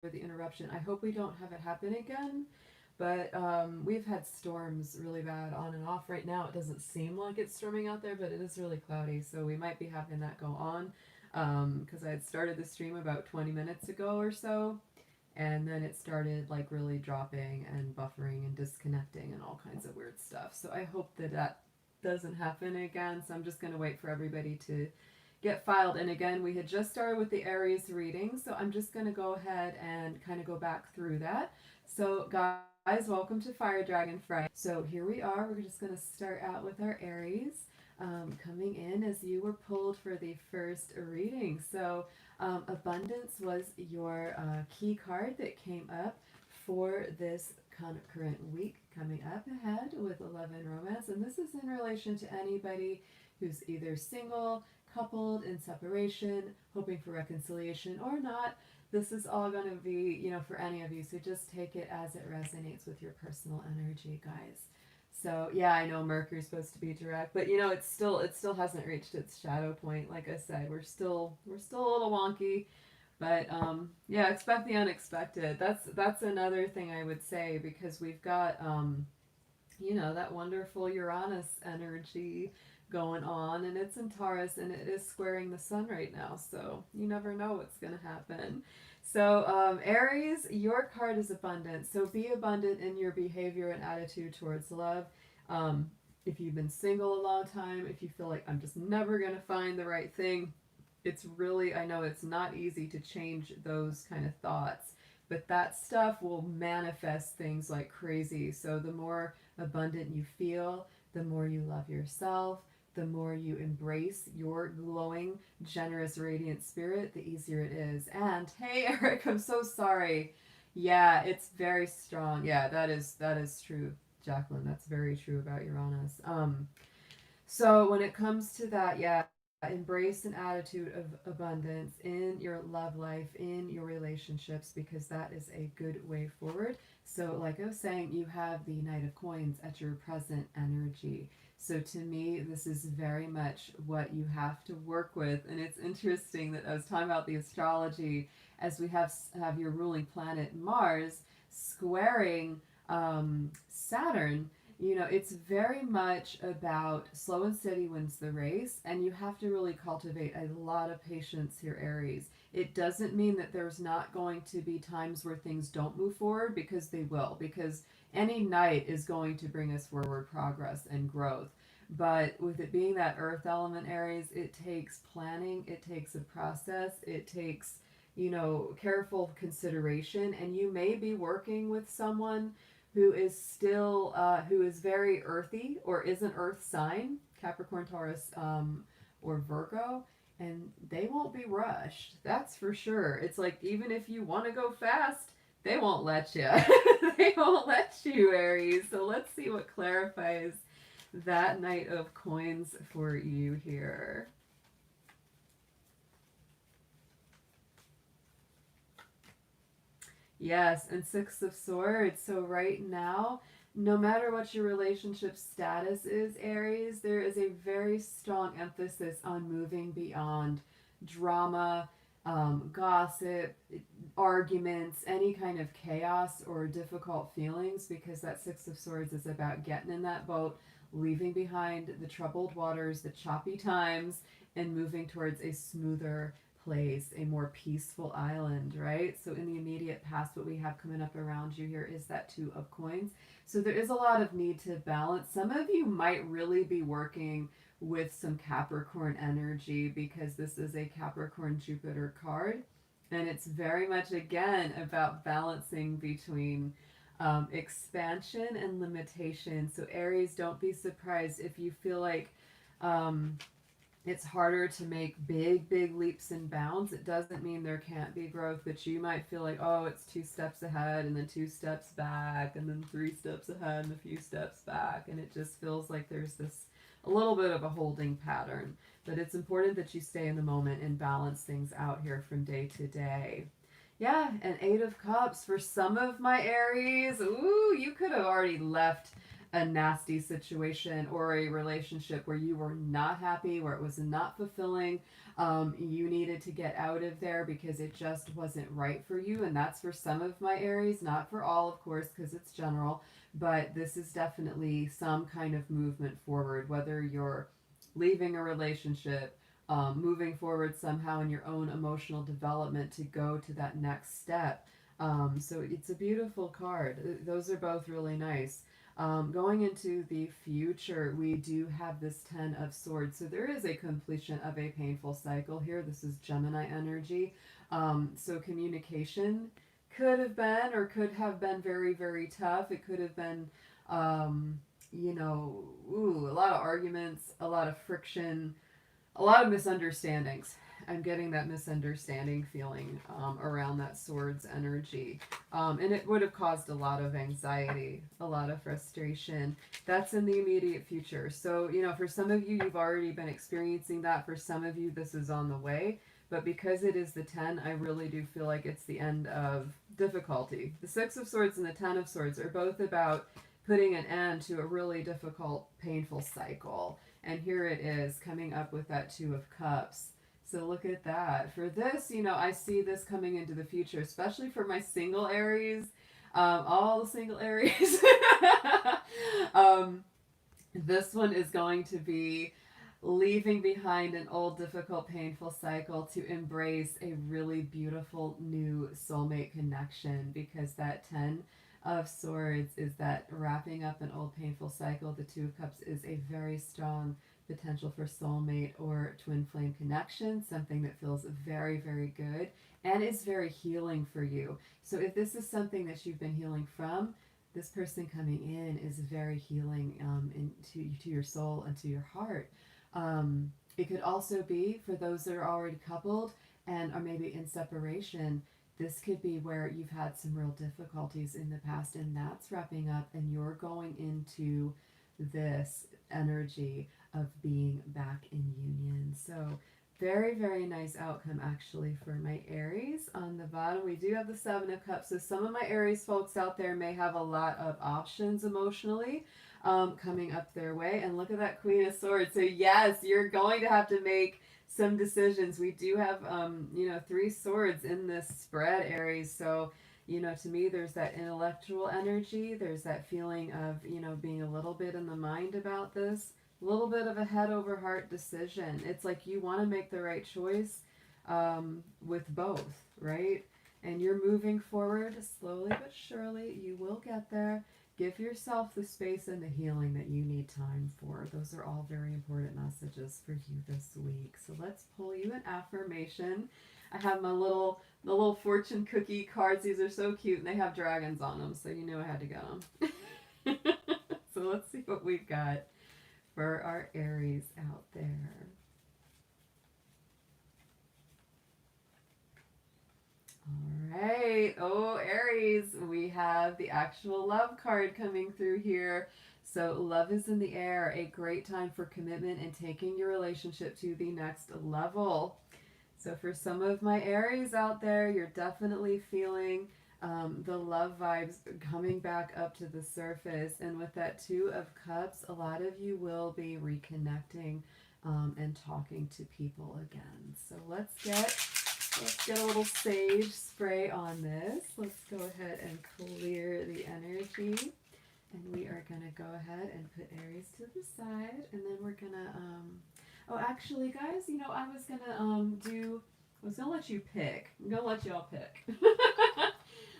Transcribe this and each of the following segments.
the interruption. I hope we don't have it happen again. But we've had storms really bad on and off. Right now, it doesn't seem like it's storming out there, but it is really cloudy. So we might be having that go on because I had started the stream about 20 minutes ago or so. And then it started like really dropping and buffering and disconnecting and all kinds of weird stuff. So I hope that that doesn't happen again. So I'm just going to wait for everybody to get filed. And again, we had just started with the Aries reading, so I'm just going to go ahead and kind of go back through that. So guys, welcome to Fire Dragon Friday. So here we are. We're just going to start out with our Aries coming in as you were pulled for the first reading. So abundance was your key card that came up for this current week coming up ahead with 11 romance, and this is in relation to anybody who's either single, coupled, in separation, hoping for reconciliation, or not. This is all going to be, you know, for any of you. So just take it as it resonates with your personal energy, guys. So yeah, I know Mercury's supposed to be direct, but you know, it still hasn't reached its shadow point. Like I said, we're still a little wonky. But yeah, expect the unexpected. That's another thing I would say, because we've got you know, that wonderful Uranus energy going on, and it's in Taurus, and it is squaring the sun right now, so you never know what's going to happen. So Aries, your card is abundance, so be abundant in your behavior and attitude towards love. If you've been single a long time, if you feel like I'm just never going to find the right thing, it's really, I know it's not easy to change those kind of thoughts, but that stuff will manifest things like crazy. So the more abundant you feel, the more you love yourself, the more you embrace your glowing, generous, radiant spirit, the easier it is. And hey, Eric, I'm so sorry. Yeah, it's very strong. Yeah, that is true, Jacqueline. That's very true about Uranus. So when it comes to that, yeah, embrace an attitude of abundance in your love life, in your relationships, because that is a good way forward. So like I was saying, you have the Knight of Coins at your present energy. So to me, this is very much what you have to work with. And it's interesting that I was talking about the astrology, as we have your ruling planet Mars squaring Saturn. You know, it's very much about slow and steady wins the race, and you have to really cultivate a lot of patience here, Aries. It doesn't mean that there's not going to be times where things don't move forward, because they will, because any night is going to bring us forward progress and growth. But with it being that earth element, Aries, it takes planning, it takes a process, it takes, you know, careful consideration, and you may be working with someone who is still who is very earthy or is an earth sign, Capricorn, Taurus, or Virgo, and they won't be rushed, that's for sure. It's like, even if you want to go fast, they won't let you. They won't let you, Aries. So let's see what clarifies that Knight of Coins for you here. Yes, and Six of Swords. So right now, no matter what your relationship status is, Aries, there is a very strong emphasis on moving beyond drama, gossip, arguments, any kind of chaos or difficult feelings, because that Six of Swords is about getting in that boat, leaving behind the troubled waters, the choppy times, and moving towards a smoother place, a more peaceful island, right? So in the immediate past, what we have coming up around you here is that Two of Coins. So there is a lot of need to balance. Some of you might really be working with some Capricorn energy, because this is a Capricorn Jupiter card. And it's very much, again, about balancing between expansion and limitation. So Aries, don't be surprised if you feel like it's harder to make big leaps and bounds. It doesn't mean there can't be growth, but you might feel like, oh, it's 2 steps ahead and then 2 steps back and then 3 steps ahead and a few steps back. And it just feels like there's this a little bit of a holding pattern. But it's important that you stay in the moment and balance things out here from day to day. Yeah, and 8 of Cups for some of my Aries. Ooh, you could have already left a nasty situation or a relationship where you were not happy, where it was not fulfilling. You needed to get out of there because it just wasn't right for you. And that's for some of my Aries, not for all, of course, because it's general. But this is definitely some kind of movement forward, whether you're leaving a relationship, moving forward somehow in your own emotional development to go to that next step. So it's a beautiful card. Those are both really nice. Going into the future, we do have this Ten of Swords. So there is a completion of a painful cycle here. This is Gemini energy. So communication could have been or could have been very, very tough. It could have been, you know, a lot of arguments, a lot of friction, a lot of misunderstandings. I'm getting that misunderstanding feeling around that swords energy. And it would have caused a lot of anxiety, a lot of frustration. That's in the immediate future. So, you know, for some of you, you've already been experiencing that. For some of you, this is on the way. But because it is the 10, I really do feel like it's the end of difficulty. The 6 of Swords and the 10 of Swords are both about putting an end to a really difficult, painful cycle. And here it is, coming up with that 2 of Cups. So look at that. For this, you know, I see this coming into the future, especially for my single Aries, all the single Aries. This one is going to be leaving behind an old, difficult, painful cycle to embrace a really beautiful new soulmate connection, because that 10 of Swords is that wrapping up an old, painful cycle. The 2 of Cups is a very strong potential for soulmate or twin flame connection, something that feels very, very good and is very healing for you. So if this is something that you've been healing from, this person coming in is very healing to your soul and to your heart. It could also be for those that are already coupled and are maybe in separation. This could be where you've had some real difficulties in the past and that's wrapping up and you're going into this energy of being back in union. So very, very nice outcome actually for my Aries. On the bottom, we do have the 7 of Cups. So some of my Aries folks out there may have a lot of options emotionally coming up their way. And look at that Queen of Swords. So yes, you're going to have to make some decisions. We do have, you know, 3 swords in this spread, Aries. So, you know, to me, there's that intellectual energy. There's that feeling of, you know, being a little bit in the mind about this. A little bit of a head over heart decision. It's like you want to make the right choice with both, right? And you're moving forward slowly but surely. You will get there. Give yourself the space and the healing that you need time for. Those are all very important messages for you this week. So let's pull you an affirmation. I have my the little fortune cookie cards. These are so cute and they have dragons on them, so you knew I had to get them. So let's see what we've got for our Aries out there. All right. Oh, Aries, we have the actual love card coming through here. So love is in the air, a great time for commitment and taking your relationship to the next level. So for some of my Aries out there, you're definitely feeling the love vibes coming back up to the surface. And with that 2 of Cups, a lot of you will be reconnecting and talking to people again. So let's get a little sage spray on this. Let's go ahead and clear the energy. And we are going to go ahead and put Aries to the side. And then we're going to, oh, actually, guys, you know, I was going to let you pick. I'm going to let y'all pick.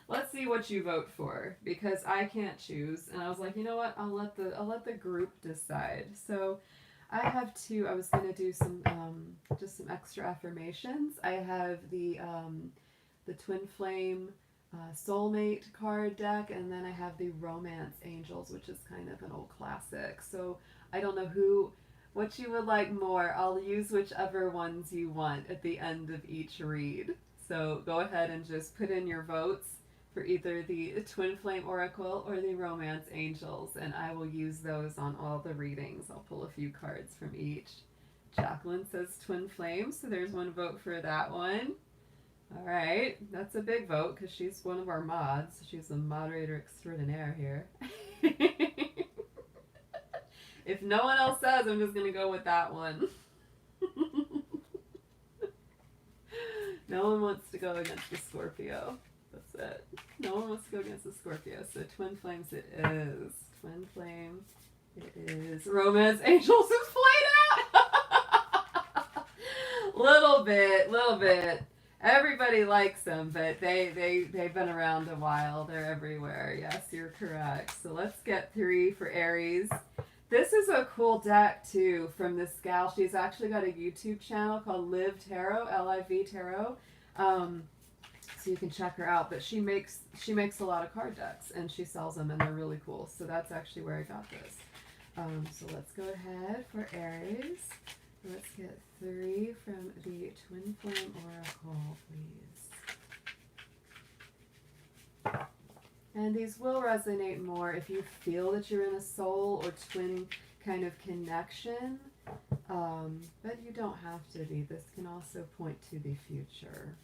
Let's see what you vote for, because I can't choose. And I was like, you know what? I'll let the group decide. So I have 2. I was going to do some just some extra affirmations. I have the Twin Flame Soulmate card deck, and then I have the Romance Angels, which is kind of an old classic. So I don't know what you would like more. I'll use whichever ones you want at the end of each read. So go ahead and just put in your votes for either the Twin Flame Oracle or the Romance Angels, and I will use those on all the readings. I'll pull a few cards from each. Jacqueline says Twin Flame, so there's one vote for that one. All right, that's a big vote because she's one of our mods. She's the moderator extraordinaire here. If no one else says, I'm just going to go with that one. No one wants to go against the Scorpio. That's it. No one wants to go against the Scorpio. So twin flames it is. Twin flame it is. Romance angels is played out. Little bit. Everybody likes them, but they've been around a while. They're everywhere. Yes, you're correct. So let's get 3 for Aries. This is a cool deck too from this gal. She's actually got a YouTube channel called Liv Tarot, L-I-V Tarot. So you can check her out. But she makes a lot of card decks and she sells them and they're really cool. So that's actually where I got this. So let's go ahead for Aries. Let's get 3 from the Twin Flame Oracle, please. And these will resonate more if you feel that you're in a soul or twin kind of connection. But you don't have to be. This can also point to the future.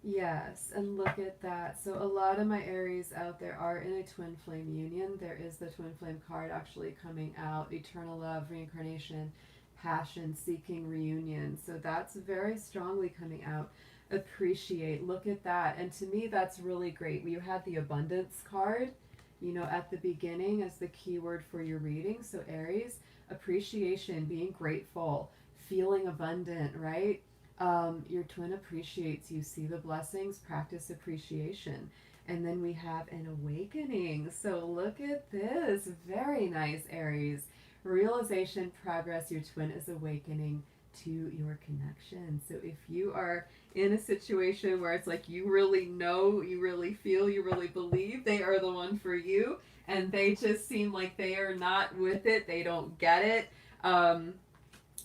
Yes, and look at that. So a lot of my Aries out there are in a twin flame union. There is the twin flame card actually coming out. Eternal love, reincarnation, passion, seeking reunion. So that's very strongly coming out. Appreciate. Look at that. And to me, that's really great. You had the abundance card, you know, at the beginning as the keyword for your reading. So Aries, appreciation, being grateful, feeling abundant, right? Your twin appreciates you. See the blessings, practice appreciation. And then we have an awakening. So look at this. Very nice, Aries. Realization, progress. Your twin is awakening to your connection. So if you are in a situation where it's like you really know, you really feel, you really believe they are the one for you, and they just seem like they are not with it, they don't get it,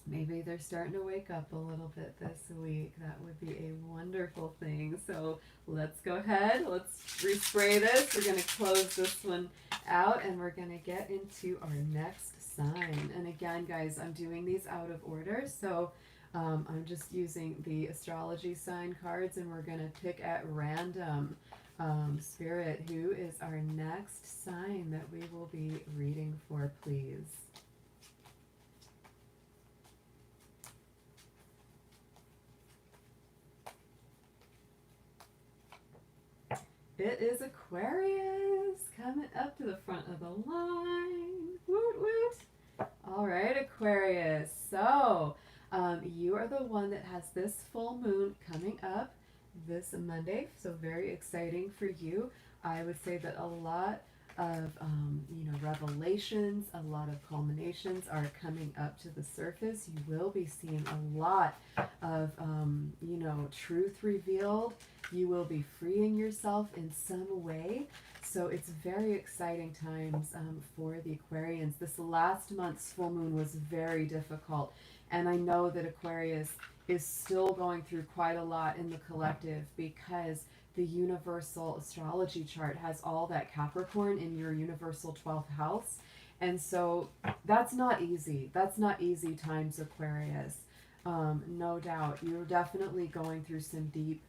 maybe they're starting to wake up a little bit this week. That would be a wonderful thing. So let's go ahead. Let's respray this. We're going to close this one out and we're going to get into our next sign. And again, guys, I'm doing these out of order. So I'm just using the astrology sign cards and we're going to pick at random. Spirit, who is our next sign that we will be reading for, please? It is Aquarius coming up to the front of the line. Woot woot. All right, Aquarius. So you are the one that has this full moon coming up this Monday. So very exciting for you. I would say that a lot of revelations, a lot of culminations are coming up to the surface. You will be seeing a lot of truth revealed. You will be freeing yourself in some way. So it's very exciting times for the Aquarians. This last month's full moon was very difficult. And I know that Aquarius is still going through quite a lot in the collective because the universal astrology chart has all that Capricorn in your universal 12th house. And so that's not easy. That's not easy times, Aquarius. No doubt. You're definitely going through some deep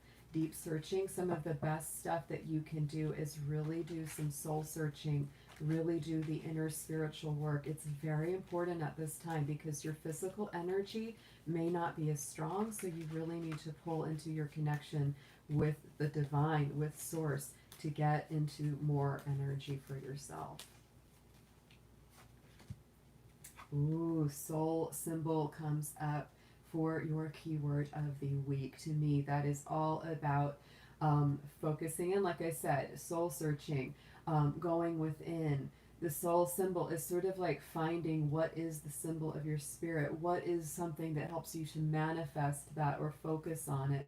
searching. Some of the best stuff that you can do is really do some soul searching, really do the inner spiritual work. It's very important at this time because your physical energy may not be as strong, so you really need to pull into your connection with the divine, with source, to get into more energy for yourself. Ooh, soul symbol comes up for your keyword of the week. To me, that is all about focusing in, like I said, soul searching, going within. The soul symbol is sort of like finding what is the symbol of your spirit, what is something that helps you to manifest that or focus on it,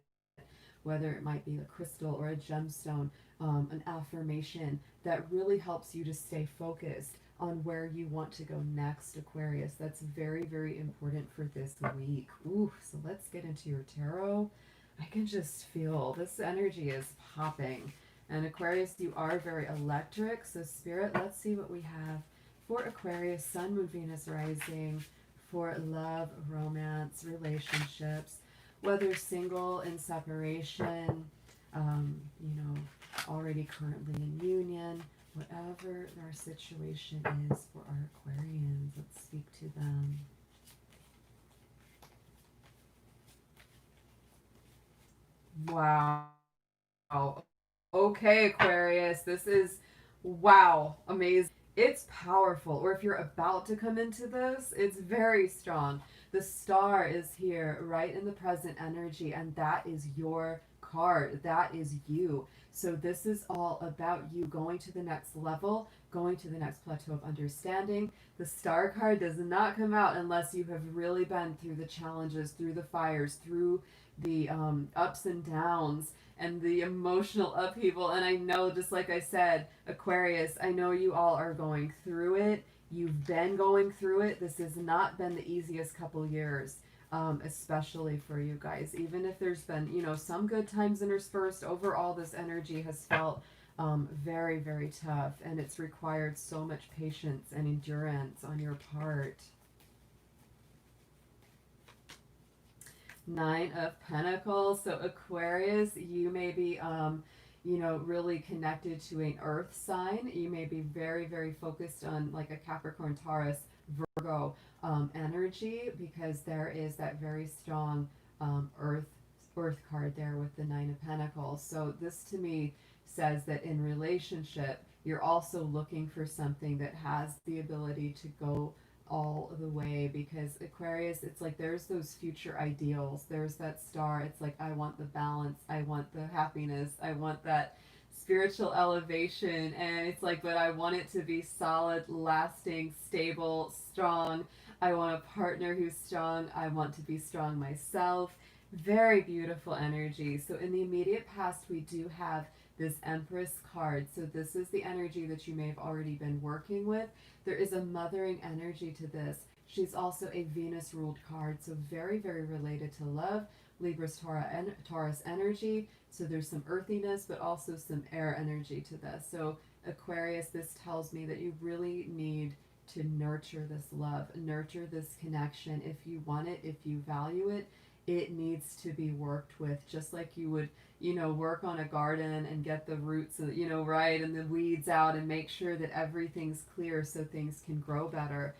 whether it might be a crystal or a gemstone, an affirmation that really helps you to stay focused on where you want to go next, Aquarius. That's very, very important for this week. Ooh, so let's get into your tarot. I can just feel this energy is popping. And Aquarius, you are very electric. So Spirit, let's see what we have for Aquarius, Sun, Moon, Venus, Rising, for love, romance, relationships, whether single, in separation, already currently in union, whatever our situation is for our Aquarians, let's speak to them. Wow. Okay, Aquarius, this is wow, amazing. It's powerful. Or if you're about to come into this, it's very strong. The star is here right in the present energy, and that is your card. That is you. So this is all about you going to the next level, going to the next plateau of understanding. The star card does not come out unless you have really been through the challenges, through the fires, through the ups and downs and the emotional upheaval. And I know, just like I said, Aquarius, I know you all are going through it. You've been going through it. This has not been the easiest couple years, especially for you guys. Even if there's been, some good times interspersed, overall, this energy has felt very, very tough. And it's required so much patience and endurance on your part. Nine of Pentacles. So Aquarius, you may be, really connected to an earth sign. You may be very, very focused on like a Capricorn, Taurus, Virgo energy, because there is that very strong earth card there with the Nine of Pentacles. So this to me says that in relationship, you're also looking for something that has the ability to go all the way, because Aquarius, it's like there's those future ideals, there's that star, it's like I want the balance, I want the happiness, I want that spiritual elevation, and it's like, but I want it to be solid, lasting, stable, strong. I want a partner who's strong, I want to be strong myself. Very beautiful energy. So in the immediate past, we do have this Empress card. So this is the energy that you may have already been working with. There is a mothering energy to this. She's also a Venus ruled card, so very, very related to love. Libra's Taurus energy. So there's some earthiness, but also some air energy to this. So Aquarius, this tells me that you really need to nurture this love, nurture this connection. If you want it, if you value it, it needs to be worked with, just like you would, work on a garden and get the roots, right, and the weeds out and make sure that everything's clear so things can grow better.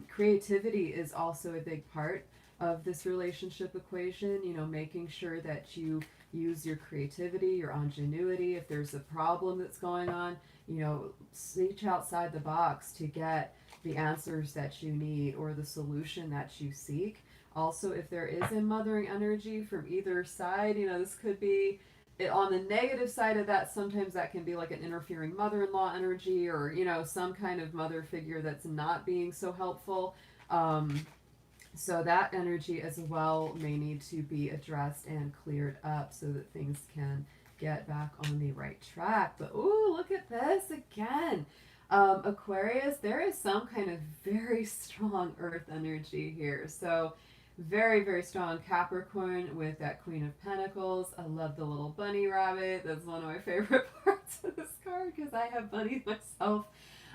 Creativity is also a big part of this relationship equation, making sure that you use your creativity, your ingenuity. If there's a problem that's going on, reach outside the box to get the answers that you need or the solution that you seek. Also, if there is a mothering energy from either side, this could be it on the negative side of that. Sometimes that can be like an interfering mother-in-law energy, or some kind of mother figure that's not being so helpful. So that energy as well may need to be addressed and cleared up so that things can get back on the right track. But ooh, look at this again. Aquarius, there is some kind of very strong earth energy here. So very, very strong Capricorn with that Queen of Pentacles. I love the little bunny rabbit. That's one of my favorite parts of this card because I have bunnies myself.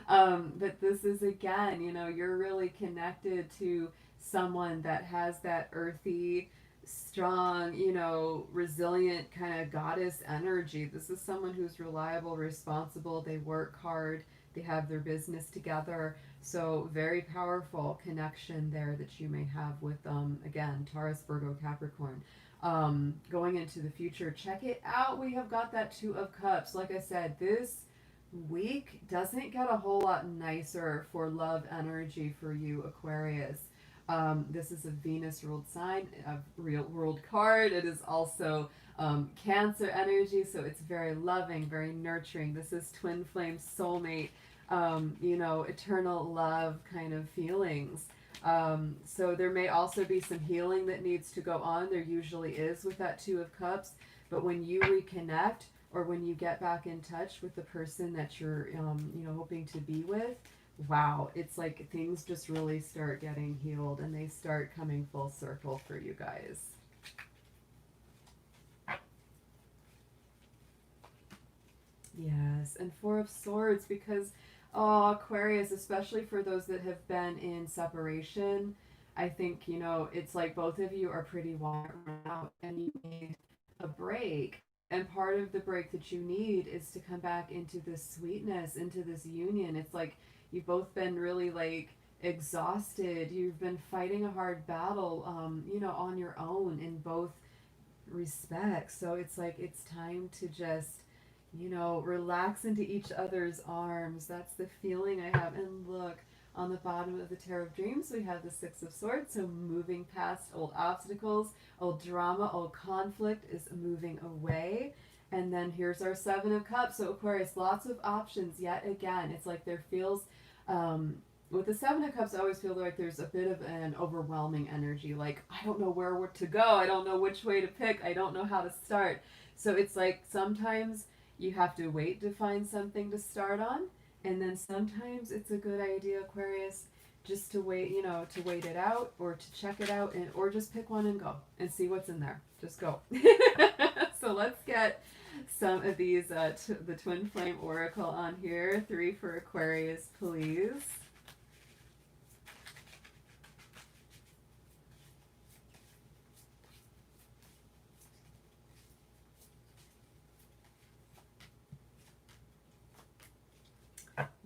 But this is, again, you're really connected to someone that has that earthy, strong, resilient kind of goddess energy. This is someone who's reliable, responsible, they work hard, they have their business together. So very powerful connection there that you may have with, again, Taurus, Virgo, Capricorn. Going into the future, check it out. We have got that Two of Cups. Like I said, this week doesn't get a whole lot nicer for love energy for you, Aquarius. This is a Venus ruled sign, a real world card. It is also Cancer energy, so it's very loving, very nurturing. This is twin flame soulmate, eternal love kind of feelings. So there may also be some healing that needs to go on. There usually is with that Two of Cups. But when you reconnect, or when you get back in touch with the person that you're, hoping to be with, wow, it's like things just really start getting healed and they start coming full circle for you guys. Yes, and Four of Swords, because, oh, Aquarius, especially for those that have been in separation, I think, it's like both of you are pretty worn out and you need a break. And part of the break that you need is to come back into this sweetness, into this union. It's like you've both been really like exhausted. You've been fighting a hard battle, on your own in both respect. So it's like it's time to just, you know, relax into each other's arms. That's the feeling I have. And look, on the bottom of the Tarot of Dreams, we have the Six of Swords. So moving past old obstacles, old drama, old conflict is moving away. And then here's our Seven of Cups. So Aquarius, lots of options yet again. It's like there feels, with the Seven of Cups, I always feel like there's a bit of an overwhelming energy. Like, I don't know where to go. I don't know which way to pick. I don't know how to start. So it's like sometimes you have to wait to find something to start on. And then sometimes it's a good idea, Aquarius, just to wait, you know, to wait it out or to check it out, and or just pick one and go and see what's in there. Just go. So let's get some of these, the Twin Flame Oracle on here. 3 for Aquarius, please.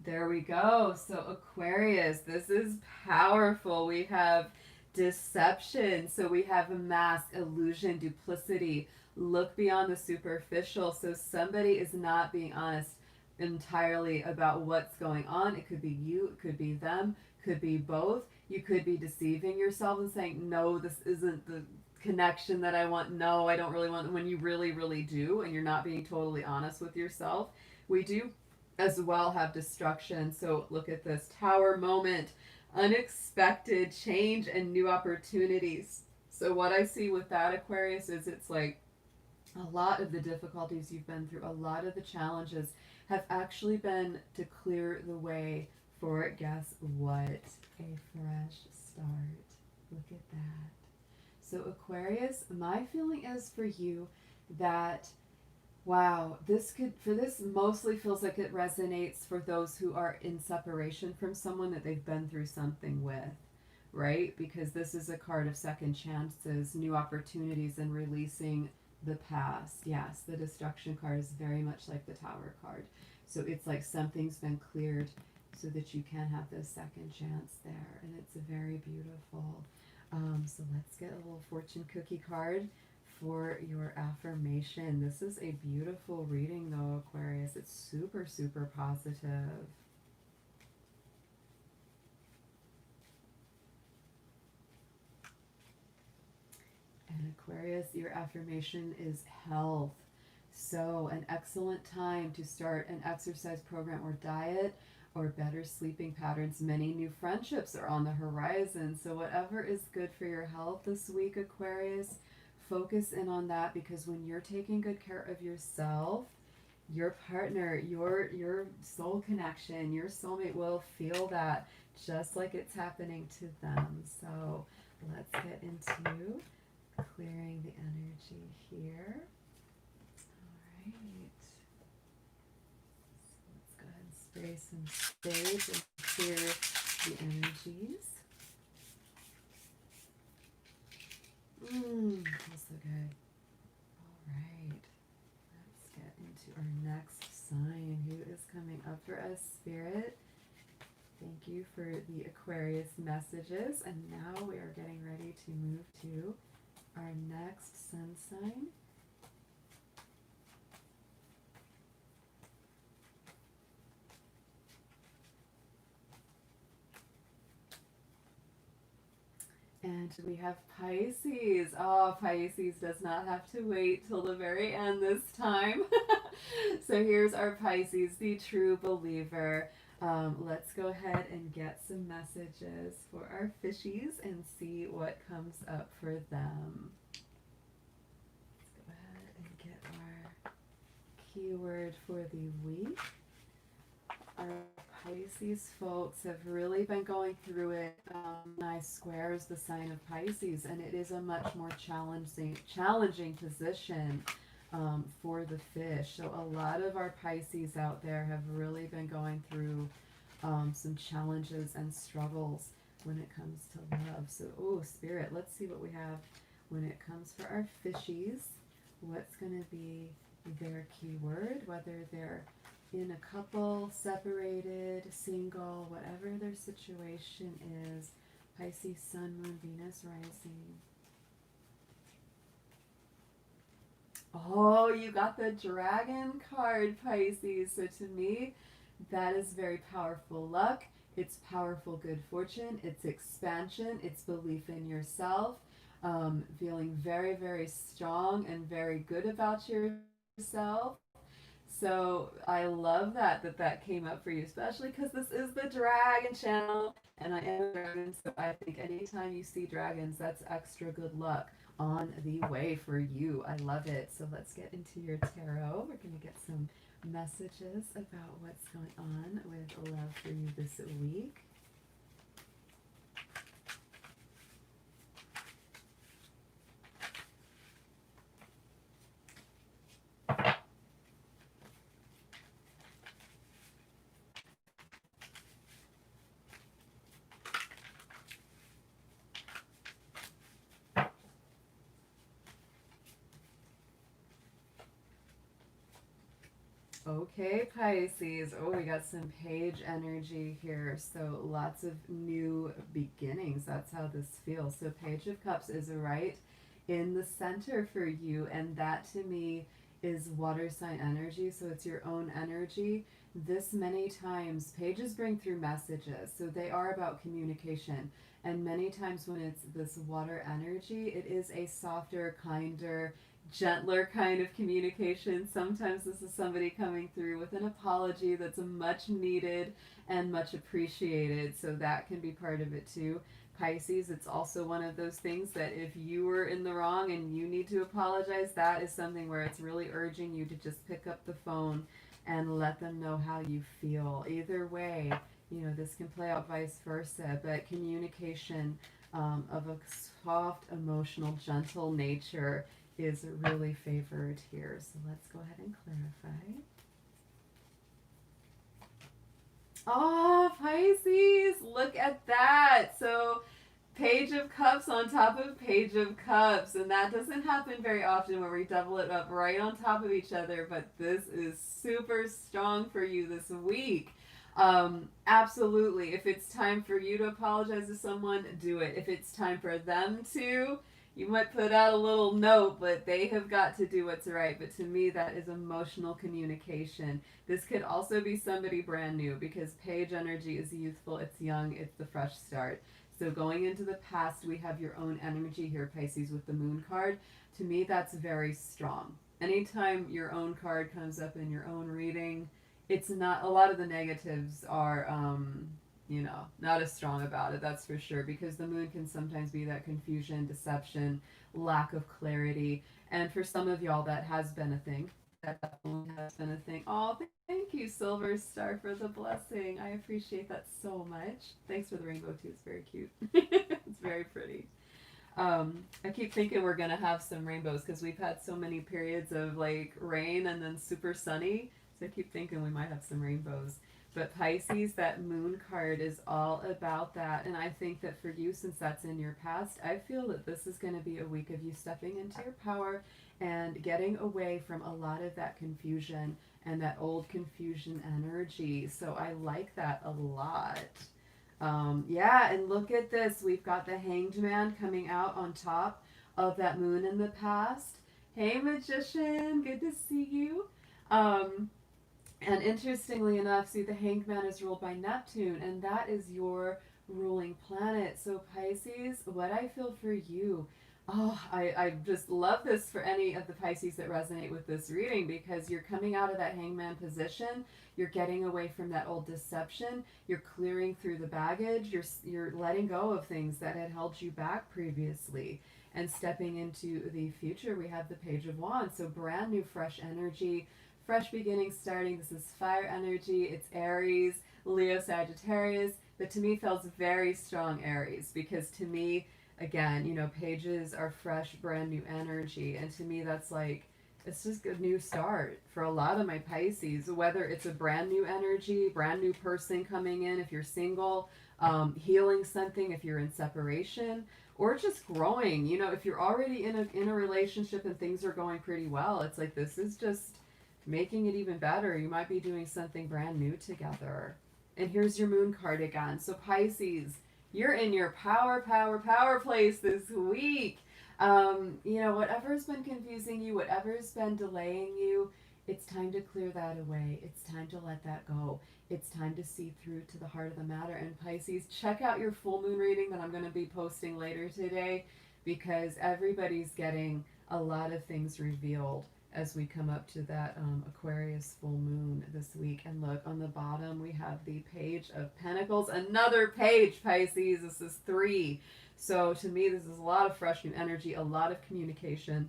There we go. So Aquarius, this is powerful. We have deception. So we have a mask, illusion, duplicity. Look beyond the superficial. So somebody is not being honest entirely about what's going on. It could be you, it could be them, could be both. You could be deceiving yourself and saying, no, this isn't the connection that I want. No, I don't really want, when you really, really do, and you're not being totally honest with yourself. We do as well have destruction. So look at this Tower moment, unexpected change and new opportunities. So what I see with that, Aquarius, is it's like a lot of the difficulties you've been through, a lot of the challenges have actually been to clear the way for, guess what? A fresh start. Look at that. So Aquarius, my feeling is for you that, wow, this mostly feels like it resonates for those who are in separation from someone that they've been through something with, right? Because this is a card of second chances, new opportunities, and releasing the past. Yes, the destruction card is very much like the Tower card. So it's like something's been cleared so that you can have this second chance there. And it's very beautiful. So let's get a little fortune cookie card for your affirmation. This is a beautiful reading though, Aquarius. It's super, super positive. And Aquarius, your affirmation is health. So an excellent time to start an exercise program or diet or better sleeping patterns. Many new friendships are on the horizon. So whatever is good for your health this week, Aquarius, focus in on that, because when you're taking good care of yourself, your partner, your soul connection, your soulmate will feel that just like it's happening to them. So let's get into clearing the energy here. All right. So let's go ahead and spray some sage and clear the energies. Feels so good. All right. Let's get into our next sign. Who is coming up for us, Spirit? Thank you for the Aquarius messages. And now we are getting ready to move to our next sun sign. And we have Pisces. Oh, Pisces does not have to wait till the very end this time. So here's our Pisces, the true believer. Let's go ahead and get some messages for our fishies and see what comes up for them. Let's go ahead and get our keyword for the week. Our Pisces folks have really been going through it. Nice squares the sign of Pisces, and it is a much more challenging position for the fish. So a lot of our Pisces out there have really been going through some challenges and struggles when it comes to love. So, oh, Spirit, let's see what we have when it comes for our fishies. What's going to be their keyword, whether they're in a couple, separated, single, whatever their situation is. Pisces, Sun, Moon, Venus, Rising. Oh, you got the dragon card, Pisces. So to me, that is very powerful luck. It's powerful good fortune. It's expansion. It's belief in yourself. Feeling very, very strong and very good about yourself. So I love that that came up for you, especially because this is the dragon channel and I am a dragon. So I think anytime you see dragons, that's extra good luck on the way for you. I love it. So let's get into your tarot. We're going to get some messages about what's going on with love for you this week. Okay, Pisces. Oh, we got some page energy here. So lots of new beginnings. That's how this feels. So Page of Cups is right in the center for you. And that to me is water sign energy. So it's your own energy. This many times, pages bring through messages. So they are about communication. And many times when it's this water energy, it is a softer, kinder, gentler kind of communication. Sometimes this is somebody coming through with an apology that's much needed and much appreciated. So that can be part of it too. Pisces, it's also one of those things that if you were in the wrong and you need to apologize, that is something where it's really urging you to just pick up the phone and let them know how you feel. Either way, you know, this can play out vice versa, but communication of a soft, emotional, gentle nature is really favored here. So let's go ahead and clarify. Oh, Pisces, look at that. So Page of Cups on top of Page of Cups. And that doesn't happen very often where we double it up right on top of each other. But this is super strong for you this week. Absolutely. If it's time for you to apologize to someone, do it. If it's time for them to, you might put out a little note, but they have got to do what's right. But to me, that is emotional communication. This could also be somebody brand new because page energy is youthful, it's young, it's the fresh start. So going into the past, we have your own energy here, Pisces, with the moon card. To me, that's very strong. Anytime your own card comes up in your own reading, it's not, a lot of the negatives are, you know, not as strong about it, that's for sure, because the moon can sometimes be that confusion, deception, lack of clarity. And for some of y'all, that has been a thing. That definitely has been a thing. Oh, thank you, Silver Star, for the blessing. I appreciate that so much. Thanks for the rainbow, too. It's very cute. It's very pretty. I keep thinking we're going to have some rainbows because we've had so many periods of like rain and then super sunny. So I keep thinking we might have some rainbows. But Pisces, that moon card is all about that. And I think that for you, since that's in your past, I feel that this is going to be a week of you stepping into your power and getting away from a lot of that confusion and that old confusion energy. So I like that a lot. Yeah, and look at this. We've got the Hanged Man coming out on top of that moon in the past. Hey, Magician, good to see you. Um, and interestingly enough, see, the Hanged Man is ruled by Neptune, and that is your ruling planet. So, Pisces, what I feel for you, oh, I just love this for any of the Pisces that resonate with this reading because you're coming out of that hangman position. You're getting away from that old deception. You're clearing through the baggage. You're letting go of things that had held you back previously and stepping into the future. We have the Page of Wands. So brand new, fresh energy, fresh beginning starting. This is fire energy. It's Aries, Leo, Sagittarius. But to me, feels very strong Aries because to me, again, you know, pages are fresh, brand new energy. And to me, that's like, it's just a new start for a lot of my Pisces, whether it's a brand new energy, brand new person coming in, if you're single, healing something, if you're in separation, or just growing. You know, if you're already in a relationship and things are going pretty well, it's like this is just making it even better. You might be doing something brand new together. And here's your moon card again. So Pisces, you're in your power place this week. You know, whatever's been confusing you, whatever's been delaying you, it's time to clear that away. It's time to let that go. It's time to see through to the heart of the matter. And Pisces, check out your full moon reading that I'm going to be posting later today, because everybody's getting a lot of things revealed as we come up to that Aquarius full moon this week. And look, on the bottom we have the Page of Pentacles. Another page, Pisces. This is 3. So to me, this is a lot of fresh new energy, a lot of communication.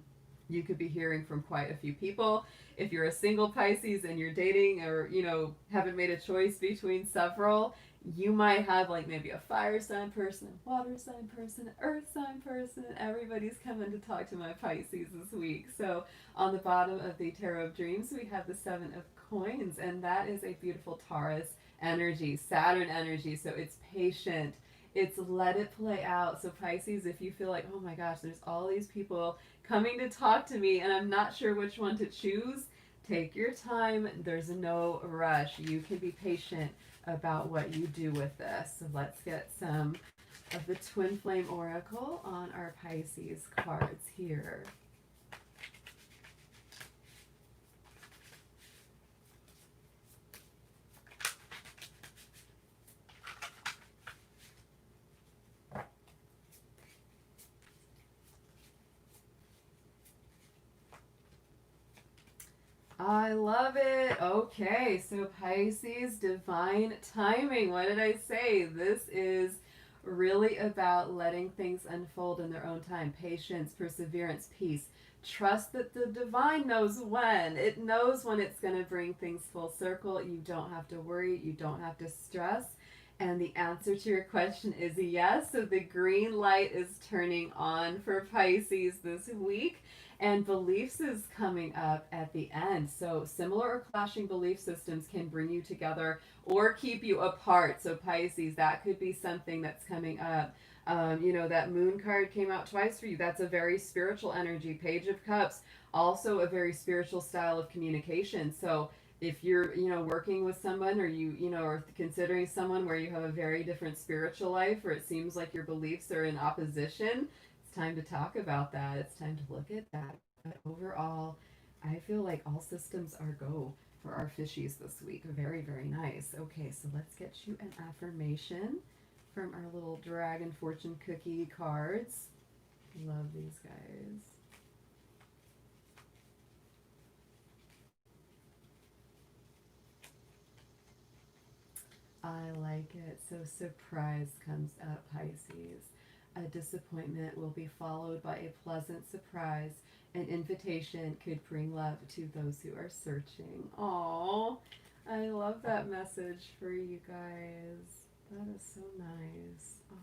You could be hearing from quite a few people. If you're a single Pisces and you're dating, or, you know, haven't made a choice between several, you might have like maybe a fire sign person, a water sign person, an earth sign person. Everybody's coming to talk to my Pisces this week. So on the bottom of the Tarot of Dreams, we have the 7 of Coins, and that is a beautiful Taurus energy, Saturn energy. So it's patient. It's let it play out. So Pisces, if you feel like, oh my gosh, there's all these people coming to talk to me and I'm not sure which one to choose, take your time. There's no rush. You can be patient about what you do with this. So let's get some of the Twin Flame Oracle on our Pisces cards here. I love it. Okay, so Pisces, divine timing. What did I say? This is really about letting things unfold in their own time. Patience, perseverance, peace. Trust that the divine knows when. It knows when it's going to bring things full circle. You don't have to worry. You don't have to stress. And the answer to your question is yes. So the green light is turning on for Pisces this week. And beliefs is coming up at the end. So similar or clashing belief systems can bring you together or keep you apart. So Pisces, that could be something that's coming up. You know, that moon card came out twice for you. That's a very spiritual energy. Page of Cups, also a very spiritual style of communication. So if you're, you know, working with someone, or you know, are considering someone where you have a very different spiritual life, or it seems like your beliefs are in opposition, it's time to talk about that. It's time to look at that. But overall, I feel like all systems are go for our fishies this week. Very, very nice. Okay, so let's get you an affirmation from our little dragon fortune cookie cards. Love these guys. I like it. So surprise comes up, Pisces. A disappointment will be followed by a pleasant surprise. An invitation could bring love to those who are searching. Aww, I love that message for you guys. That is so nice. Oh.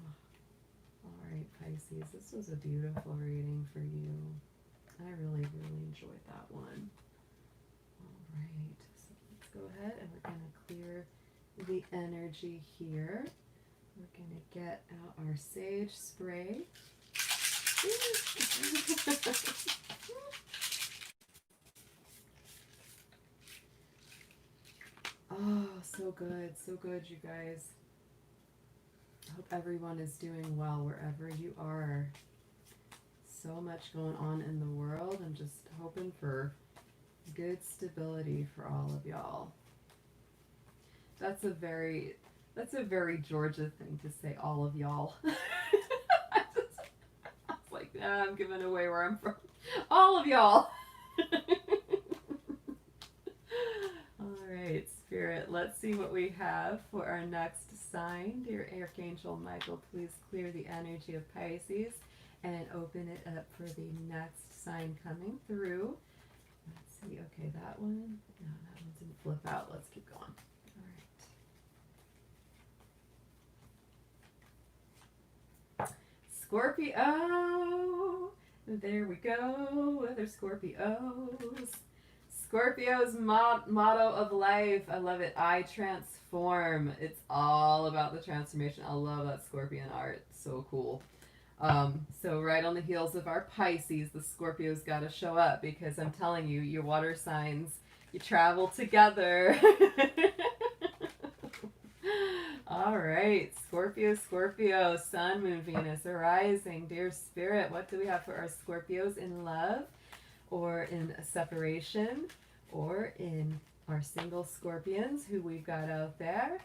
All right, Pisces, this was a beautiful reading for you. I really, really enjoyed that one. All right, so let's go ahead and we're going to clear the energy here. We're going to get out our sage spray. Oh, so good, you guys. I hope everyone is doing well wherever you are. So much going on in the world. I'm just hoping for good stability for all of y'all. That's a very Georgia thing to say, all of y'all. I was like, nah, I'm giving away where I'm from. All of y'all. All right, Spirit, let's see what we have for our next sign. Dear Archangel Michael, please clear the energy of Pisces and open it up for the next sign coming through. Let's see. Okay, that one. No, that one didn't flip out. Let's keep going. Scorpio. There we go. Other Scorpios. Scorpio's motto of life. I love it. I transform. It's all about the transformation. I love that Scorpion art. So cool. So right on the heels of our Pisces, the Scorpio's got to show up, because I'm telling you, your water signs, you travel together. All right, Scorpio, Scorpio, Sun, Moon, Venus, arising. Dear Spirit, what do we have for our Scorpios in love or in separation or in our single Scorpions who we've got out there?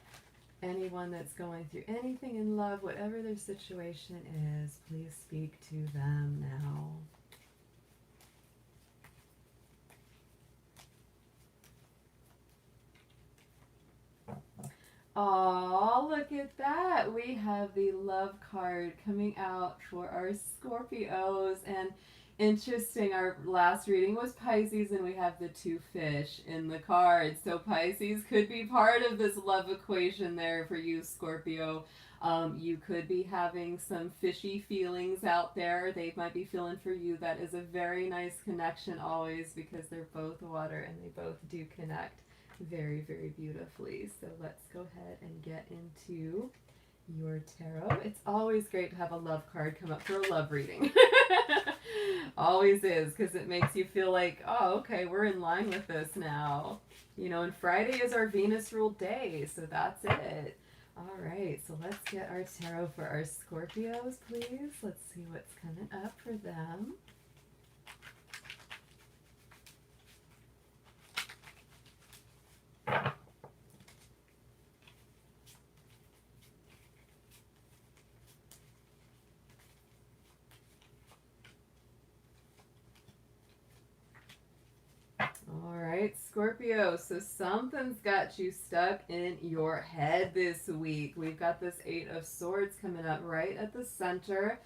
Anyone that's going through anything in love, whatever their situation is, please speak to them now. Oh, look at that. We have the love card coming out for our Scorpios. And interesting, our last reading was Pisces, and we have the two fish in the card. So Pisces could be part of this love equation there for you, Scorpio. You could be having some fishy feelings out there. They might be feeling for you. That is a very nice connection always, because they're both water and they both do connect very, very beautifully. So let's go ahead and get into your tarot. It's always great to have a love card come up for a love reading. Always is, because it makes you feel like, oh, okay, we're in line with this now. You know, and Friday is our Venus ruled day, so that's it. All right, so let's get our tarot for our Scorpios, please. Let's see what's coming up for them. All right, Scorpio, so something's got you stuck in your head this week. We've got this Eight of Swords coming up right at the center.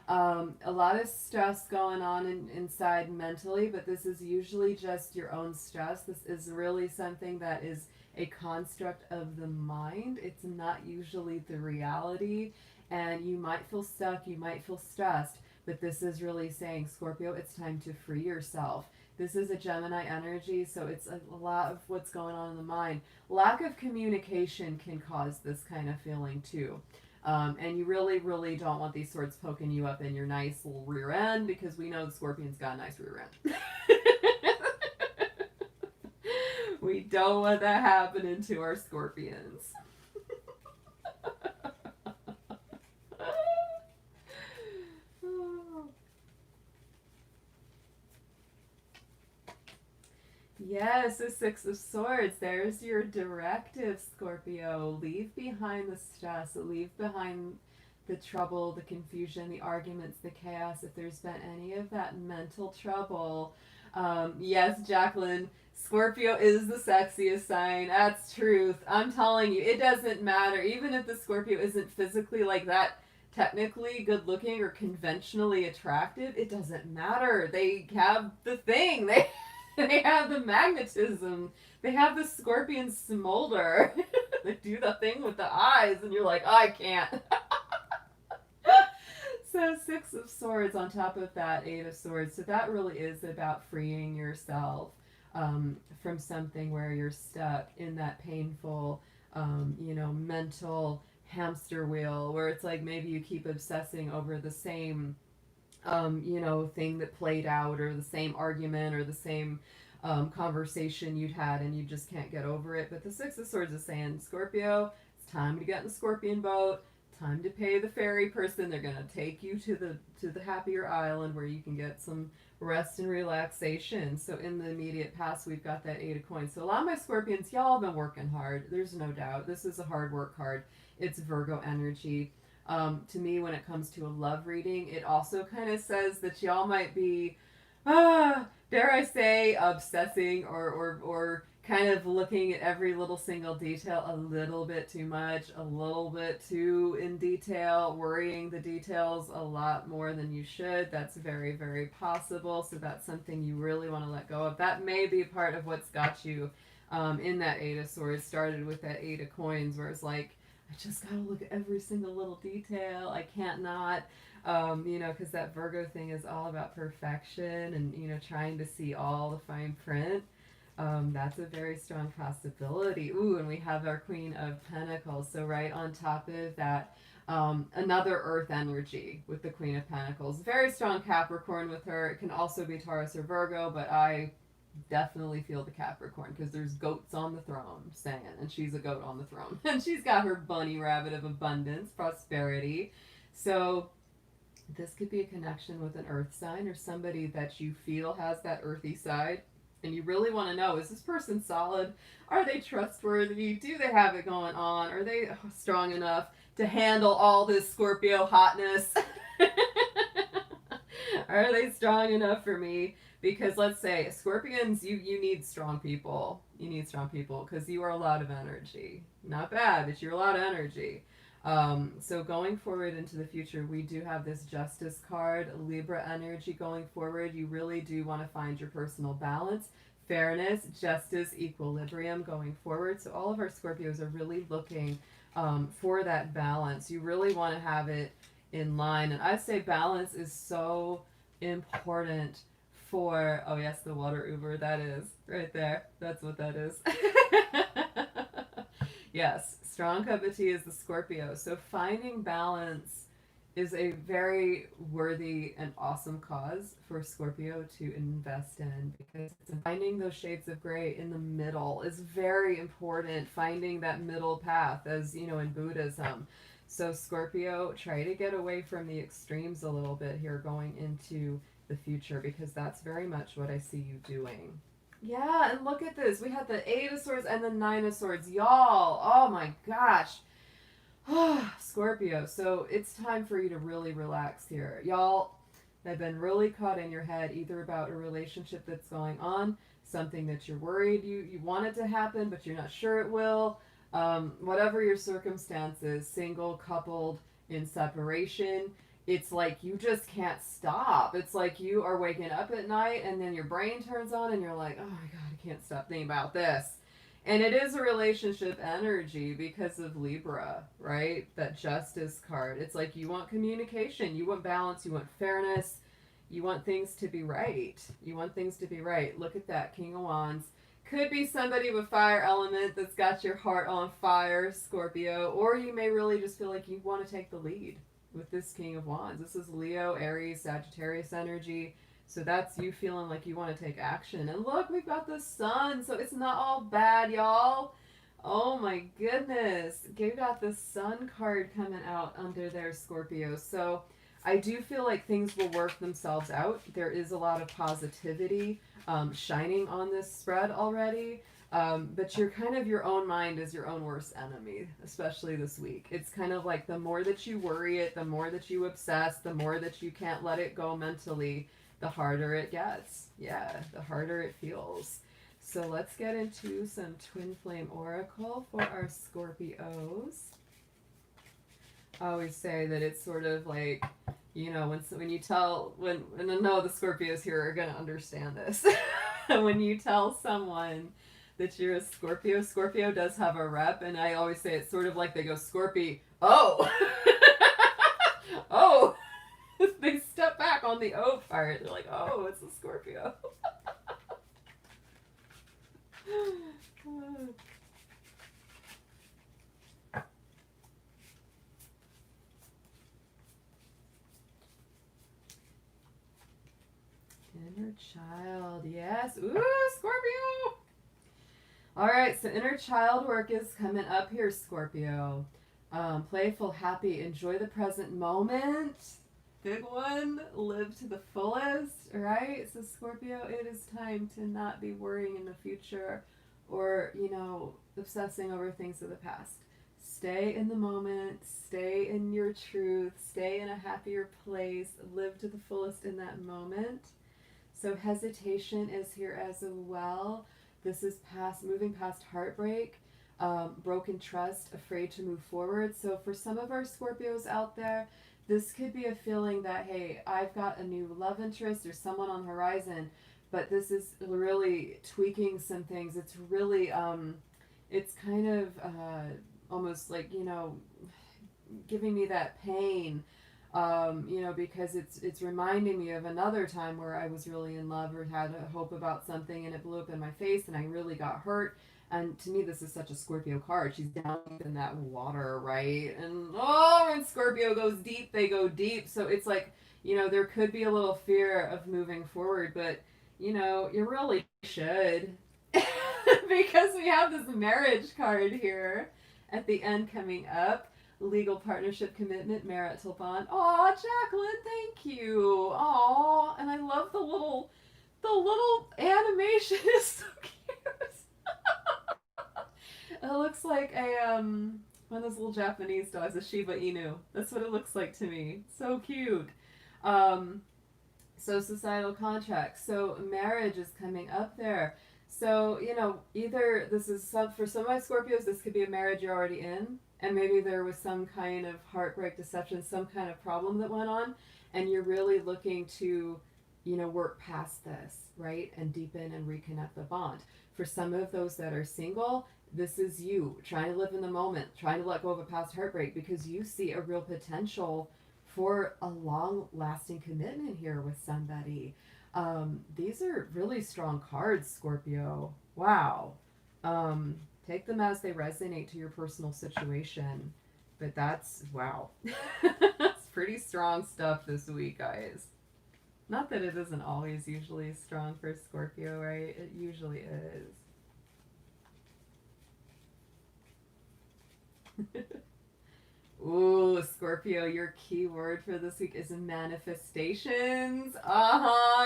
A lot of stress going on inside mentally, but this is usually just your own stress. This is really something that is a construct of the mind. It's not usually the reality, and you might feel stuck, you might feel stressed, but this is really saying, Scorpio, it's time to free yourself. This is a Gemini energy, so it's a lot of what's going on in the mind. Lack of communication can cause this kind of feeling too. And you really, really don't want these swords poking you up in your nice little rear end, because we know the Scorpion's got a nice rear end. We don't want that happening to our Scorpions. Yes, the Six of Swords. There's your directive, Scorpio. Leave behind the stress. Leave behind the trouble, the confusion, the arguments, the chaos. If there's been any of that mental trouble. Yes, Jacqueline, Scorpio is the sexiest sign. That's truth. I'm telling you, it doesn't matter. Even if the Scorpio isn't physically like that, technically good looking or conventionally attractive, it doesn't matter. They have the thing. They have the magnetism. They have the scorpion smolder. They do the thing with the eyes, and you're like, I can't. So Six of Swords on top of that Eight of Swords. So that really is about freeing yourself from something where you're stuck in that painful, mental hamster wheel, where it's like maybe you keep obsessing over the same thing that played out, or the same argument, or the same conversation you'd had, and you just can't get over it. But the Six of Swords is saying, Scorpio, it's time to get in the Scorpion boat. Time to pay the ferry person. They're gonna take you to the happier island where you can get some rest and relaxation. So in the immediate past, we've got that Eight of Coins. So a lot of my Scorpions, y'all have been working hard. There's no doubt. This is a hard work card. It's Virgo energy. To me, when it comes to a love reading, it also kind of says that y'all might be, dare I say, obsessing or kind of looking at every little single detail a little bit too much, a little bit too in detail, worrying the details a lot more than you should. That's very, very possible. So that's something you really want to let go of. That may be part of what's got you in that Eight of Swords. Started with that Eight of Coins, where it's like, I just gotta look at every single little detail. I can't not, because that Virgo thing is all about perfection and, trying to see all the fine print. That's a very strong possibility. Ooh, and we have our Queen of Pentacles. So right on top of that, another Earth energy with the Queen of Pentacles. Very strong Capricorn with her. It can also be Taurus or Virgo, but I definitely feel the Capricorn because there's goats on the throne saying, and she's a goat on the throne. And she's got her bunny rabbit of abundance, prosperity. So this could be a connection with an earth sign or somebody that you feel has that earthy side. And you really want to know, is this person solid? Are they trustworthy? Do they have it going on? Are they strong enough to handle all this Scorpio hotness? Are they strong enough for me? Because let's say, Scorpions, you need strong people. You need strong people because you are a lot of energy. Not bad, but you're a lot of energy. So going forward into the future, we do have this Justice card, Libra energy going forward. You really do want to find your personal balance, fairness, justice, equilibrium going forward. So all of our Scorpios are really looking for that balance. You really want to have it in line. And I say balance is so important for, oh yes, the water Uber, that is right there. That's what that is. Yes, strong cup of tea is the Scorpio. So finding balance is a very worthy and awesome cause for Scorpio to invest in, because finding those shades of gray in the middle is very important. Finding that middle path, as you know, in Buddhism. So Scorpio, try to get away from the extremes a little bit here going into the future, because that's very much what I see you doing. Yeah, and look at this. We had the Eight of Swords and the Nine of Swords. Y'all, oh my gosh. Scorpio, so it's time for you to really relax here. Y'all have been really caught in your head, either about a relationship that's going on, something that you're worried you want it to happen, but you're not sure it will. Whatever your circumstances, single, coupled, in separation, it's like you just can't stop. It's like you are waking up at night and then your brain turns on and you're like, oh my God, I can't stop thinking about this. And it is a relationship energy because of Libra, right? That Justice card. It's like you want communication, you want balance, you want fairness, you want things to be right. You want things to be right. Look at that, King of Wands. Could be somebody with fire element that's got your heart on fire, Scorpio, or you may really just feel like you want to take the lead with this King of Wands. This is Leo, Aries, Sagittarius energy. So that's you feeling like you want to take action. And look, we've got the Sun. So it's not all bad, y'all. Oh my goodness. We've got the Sun card coming out under there, Scorpio. So I do feel like things will work themselves out. There is a lot of positivity shining on this spread already. But you're kind of, your own mind is your own worst enemy, especially this week. It's kind of like the more that you worry it, the more that you obsess, the more that you can't let it go mentally, the harder it gets. Yeah, the harder it feels. So let's get into some Twin Flame Oracle for our Scorpios. I always say that it's sort of like, you know, when you tell, and I know the Scorpios here are going to understand this. When you tell someone that you're a Scorpio, Scorpio does have a rep, and I always say it's sort of like they go, Scorpio, oh! Oh! They step back on the O part. They're like, oh, it's a Scorpio. Inner child, yes. Ooh, Scorpio! Alright, so inner child work is coming up here, Scorpio. Playful, happy, enjoy the present moment. Big one, live to the fullest, right? So Scorpio, it is time to not be worrying in the future or, you know, obsessing over things of the past. Stay in the moment, stay in your truth, stay in a happier place, live to the fullest in that moment. So hesitation is here as well. This is moving past heartbreak, broken trust, afraid to move forward. So for some of our Scorpios out there, this could be a feeling that, hey, I've got a new love interest or someone on the horizon, but this is really tweaking some things. It's really, it's kind of almost like, you know, giving me that pain, you know, because it's reminding me of another time where I was really in love or had a hope about something and it blew up in my face and I really got hurt. And to me, this is such a Scorpio card. She's down in that water, right? And oh, when Scorpio goes deep, they go deep. So it's like, you know, there could be a little fear of moving forward, but you know, you really should. Because we have this marriage card here at the end coming up. Legal partnership commitment, marital bond. Aw, Jacqueline, thank you. Aw, and I love the little animation is so cute. It looks like a one of those little Japanese dogs, a Shiba Inu. That's what it looks like to me. So cute. Um, so societal contracts. So marriage is coming up there. So, you know, either this is for some of my Scorpios, this could be a marriage you're already in, and maybe there was some kind of heartbreak, deception, some kind of problem that went on, and you're really looking to, you know, work past this, right? And deepen and reconnect the bond. For some of those that are single, this is you trying to live in the moment, trying to let go of a past heartbreak because you see a real potential for a long lasting commitment here with somebody. These are really strong cards, Scorpio. Wow. Um, Take them as they resonate to your personal situation. But that's, wow. It's pretty strong stuff this week, guys. Not that it isn't always usually strong for Scorpio, right? It usually is. Ooh, Scorpio, your key word for this week is manifestations.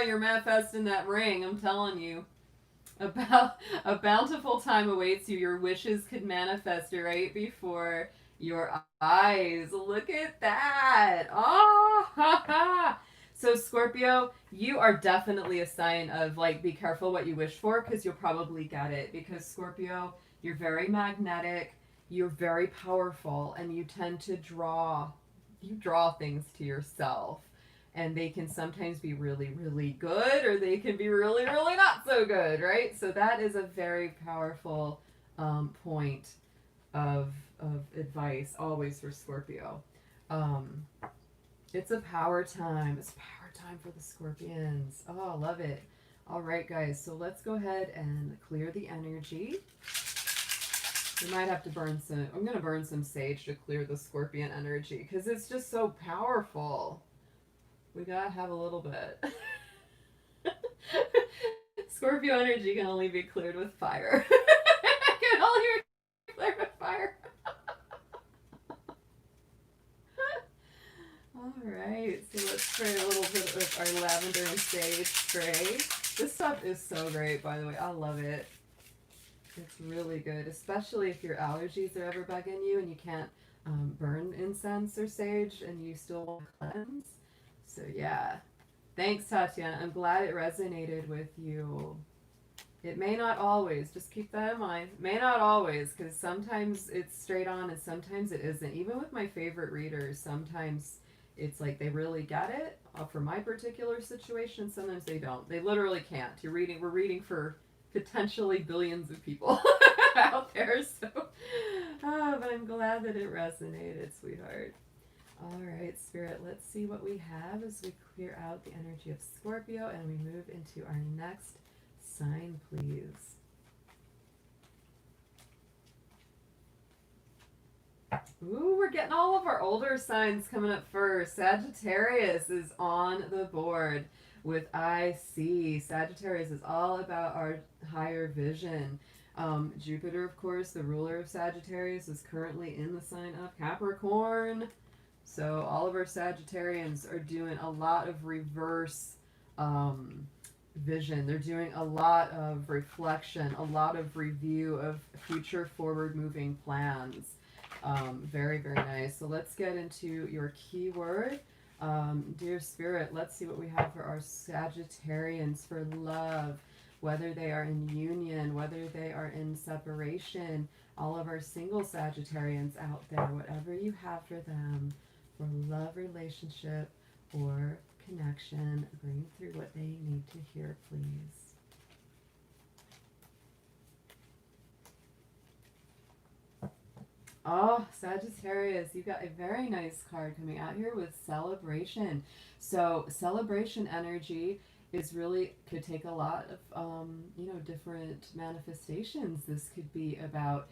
You're manifesting that ring, I'm telling you. About a bountiful time awaits you. Your wishes could manifest right before your eyes. Look at that. Oh, ha, ha. So Scorpio, you are definitely a sign of like be careful what you wish for because you'll probably get it. Because Scorpio, you're very magnetic, you're very powerful, and you tend to draw things to yourself. And they can sometimes be really, really good, or they can be really, really not so good, right? So that is a very powerful point of advice always for Scorpio. Um, it's a power time. It's a power time for the Scorpions. Oh, I love it. All right, guys. So let's go ahead and clear the energy. We might have to burn some. I'm going to burn some sage to clear the Scorpion energy because it's just so powerful. We gotta have a little bit. Scorpio energy can only be cleared with fire. Can only be cleared with fire. Alright, so let's spray a little bit of our lavender and sage spray. This stuff is so great, by the way. I love it. It's really good, especially if your allergies are ever bugging you and you can't burn incense or sage and you still want to cleanse. So yeah, thanks Tatiana. I'm glad it resonated with you. It may not always, just keep that in mind. May not always, because sometimes it's straight on and sometimes it isn't. Even with my favorite readers, sometimes it's like they really get it for my particular situation. Sometimes they don't. They literally can't. We're reading for potentially billions of people out there. So, but I'm glad that it resonated, sweetheart. All right, Spirit, let's see what we have as we clear out the energy of Scorpio and we move into our next sign, please. Ooh, we're getting all of our older signs coming up first. Sagittarius is on the board with I see. Sagittarius is all about our higher vision. Jupiter, of course, the ruler of Sagittarius, is currently in the sign of Capricorn. So all of our Sagittarians are doing a lot of reverse vision. They're doing a lot of reflection, a lot of review of future forward moving plans. Very, very nice. So let's get into your keyword. Dear Spirit, let's see what we have for our Sagittarians for love, whether they are in union, whether they are in separation, all of our single Sagittarians out there, whatever you have for them, for love, relationship, or connection, bring through what they need to hear, please. Oh, Sagittarius, you got a very nice card coming out here with celebration. So celebration energy is really could take a lot of you know, different manifestations. This could be about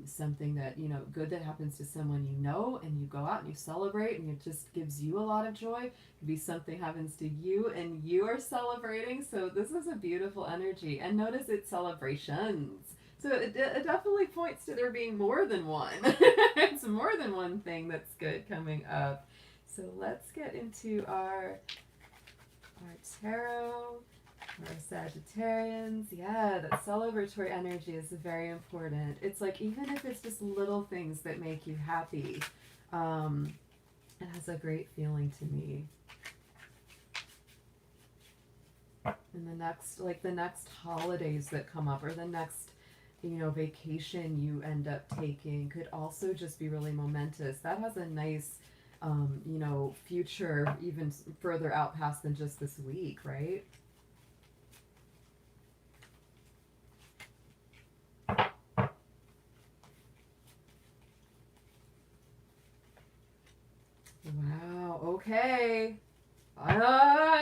something that, you know, good that happens to someone you know, and you go out and you celebrate and it just gives you a lot of joy. It could be something happens to you and you are celebrating. So this is a beautiful energy. And notice it's celebrations. So it definitely points to there being more than one. It's more than one thing that's good coming up. So let's get into our tarot. Our Sagittarians, yeah, that celebratory energy is very important. It's like, even if it's just little things that make you happy, it has a great feeling to me. And the next holidays that come up, or the next, you know, vacation you end up taking could also just be really momentous. That has a nice, you know, future even further out past than just this week, right? Wow, okay.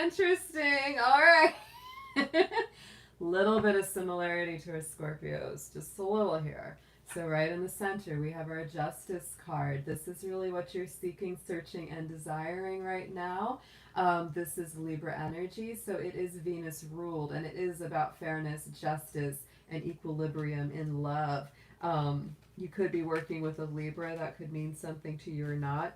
Interesting. All right. Little bit of similarity to our Scorpios, just a little here. So right in the center, we have our Justice card. This is really what you're seeking, searching, and desiring right now. This is Libra energy, so it is Venus ruled, and it is about fairness, justice, and equilibrium in love. You could be working with a Libra. That could mean something to you or not.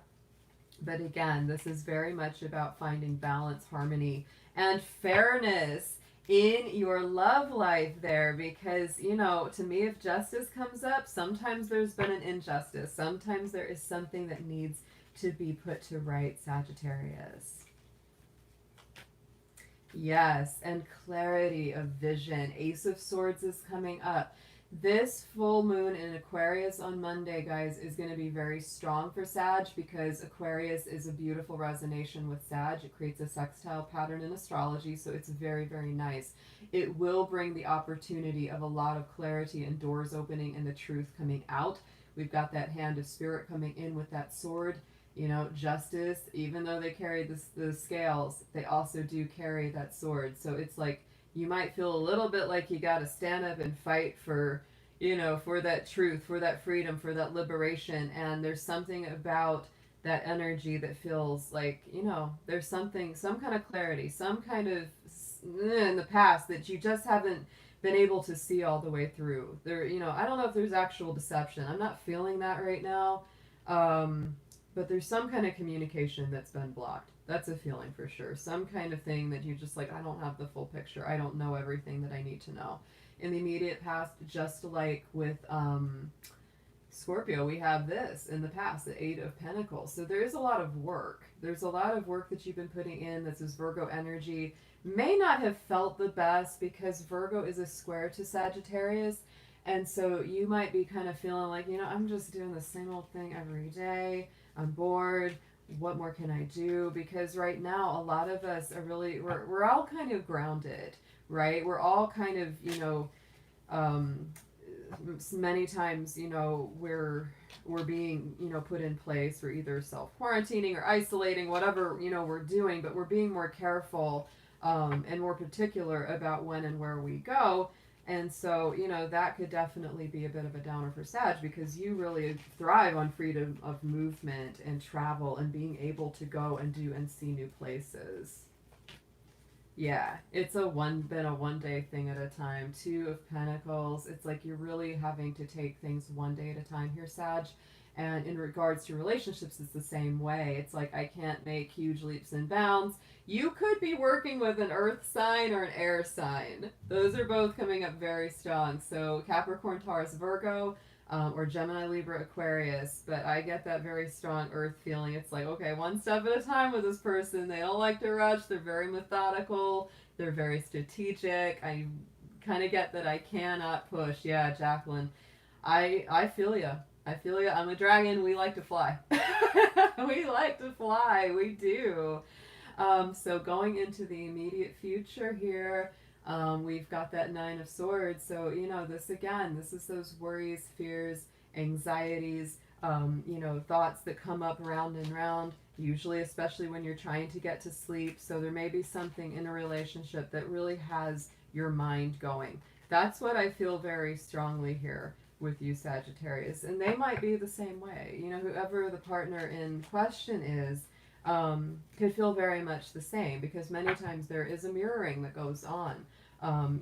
But again, this is very much about finding balance, harmony, and fairness in your love life there, because, you know, to me, if justice comes up, sometimes there's been an injustice. Sometimes there is something that needs to be put to right, Sagittarius. Yes, and clarity of vision. Ace of Swords is coming up. This full moon in Aquarius on Monday, guys, is going to be very strong for Sag, because Aquarius is a beautiful resonation with Sag. It creates a sextile pattern in astrology, so it's very, very nice. It will bring the opportunity of a lot of clarity and doors opening and the truth coming out. We've got that hand of spirit coming in with that sword. You know, justice, even though they carry the scales, they also do carry that sword. So it's like, you might feel a little bit like you got to stand up and fight for, you know, for that truth, for that freedom, for that liberation. And there's something about that energy that feels like, you know, there's something, some kind of clarity, some kind of in the past that you just haven't been able to see all the way through. There, you know, I don't know if there's actual deception. I'm not feeling that right now. But there's some kind of communication that's been blocked. That's a feeling for sure. Some kind of thing that you just like, I don't have the full picture. I don't know everything that I need to know. In the immediate past, just like with Scorpio, we have this in the past, the Eight of Pentacles. So there is a lot of work. There's a lot of work that you've been putting in. This is Virgo energy. May not have felt the best because Virgo is a square to Sagittarius. And so you might be kind of feeling like, you know, I'm just doing the same old thing every day. I'm bored. What more can I do? Because right now, a lot of us are really, we're all kind of grounded, right? We're all kind of, you know, many times, you know, we're being, you know, put in place. We're either self-quarantining or isolating, whatever, you know, we're doing, but we're being more careful and more particular about when and where we go. And so, you know, that could definitely be a bit of a downer for Sag, because you really thrive on freedom of movement and travel and being able to go and do and see new places. Yeah, it's been a one day thing at a time. Two of Pentacles. It's like you're really having to take things one day at a time here, Sag. And in regards to relationships, it's the same way. It's like, I can't make huge leaps and bounds. You could be working with an earth sign or an air sign. Those are both coming up very strong. So Capricorn, Taurus, Virgo, or Gemini, Libra, Aquarius. But I get that very strong earth feeling. It's like, okay, one step at a time with this person. They don't like to rush. They're very methodical. They're very strategic. I kind of get that I cannot push. Yeah, Jacqueline. I feel ya. I feel ya. I'm a dragon. We like to fly. We like to fly. We do. So going into the immediate future here, we've got that Nine of Swords. So, you know, this is those worries, fears, anxieties, you know, thoughts that come up round and round. usually especially when you're trying to get to sleep. So there may be something in a relationship that really has your mind going. That's what I feel very strongly here with you, Sagittarius. And they might be the same way. You know, whoever the partner in question is, could feel very much the same, because many times there is a mirroring that goes on.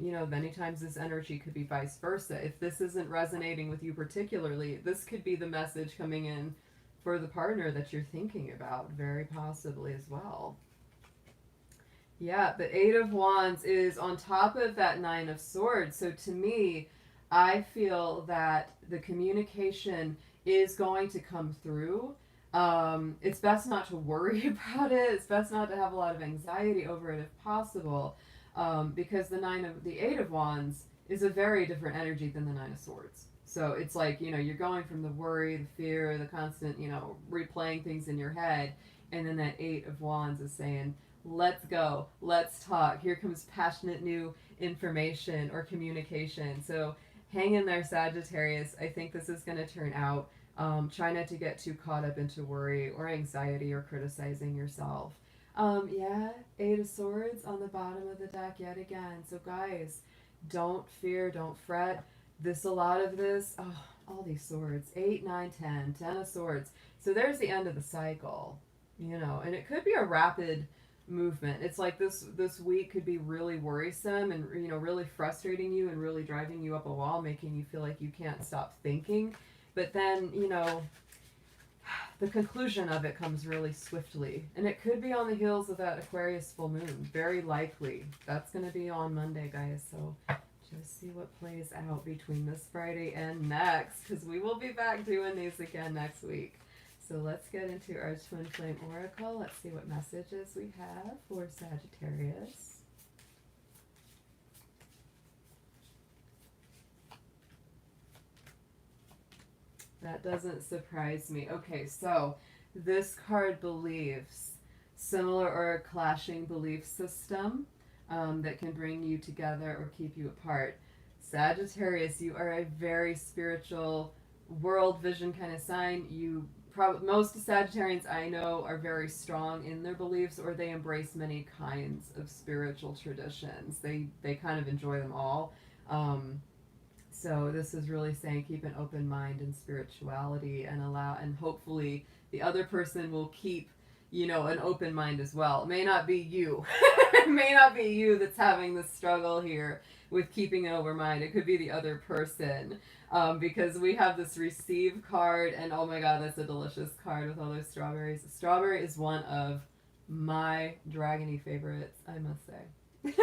You know, many times this energy could be vice versa. If this isn't resonating with you particularly, this could be the message coming in for the partner that you're thinking about, very possibly as well. Yeah, the Eight of Wands is on top of that Nine of Swords. So to me, I feel that the communication is going to come through. It's best not to worry about it. It's best not to have a lot of anxiety over it if possible, because the Eight of Wands is a very different energy than the Nine of Swords. So it's like, you know, you're going from the worry, the fear, the constant, you know, replaying things in your head, and then that Eight of Wands is saying, let's go, let's talk. Here comes passionate new information or communication. So hang in there, Sagittarius. I think this is going to turn out. Try not to get too caught up into worry or anxiety or criticizing yourself. Yeah, Eight of Swords on the bottom of the deck yet again. So guys, don't fear, don't fret. A lot of this, all these swords, 8, 9, 10, 10 of Swords. So there's the end of the cycle, you know, and it could be a rapid movement. It's like this week could be really worrisome and, you know, really frustrating you and really driving you up a wall, making you feel like you can't stop thinking. But then, you know, the conclusion of it comes really swiftly. And it could be on the heels of that Aquarius full moon. Very likely. That's going to be on Monday, guys. So just see what plays out between this Friday and next, because we will be back doing these again next week. So let's get into our Twin Flame Oracle. Let's see what messages we have for Sagittarius. That doesn't surprise me. Okay, so this card believes similar or clashing belief system that can bring you together or keep you apart. Sagittarius, you are a very spiritual world vision kind of sign. Most Sagittarians I know are very strong in their beliefs, or they embrace many kinds of spiritual traditions. They kind of enjoy them all. So this is really saying keep an open mind in spirituality and hopefully the other person will keep, you know, an open mind as well. It may not be you. It may not be you that's having the struggle here with keeping an open mind. It could be the other person. Because we have this receive card, and oh my god, that's a delicious card with all those strawberries. Strawberry is one of my dragony favorites, I must say.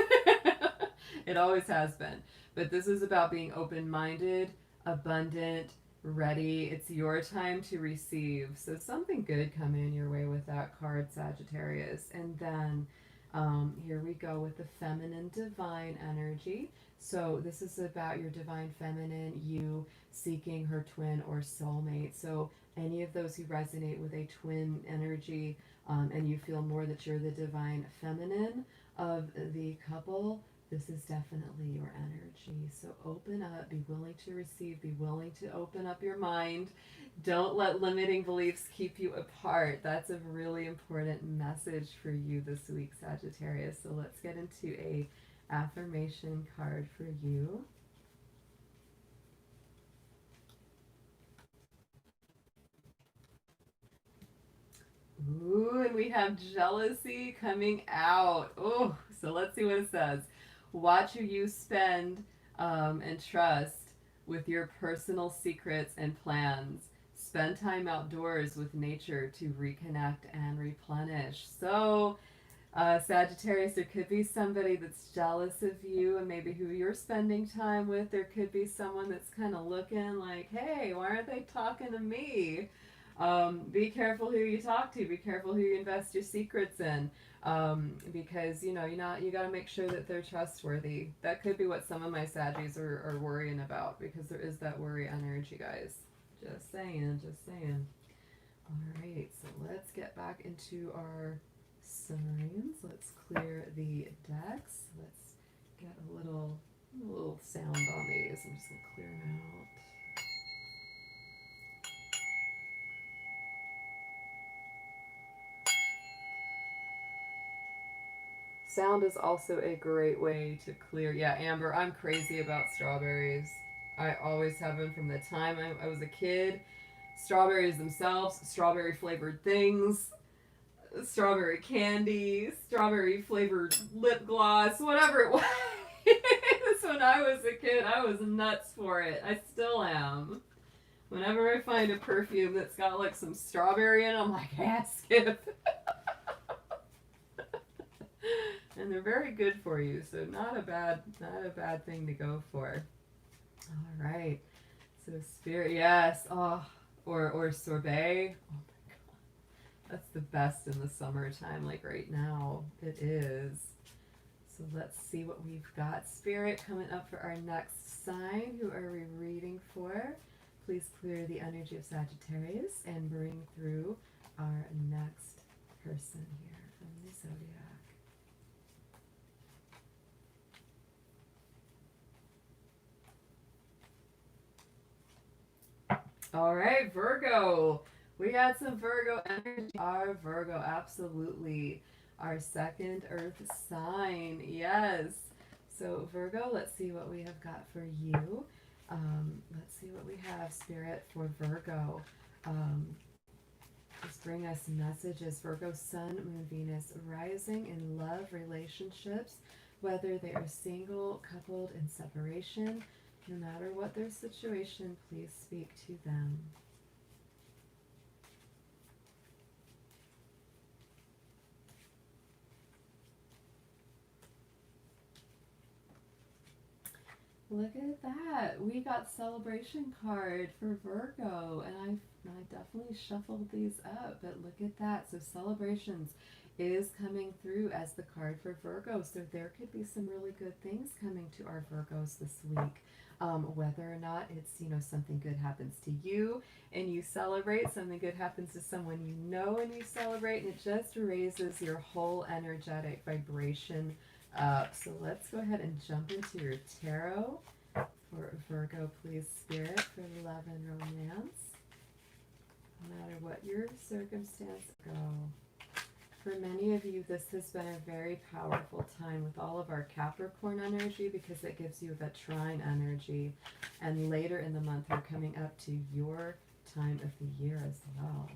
It always has been. But this is about being open-minded, abundant, ready. It's your time to receive. So something good coming your way with that card, Sagittarius. And then here we go with the feminine divine energy. So this is about your divine feminine, you seeking her twin or soulmate. So any of those who resonate with a twin energy and you feel more that you're the divine feminine of the couple, this is definitely your energy. So open up, be willing to receive, be willing to open up your mind. Don't let limiting beliefs keep you apart. That's a really important message for you this week, Sagittarius. So let's get into a affirmation card for you. Ooh, and we have jealousy coming out. Oh, so let's see what it says. Watch who you spend and trust with your personal secrets and plans. Spend time outdoors with nature to reconnect and replenish. So, Sagittarius, there could be somebody that's jealous of you and maybe who you're spending time with. There could be someone that's kind of looking like, hey, why aren't they talking to me? Be careful who you talk to. Be careful who you invest your secrets in. Because, you know, you got to make sure that they're trustworthy. That could be what some of my Saggies are worrying about, because there is that worry energy, guys. Just saying, just saying. All right, so let's get back into our signs. Let's clear the decks. Let's get a little sound on these. I'm just going to clear them out. Sound is also a great way to clear. Yeah, Amber, I'm crazy about strawberries. I always have been from the time I was a kid. Strawberries themselves, strawberry flavored things, strawberry candy, strawberry flavored lip gloss, whatever it was. When I was a kid, I was nuts for it. I still am. Whenever I find a perfume that's got like some strawberry in it, I'm like, yeah, skip. And they're very good for you, so not a bad thing to go for. All right. So spirit, yes. Oh, or sorbet. Oh my god, that's the best in the summertime. Like right now, it is. So let's see what we've got. Spirit coming up for our next sign. Who are we reading for? Please clear the energy of Sagittarius and bring through our next person here from the zodiac. All right, Virgo. We got some Virgo energy. Our Virgo, absolutely. Our second earth sign. Yes. So, Virgo, let's see what we have got for you. Let's see what we have, Spirit, for Virgo. Just bring us messages. Virgo, Sun, Moon, Venus, rising in love relationships, whether they are single, coupled, in separation. No matter what their situation, please speak to them. Look at that. We got celebration card for Virgo, and I definitely shuffled these up, but look at that. So celebrations is coming through as the card for Virgo. So there could be some really good things coming to our Virgos this week. Whether or not it's, something good happens to you and you celebrate, something good happens to someone you know and you celebrate, and it just raises your whole energetic vibration up. So let's go ahead and jump into your tarot for Virgo, please, Spirit, for love and romance. No matter what your circumstance go. For many of you, this has been a very powerful time with all of our Capricorn energy, because it gives you the trine energy. And later in the month, we're coming up to your time of the year as well.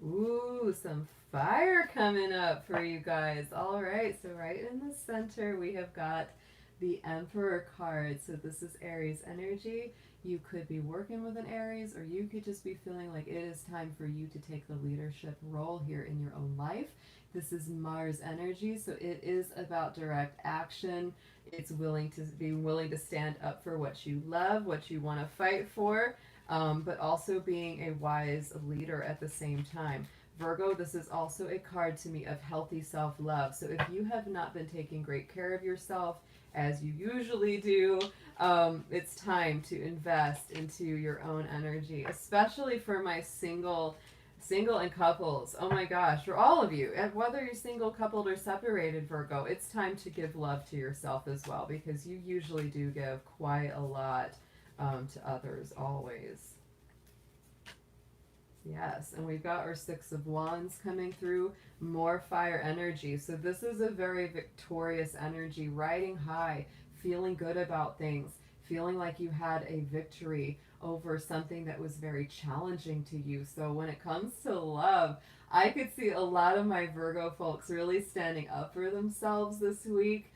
Ooh, some fire coming up for you guys. All right, so right in the center, we have got the Emperor card. So this is Aries energy. You could be working with an Aries, or you could just be feeling like it is time for you to take the leadership role here in your own life. This is Mars energy, so it is about direct action. It's willing to stand up for what you love, what you want to fight for, but also being a wise leader at the same time. Virgo, this is also a card to me of healthy self-love. So if you have not been taking great care of yourself, as you usually do, it's time to invest into your own energy, especially for my single and couples. Oh my gosh, for all of you, and whether you're single, coupled, or separated, Virgo, it's time to give love to yourself as well, because you usually do give quite a lot to others, always. Yes, and we've got our Six of Wands coming through, more fire energy. So this is a very victorious energy, riding high, feeling good about things, feeling like you had a victory over something that was very challenging to you. So when it comes to love, I could see a lot of my Virgo folks really standing up for themselves this week.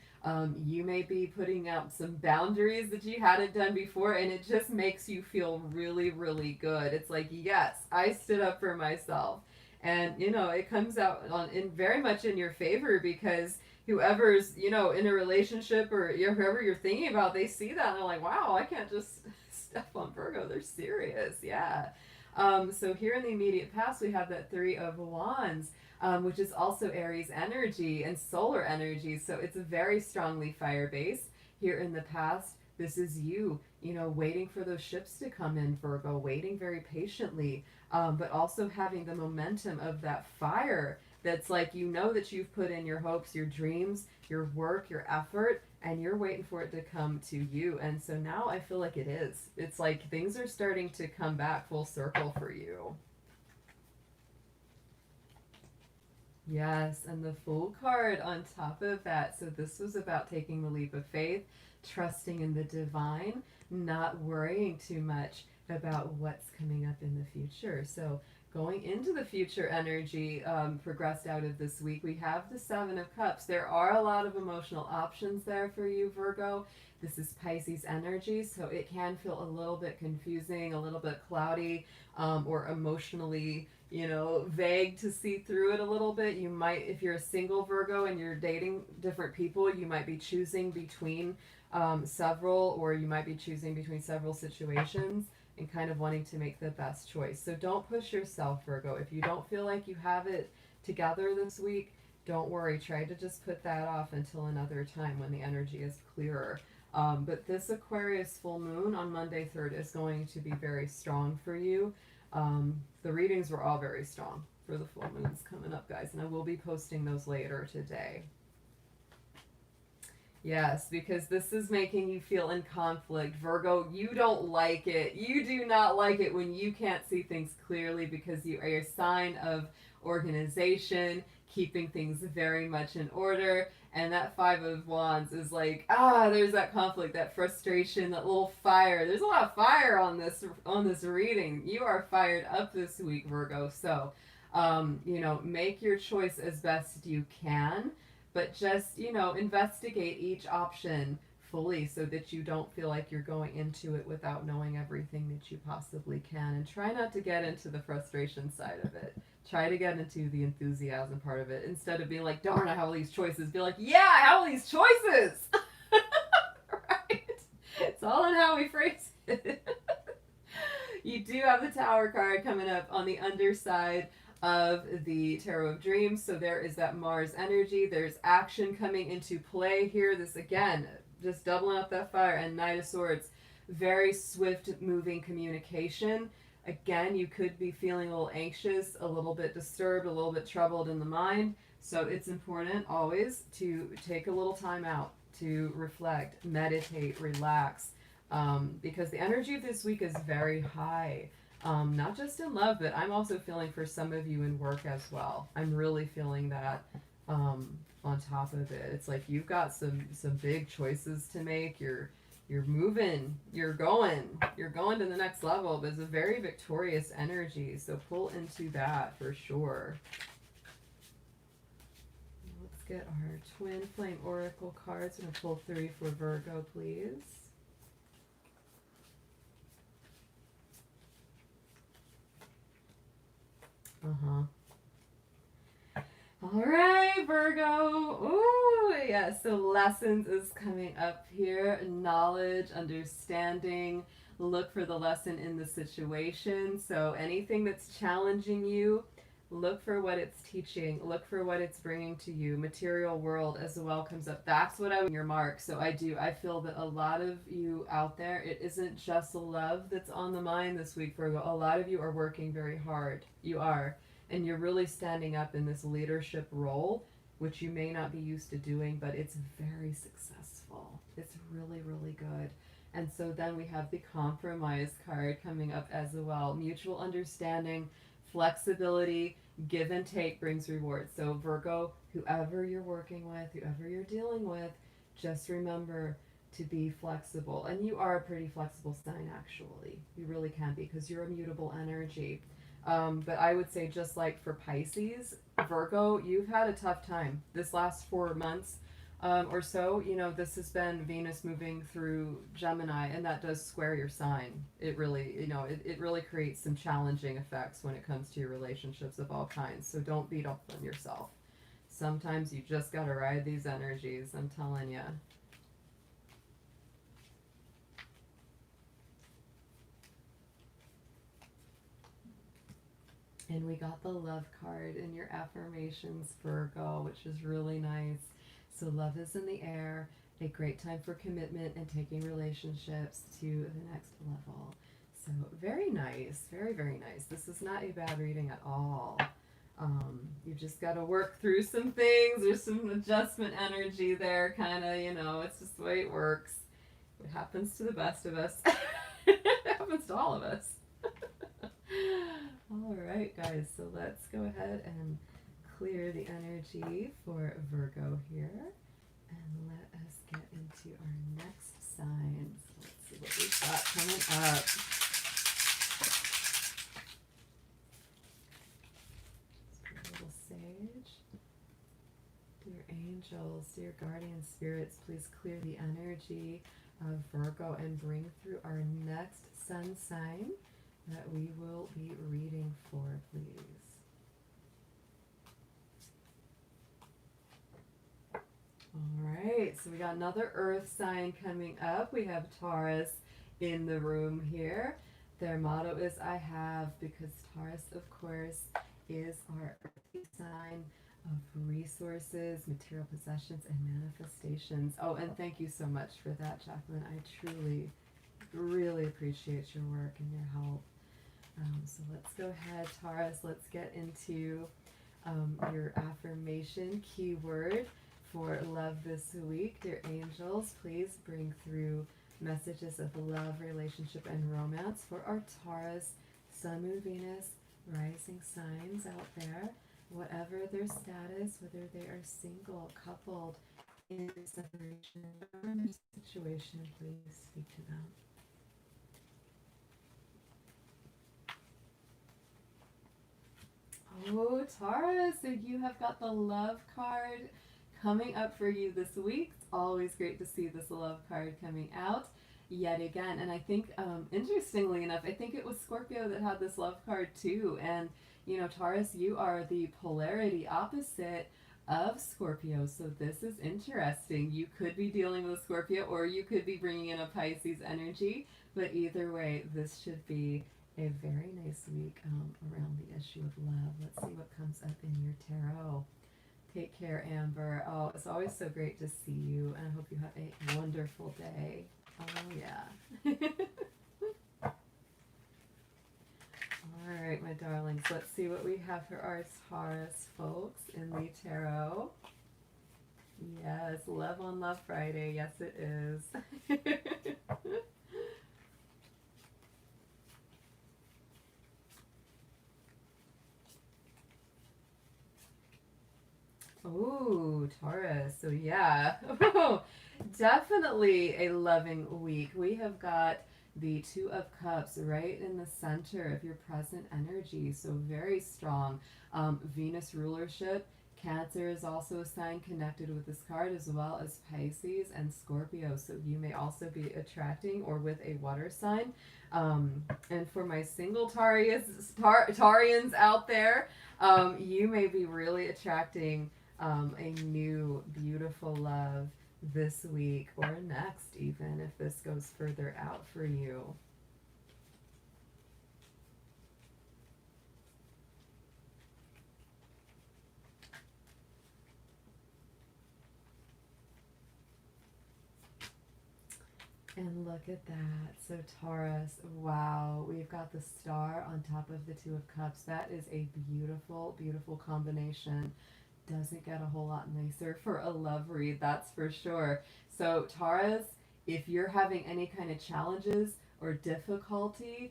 You may be putting out some boundaries that you hadn't done before, and it just makes you feel really, really good. It's like, yes, I stood up for myself. And, it comes out in very much in your favor, because whoever's, in a relationship, or whoever you're thinking about, they see that and they're like, wow, I can't just step on Virgo. They're serious. Yeah. So here in the immediate past, we have that Three of Wands. Which is also Aries energy and solar energy. So it's a very strongly fire base. Here in the past, this is you, waiting for those ships to come in, Virgo, waiting very patiently, but also having the momentum of that fire that's like, that you've put in your hopes, your dreams, your work, your effort, and you're waiting for it to come to you. And so now I feel like it is. It's like things are starting to come back full circle for you. Yes, and the Fool card on top of that. So this was about taking the leap of faith, trusting in the divine, not worrying too much about what's coming up in the future. So going into the future energy, progressed out of this week, we have the Seven of Cups. There are a lot of emotional options there for you, Virgo. This is Pisces energy, so it can feel a little bit confusing, a little bit cloudy, or emotionally, vague to see through it a little bit. You might, if you're a single Virgo and you're dating different people, you might be choosing between several, or you might be choosing between several situations and kind of wanting to make the best choice. So don't push yourself, Virgo. If you don't feel like you have it together this week, don't worry. Try to just put that off until another time when the energy is clearer. But this Aquarius full moon on Monday 3rd is going to be very strong for you. The readings were all very strong for the full moons coming up, guys, and I will be posting those later today. Yes, because this is making you feel in conflict. Virgo, you don't like it. You do not like it when you can't see things clearly, because you are a sign of organization, keeping things very much in order. And that Five of Wands is like, there's that conflict, that frustration, that little fire. There's a lot of fire on this reading. You are fired up this week, Virgo. So, make your choice as best you can, but just, investigate each option fully so that you don't feel like you're going into it without knowing everything that you possibly can. And try not to get into the frustration side of it. Try to get into the enthusiasm part of it. Instead of being like, darn, I have all these choices, be like, yeah, I have all these choices. Right? It's all in how we phrase it. You do have the Tower card coming up on the underside of the Tarot of Dreams. So there is that Mars energy. There's action coming into play here. This, again, just doubling up that fire. And Knight of Swords, very swift moving communication. Again, you could be feeling a little anxious, a little bit disturbed, a little bit troubled in the mind. So it's important always to take a little time out to reflect, meditate, relax, because the energy of this week is very high. Not just in love, but I'm also feeling for some of you in work as well. I'm really feeling that on top of it. It's like you've got some big choices to make. You're moving, you're going to the next level. But it's a very victorious energy, so pull into that for sure. Let's get our twin flame oracle cards. I'm going to pull 3 for Virgo, please. All right, Virgo. Ooh, yeah. So lessons is coming up here. Knowledge, understanding. Look for the lesson in the situation. So anything that's challenging you, look for what it's teaching. Look for what it's bringing to you. Material world as well comes up. That's what I would your mark. So I feel that a lot of you out there, it isn't just love that's on the mind this week, Virgo. A lot of you are working very hard. You are. And you're really standing up in this leadership role, which you may not be used to doing, but it's very successful. It's really, really good. And so then we have the Compromise card coming up as well. Mutual understanding, flexibility, give and take brings rewards. So Virgo, whoever you're working with, whoever you're dealing with, just remember to be flexible. And you are a pretty flexible sign, actually. You really can be, because you're a mutable energy. But I would say, just like for Pisces, Virgo, you've had a tough time this last 4 months or so. This has been Venus moving through Gemini, and that does square your sign. It really, it really creates some challenging effects when it comes to your relationships of all kinds. So don't beat up on yourself. Sometimes you just got to ride these energies, I'm telling you. And we got the Love card in your affirmations, Virgo, which is really nice. So love is in the air, a great time for commitment and taking relationships to the next level. So very nice, very, very nice. This is not a bad reading at all. You just got to work through some things. There's some adjustment energy there, kind of, it's just the way it works. It happens to the best of us. It happens to all of us. All right, guys, so let's go ahead and clear the energy for Virgo here. And let us get into our next signs. Let's see what we've got coming up. Little sage. Dear angels, dear guardian spirits, please clear the energy of Virgo and bring through our next sun sign that we will be reading for, please. All right, so we got another earth sign coming up. We have Taurus in the room here. Their motto is I have, because Taurus, of course, is our earthy sign of resources, material possessions, and manifestations. Oh, and thank you so much for that, Jacqueline. I truly, really appreciate your work and your help. So let's go ahead, Taurus. Let's get into your affirmation keyword for love this week. Dear angels, please bring through messages of love, relationship, and romance for our Taurus, Sun, Moon, Venus, rising signs out there. Whatever their status, whether they are single, coupled, in separation, or in their situation, please speak to them. Oh, Taurus, so you have got the love card coming up for you this week. It's always great to see this love card coming out yet again. And I think, interestingly enough, I think it was Scorpio that had this love card too. And, you know, Taurus, you are the polarity opposite of Scorpio. So this is interesting. You could be dealing with a Scorpio, or you could be bringing in a Pisces energy. But either way, this should be a very nice week around the issue of love. Let's see what comes up in your tarot. Take care, Amber. Oh, it's always so great to see you, and I hope you have a wonderful day. Oh, yeah. All right, my darlings. Let's see what we have for our Taurus folks in the tarot. Yes, Love on Love Friday. Yes, it is. Oh, Taurus. So yeah, definitely a loving week. We have got the Two of Cups right in the center of your present energy. So very strong. Venus rulership. Cancer is also a sign connected with this card, as well as Pisces and Scorpio. So you may also be attracting or with a water sign. And for my single Tarians out there, you may be really attracting a new beautiful love this week or next, even if this goes further out for you. And look at that. So Taurus, wow, we've got the star on top of the Two of Cups. That is a beautiful, beautiful combination. Doesn't get a whole lot nicer for a love read, that's for sure. So Taurus, if you're having any kind of challenges or difficulty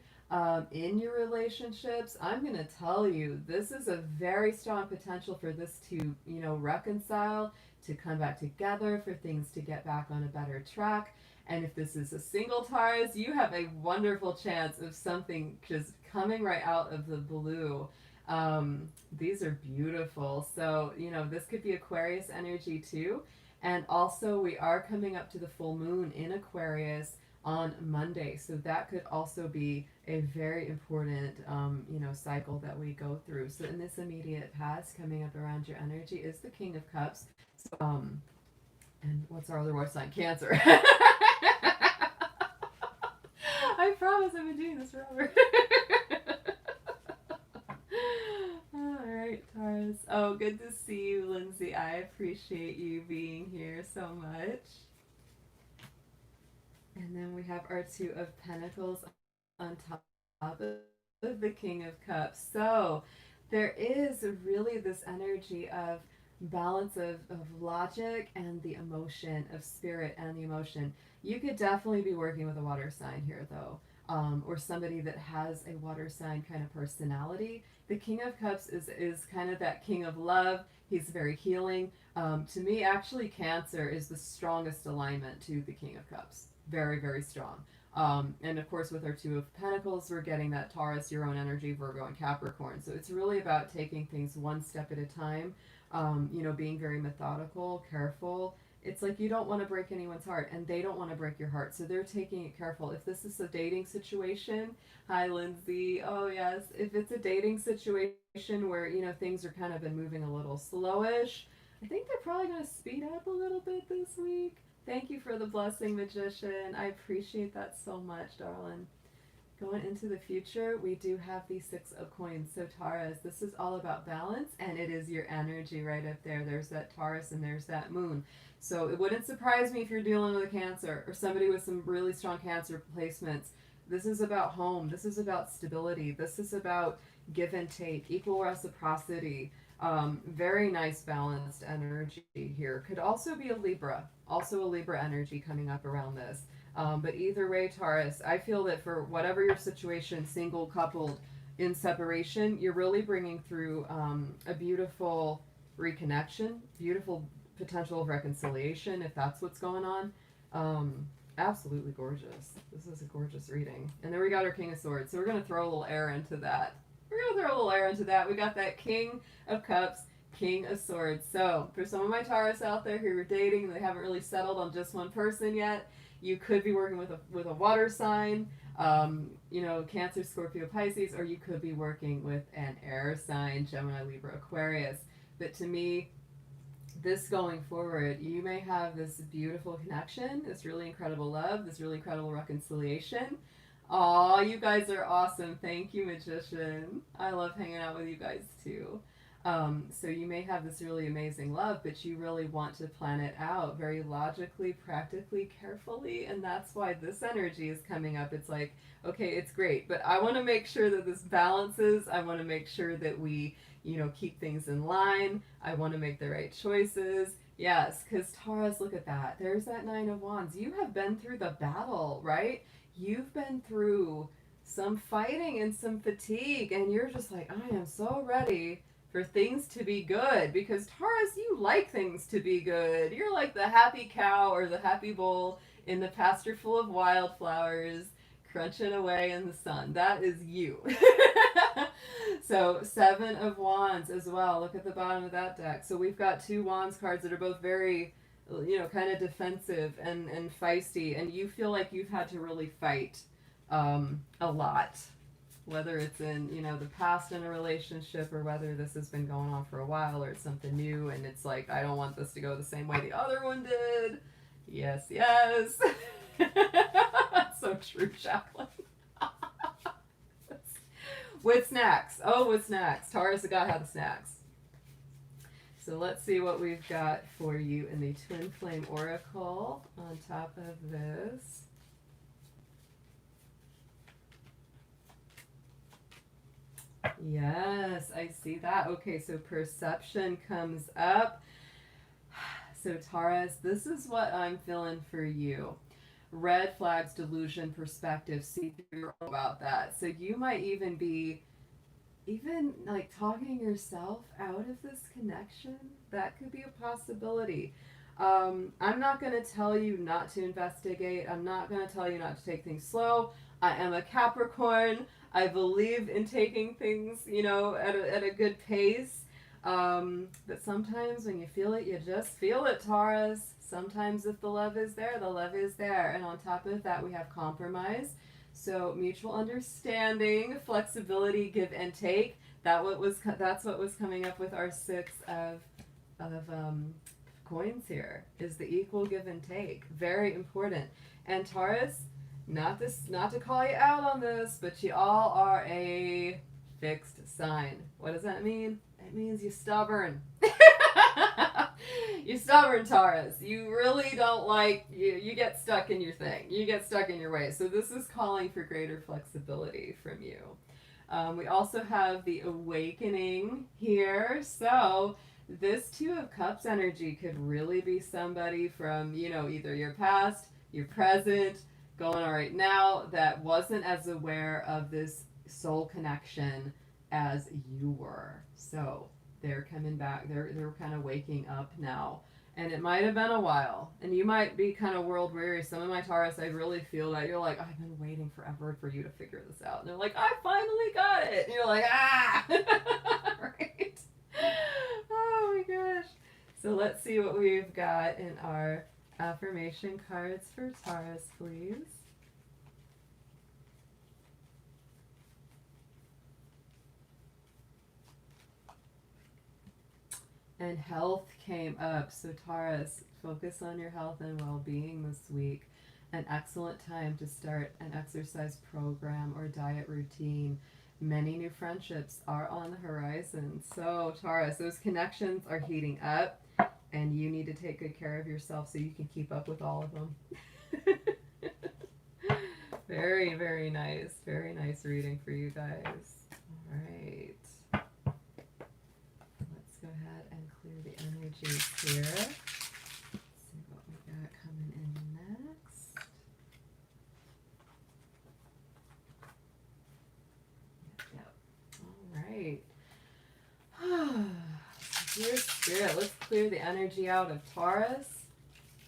in your relationships, I'm going to tell you, this is a very strong potential for this to, you know, reconcile, to come back together, for things to get back on a better track. And if this is a single Taurus, you have a wonderful chance of something just coming right out of the blue. These are beautiful. So, you know, this could be Aquarius energy too. And also we are coming up to the full moon in Aquarius on Monday. So that could also be a very important, you know, cycle that we go through. So in this immediate past, coming up around your energy is the King of Cups. So, and what's our other war sign? Cancer. I promise I've been doing this forever. Alright, Taurus. Oh, good to see you, Lindsay. I appreciate you being here so much. And then we have our Two of Pentacles on top of the King of Cups. So there is really this energy of balance of logic and the emotion, of spirit and the emotion. You could definitely be working with a water sign here, though. or somebody that has a water sign kind of personality. The King of Cups is kind of that king of love. He's very healing. To me, actually, Cancer is the strongest alignment to the King of Cups. Very, very strong. And of course, with our Two of Pentacles, we're getting that Taurus, your own energy, Virgo, and Capricorn. So it's really about taking things one step at a time, being very methodical, careful. It's like you don't want to break anyone's heart, and they don't want to break your heart. So they're taking it careful. If this is a dating situation, hi, Lindsay. Oh, yes. If it's a dating situation where, things are kind of been moving a little slowish, I think they're probably going to speed up a little bit this week. Thank you for the blessing, Magician. I appreciate that so much, darling. Going into the future, we do have the Six of Coins. So Taurus, this is all about balance, and it is your energy right up there. There's that Taurus and there's that moon. So it wouldn't surprise me if you're dealing with a Cancer or somebody with some really strong Cancer placements. This is about home. This is about stability. This is about give and take, equal reciprocity. Very nice balanced energy here. Could also be a Libra. Also a Libra energy coming up around this. But either way, Taurus, I feel that for whatever your situation, single, coupled, in separation, you're really bringing through a beautiful reconnection, beautiful potential of reconciliation, if that's what's going on. Absolutely gorgeous. This is a gorgeous reading. And then we got our King of Swords. So we're going to throw a little air into that. We got that King of Cups, King of Swords. So for some of my Taurus out there who are dating and they haven't really settled on just one person yet, you could be working with a water sign, Cancer, Scorpio, Pisces, or you could be working with an air sign, Gemini, Libra, Aquarius. But to me, this going forward, you may have this beautiful connection, this really incredible love, this really incredible reconciliation. Aw, you guys are awesome. Thank you, Magician. I love hanging out with you guys too. So you may have this really amazing love, but you really want to plan it out very logically, practically, carefully, and that's why this energy is coming up. It's like, okay, it's great, but I want to make sure that this balances. I want to make sure that we, keep things in line. I want to make the right choices. Yes, because Taurus, look at that. There's that Nine of Wands. You have been through the battle, right? You've been through some fighting and some fatigue, and you're just like, I am so ready for things to be good, because Taurus, you like things to be good. You're like the happy cow or the happy bull in the pasture full of wildflowers, crunching away in the sun. That is you. So Seven of Wands as well. Look at the bottom of that deck. So we've got two Wands cards that are both very, kind of defensive and feisty, and you feel like you've had to really fight a lot. Whether it's in, the past in a relationship, or whether this has been going on for a while, or it's something new and it's like, I don't want this to go the same way the other one did. Yes, yes. That's so true, Jacqueline. With snacks. Oh, with snacks. Taurus, the guy had the snacks. So let's see what we've got for you in the Twin Flame Oracle on top of this. Yes, I see that. Okay, so perception comes up. So Taurus, this is what I'm feeling for you. Red flags, delusion, perspective, see through about that. So you might even be like talking yourself out of this connection. That could be a possibility. I'm not going to tell you not to investigate. I'm not going to tell you not to take things slow. I am a Capricorn. I believe in taking things, at a good pace. But sometimes when you feel it, you just feel it, Taurus. Sometimes if the love is there, the love is there. And on top of that, we have compromise. So mutual understanding, flexibility, give and take. That's what was coming up with our Six of coins here, is the equal give and take. Very important. And Taurus, not to call you out on this, but you all are a fixed sign. What does that mean? It means you're stubborn. You're stubborn, Taurus. You really don't you get stuck in your thing. You get stuck in your way. So this is calling for greater flexibility from you. We also have the awakening here. So this Two of Cups energy could really be somebody from, either your past, your present, going on right now that wasn't as aware of this soul connection as you were. So they're coming back. They're kind of waking up now. And it might have been a while. And you might be kind of world weary. Some of my Taurus, I really feel that you're like, I've been waiting forever for you to figure this out. And they're like, I finally got it. And you're like, ah! Right? Oh my gosh. So let's see what we've got in our affirmation cards for Taurus, please. And health came up. So Taurus, focus on your health and well-being this week. An excellent time to start an exercise program or diet routine. Many new friendships are on the horizon. So Taurus, those connections are heating up and you need to take good care of yourself so you can keep up with all of them. Very, very nice. Very nice reading for you guys. All right. Go ahead and clear the energies here. Let's see what we got coming in next. Yep. All right. Dear Spirit, let's clear the energy out of Taurus.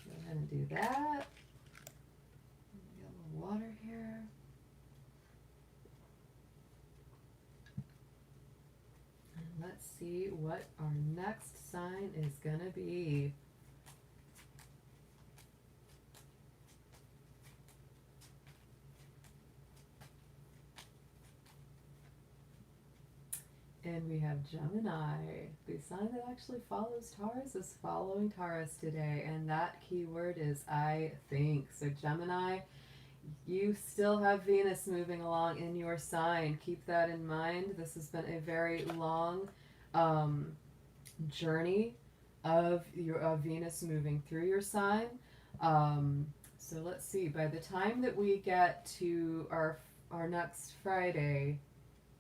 Go ahead and do that. Get a little water here. Let's see what our next sign is going to be. And we have Gemini. The sign that actually follows Taurus is following Taurus today. And that keyword is I think. So Gemini, you still have Venus moving along in your sign. Keep that in mind. This has been a very long journey of Venus moving through your sign. So let's see. By the time that we get to our next Friday,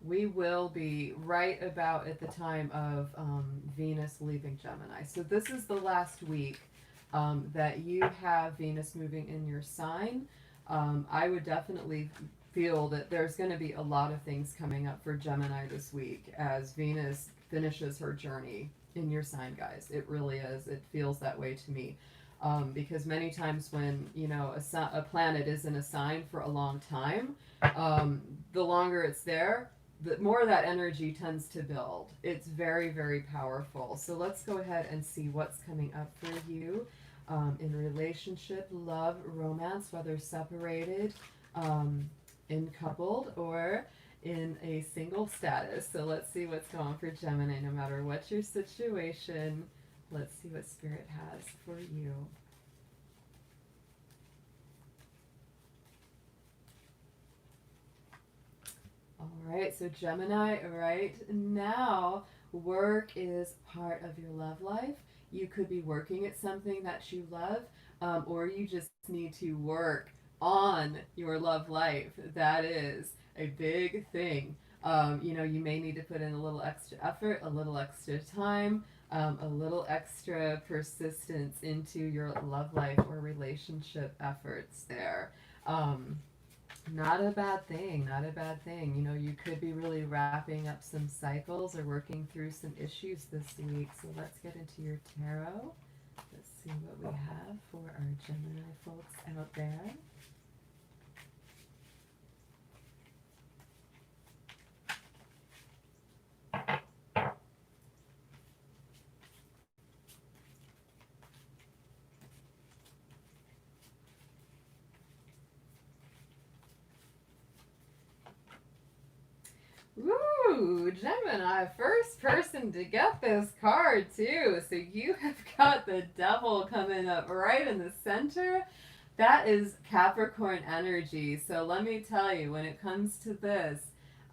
we will be right about at the time of Venus leaving Gemini. So this is the last week that you have Venus moving in your sign. I would definitely feel that there's going to be a lot of things coming up for Gemini this week as Venus finishes her journey in your sign, guys. It really is. It feels that way to me. Because many times when, a planet is in a sign for a long time, the longer it's there, the more that energy tends to build. It's very, very powerful. So let's go ahead and see what's coming up for you. In relationship, love, romance, whether separated, in coupled, or in a single status. So let's see what's going on for Gemini. No matter what your situation, let's see what Spirit has for you. All right, so Gemini, right now, work is part of your love life. You could be working at something that you love, or you just need to work on your love life. That is a big thing. You may need to put in a little extra effort, a little extra time, a little extra persistence into your love life or relationship efforts there. Not a bad thing, not a bad thing. You could be really wrapping up some cycles or working through some issues this week. So let's get into your tarot. Let's see what we have for our Gemini folks out there. Ooh, Gemini, first person to get this card too. So you have got the Devil coming up right in the center. That is Capricorn energy. So let me tell you, when it comes to this,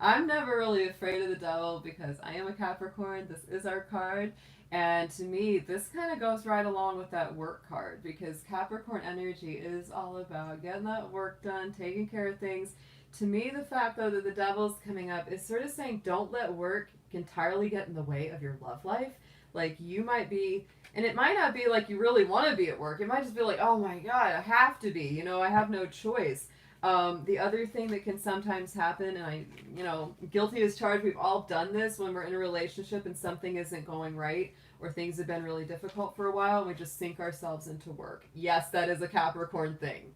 I'm never really afraid of the Devil because I am a Capricorn. This is our card. And to me, this kind of goes right along with that work card because Capricorn energy is all about getting that work done, taking care of things. To me, the fact, though, that the Devil's coming up is sort of saying don't let work entirely get in the way of your love life. Like you might be, and it might not be like you really want to be at work. It might just be like, oh my God, I have to be, you know, I have no choice. The other thing that can sometimes happen, and guilty as charged, we've all done this when we're in a relationship and something isn't going right or things have been really difficult for a while and we just sink ourselves into work. Yes, that is a Capricorn thing.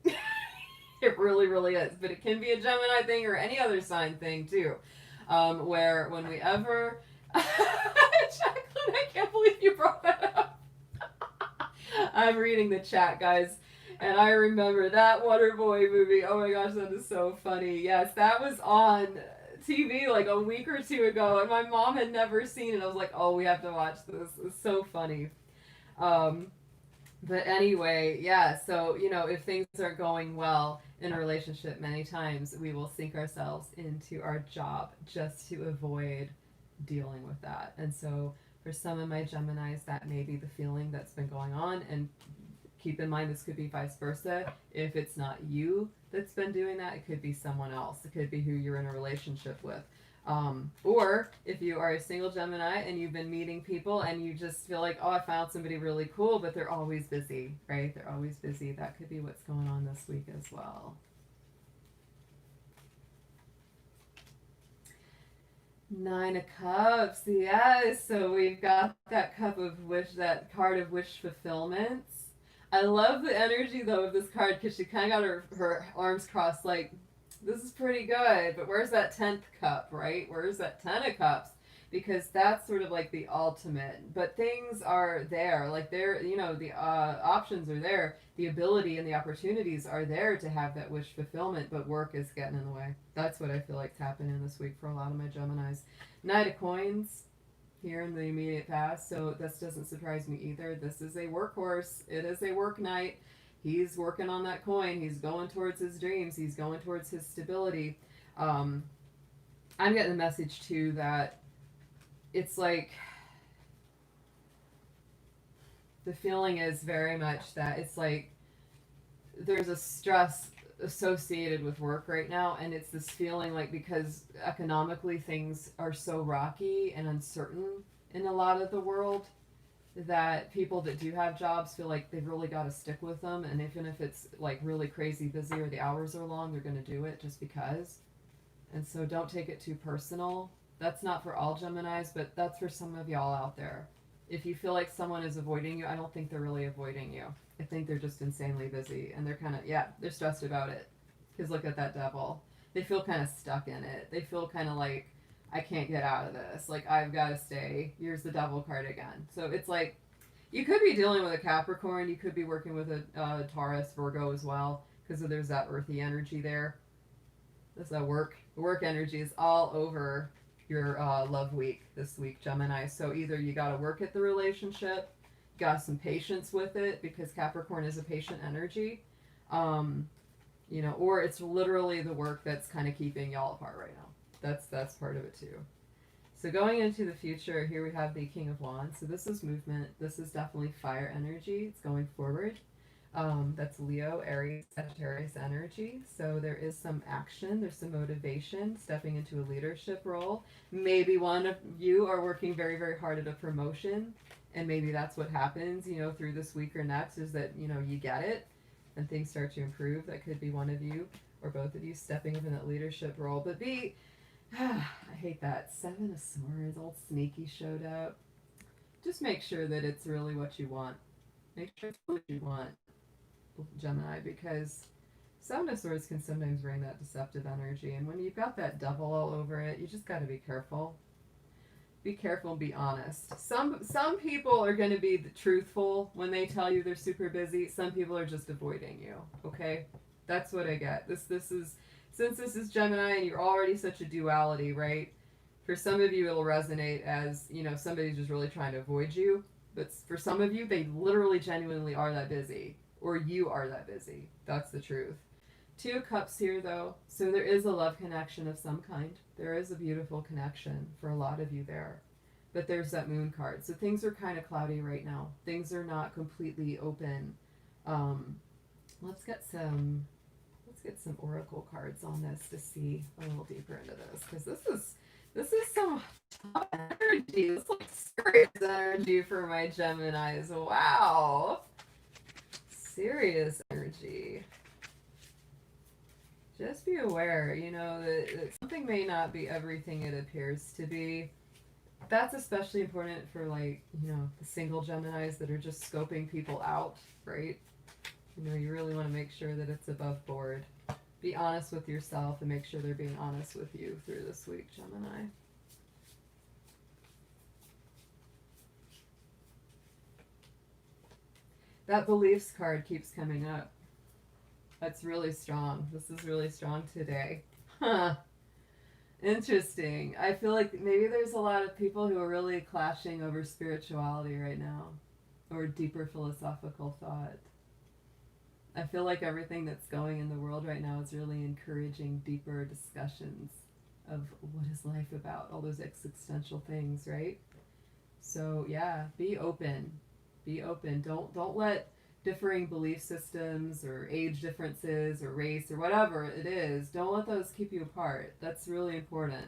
It really, really is. But it can be a Gemini thing or any other sign thing too. Where when we ever... Jacqueline, I can't believe you brought that up. I'm reading the chat, guys. And I remember that Waterboy movie. Oh my gosh, that is so funny. Yes, that was on TV like a week or two ago, and my mom had never seen it. I was like, oh, we have to watch this. It's so funny. But anyway, yeah, so, you know, if things aren't going well in a relationship, many times we will sink ourselves into our job just to avoid dealing with that. And so for some of my Geminis, that may be the feeling that's been going on. And keep in mind, this could be vice versa. If it's not you that's been doing that, it could be someone else. It could be who you're in a relationship with. Or if you are a single Gemini and you've been meeting people and you just feel like, oh, I found somebody really cool, but they're always busy, right? They're always busy. That could be what's going on this week as well. Nine of Cups, yes. So we've got that cup of wish, that card of wish fulfillments. I love the energy though of this card because she kind of got her arms crossed, like, this is pretty good, but where's that 10th cup, right? Where's that 10 of cups? Because that's sort of like the ultimate. But things are there, like there, you know, the options are there, the ability and the opportunities are there to have that wish fulfillment, but work is getting in the way. That's what I feel like's happening this week for a lot of my Geminis. Knight of Coins here in the immediate past, so this doesn't surprise me either. This is a workhorse. It is a work night. He's working on that coin. He's going towards his dreams. He's going towards his stability. I'm getting the message too that it's like the feeling is very much that it's like there's a stress associated with work right now, and it's this feeling like because economically things are so rocky and uncertain in a lot of the world, that people that do have jobs feel like they've really got to stick with them, and even if it's like really crazy busy or the hours are long, they're going to do it just because. And so don't take it too personal. That's not for all Geminis, but that's for some of y'all out there. If you feel like someone is avoiding you, I don't think they're really avoiding you. I think they're just insanely busy, and they're kind of, yeah, they're stressed about it. Because look at that devil. They feel kind of stuck in it. They feel kind of like, I can't get out of this. Like, I've got to stay. Here's the devil card again. So it's like, you could be dealing with a Capricorn. You could be working with a Taurus, Virgo as well, because there's that earthy energy there. This work energy is all over your love week this week, Gemini. So either you got to work at the relationship, got some patience with it, because Capricorn is a patient energy, you know, or it's literally the work that's kind of keeping y'all apart right now. That's part of it too. So going into the future, here we have the King of Wands. So this is movement. This is definitely fire energy. It's going forward. That's Leo, Aries, Sagittarius energy. So there is some action. There's some motivation, stepping into a leadership role. Maybe one of you are working very, very hard at a promotion, and maybe that's what happens, you know, through this week or next, is that, you know, you get it and things start to improve. That could be one of you or both of you stepping up in that leadership role. But I hate that. Seven of Swords, old sneaky showed up. Just make sure that it's really what you want. Make sure it's what you want, Gemini, because Seven of Swords can sometimes bring that deceptive energy. And when you've got that devil all over it, you just got to be careful. Be careful and be honest. Some people are going to be truthful when they tell you they're super busy. Some people are just avoiding you, okay? That's what I get. This is... Since this is Gemini and you're already such a duality, right? For some of you, it'll resonate as, you know, somebody's just really trying to avoid you. But for some of you, they literally, genuinely are that busy. Or you are that busy. That's the truth. Two of Cups here, though. So there is a love connection of some kind. There is a beautiful connection for a lot of you there. But there's that Moon card. So things are kind of cloudy right now. Things are not completely open. Let's get some oracle cards on this to see a little deeper into this, because This is some tough energy. This is like serious energy for my Geminis. Wow. Serious energy. Just be aware, you know, that something may not be everything it appears to be. That's especially important for, like, you know, the single Geminis that are just scoping people out, right? You know, you really want to make sure that it's above board. Be honest with yourself and make sure they're being honest with you through this week, Gemini. That beliefs card keeps coming up. That's really strong. This is really strong today. Huh. Interesting. I feel like maybe there's a lot of people who are really clashing over spirituality right now, or deeper philosophical thought. I feel like everything that's going in the world right now is really encouraging deeper discussions of what is life about, all those existential things, right? So yeah, be open. Be open. Don't let differing belief systems or age differences or race or whatever it is, don't let those keep you apart. That's really important.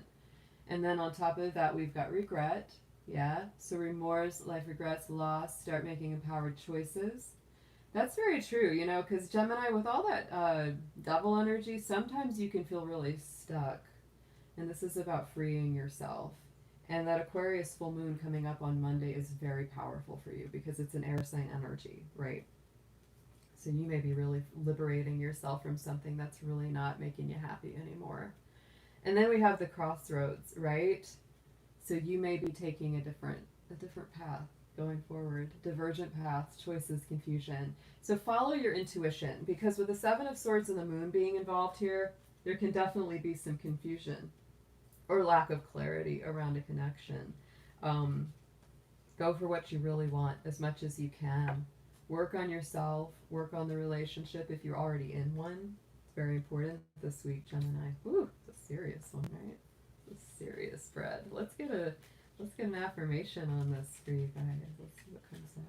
And then on top of that, we've got regret. Yeah. So remorse, life regrets, loss, start making empowered choices. That's very true, you know, because Gemini, with all that devil energy, sometimes you can feel really stuck. And this is about freeing yourself. And that Aquarius full moon coming up on Monday is very powerful for you because it's an air sign energy, right? So you may be really liberating yourself from something that's really not making you happy anymore. And then we have the crossroads, right? So you may be taking a different path going forward. Divergent paths, choices, confusion. So follow your intuition, because with the Seven of Swords and the moon being involved here, there can definitely be some confusion or lack of clarity around a connection. Go for what you really want as much as you can. Work on yourself, work on the relationship if you're already in one. It's very important this week, Gemini. Ooh, it's a serious one, right? It's a serious spread. Let's get an affirmation on this for you guys. Let's see what comes out.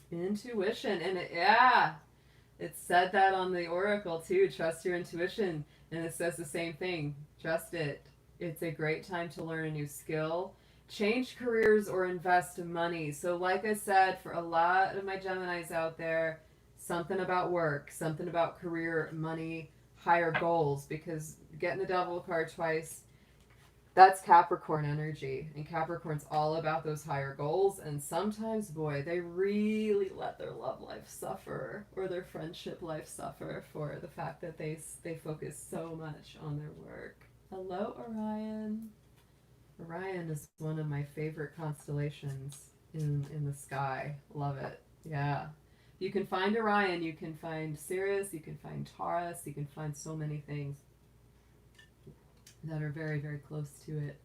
Intuition, and it said that on the oracle too. Trust your intuition, and it says the same thing. Trust it. It's a great time to learn a new skill, change careers, or invest money. So like I said, for a lot of my Geminis out there, something about work, something about career, money, higher goals, because getting the devil card twice, that's Capricorn energy. And Capricorn's all about those higher goals. And sometimes, boy, they really let their love life suffer or their friendship life suffer for the fact that they focus so much on their work. Hello, Orion. Orion is one of my favorite constellations in the sky. Love it. Yeah. You can find Orion, you can find Sirius, you can find Taurus, you can find so many things that are very, very close to it.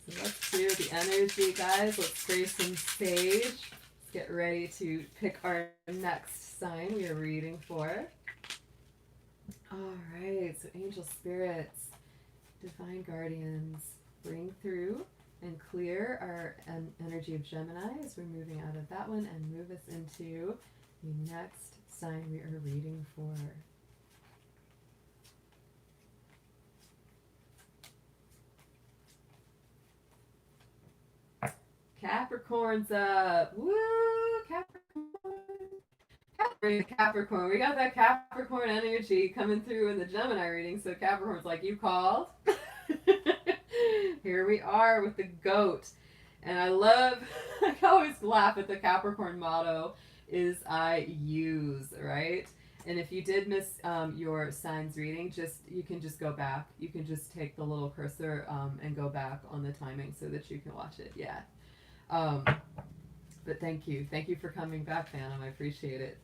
So let's do the energy, guys. Let's spray some sage. Let's get ready to pick our next sign we are reading for. All right, so angel spirits, divine guardians, bring through and clear our energy of Gemini as we're moving out of that one and move us into the next sign we are reading for. Capricorn's up. Woo! Capricorn. We got that Capricorn energy coming through in the Gemini reading. So Capricorn's like, you called. Here we are with the goat. And I always laugh at the Capricorn motto is I use, right? And if you did miss your signs reading, you can just go back. You can just take the little cursor and go back on the timing so that you can watch it. Yeah. But thank you for coming back, Phantom. I appreciate it.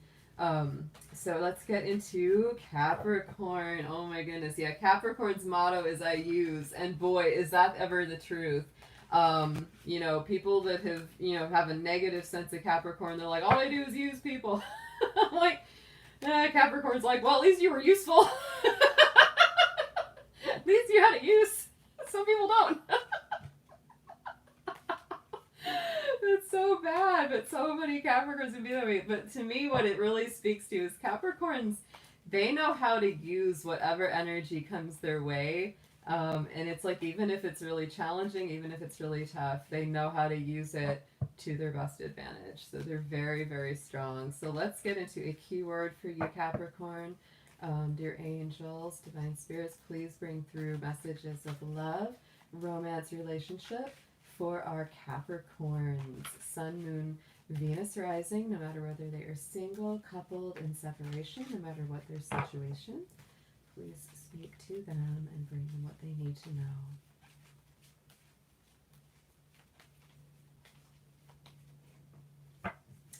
So let's get into Capricorn. Oh my goodness, yeah, Capricorn's motto is I use, and boy, is that ever the truth. You know, people that have a negative sense of Capricorn, they're like, all I do is use people. I'm like, Capricorn's like, well, at least you were useful. At least you had a use. Some people don't. It's so bad. bet so many Capricorns would be that way. But to me, what it really speaks to is Capricorns, they know how to use whatever energy comes their way. And it's like, even if it's really challenging, even if it's really tough, they know how to use it to their best advantage. So they're very, very strong. So let's get into a keyword for you, Capricorn. Dear angels, divine spirits, please bring through messages of love, romance, relationship for our Capricorns. Sun, moon, Venus rising, no matter whether they are single, coupled, in separation, no matter what their situation. Please speak to them and bring them what they need to know.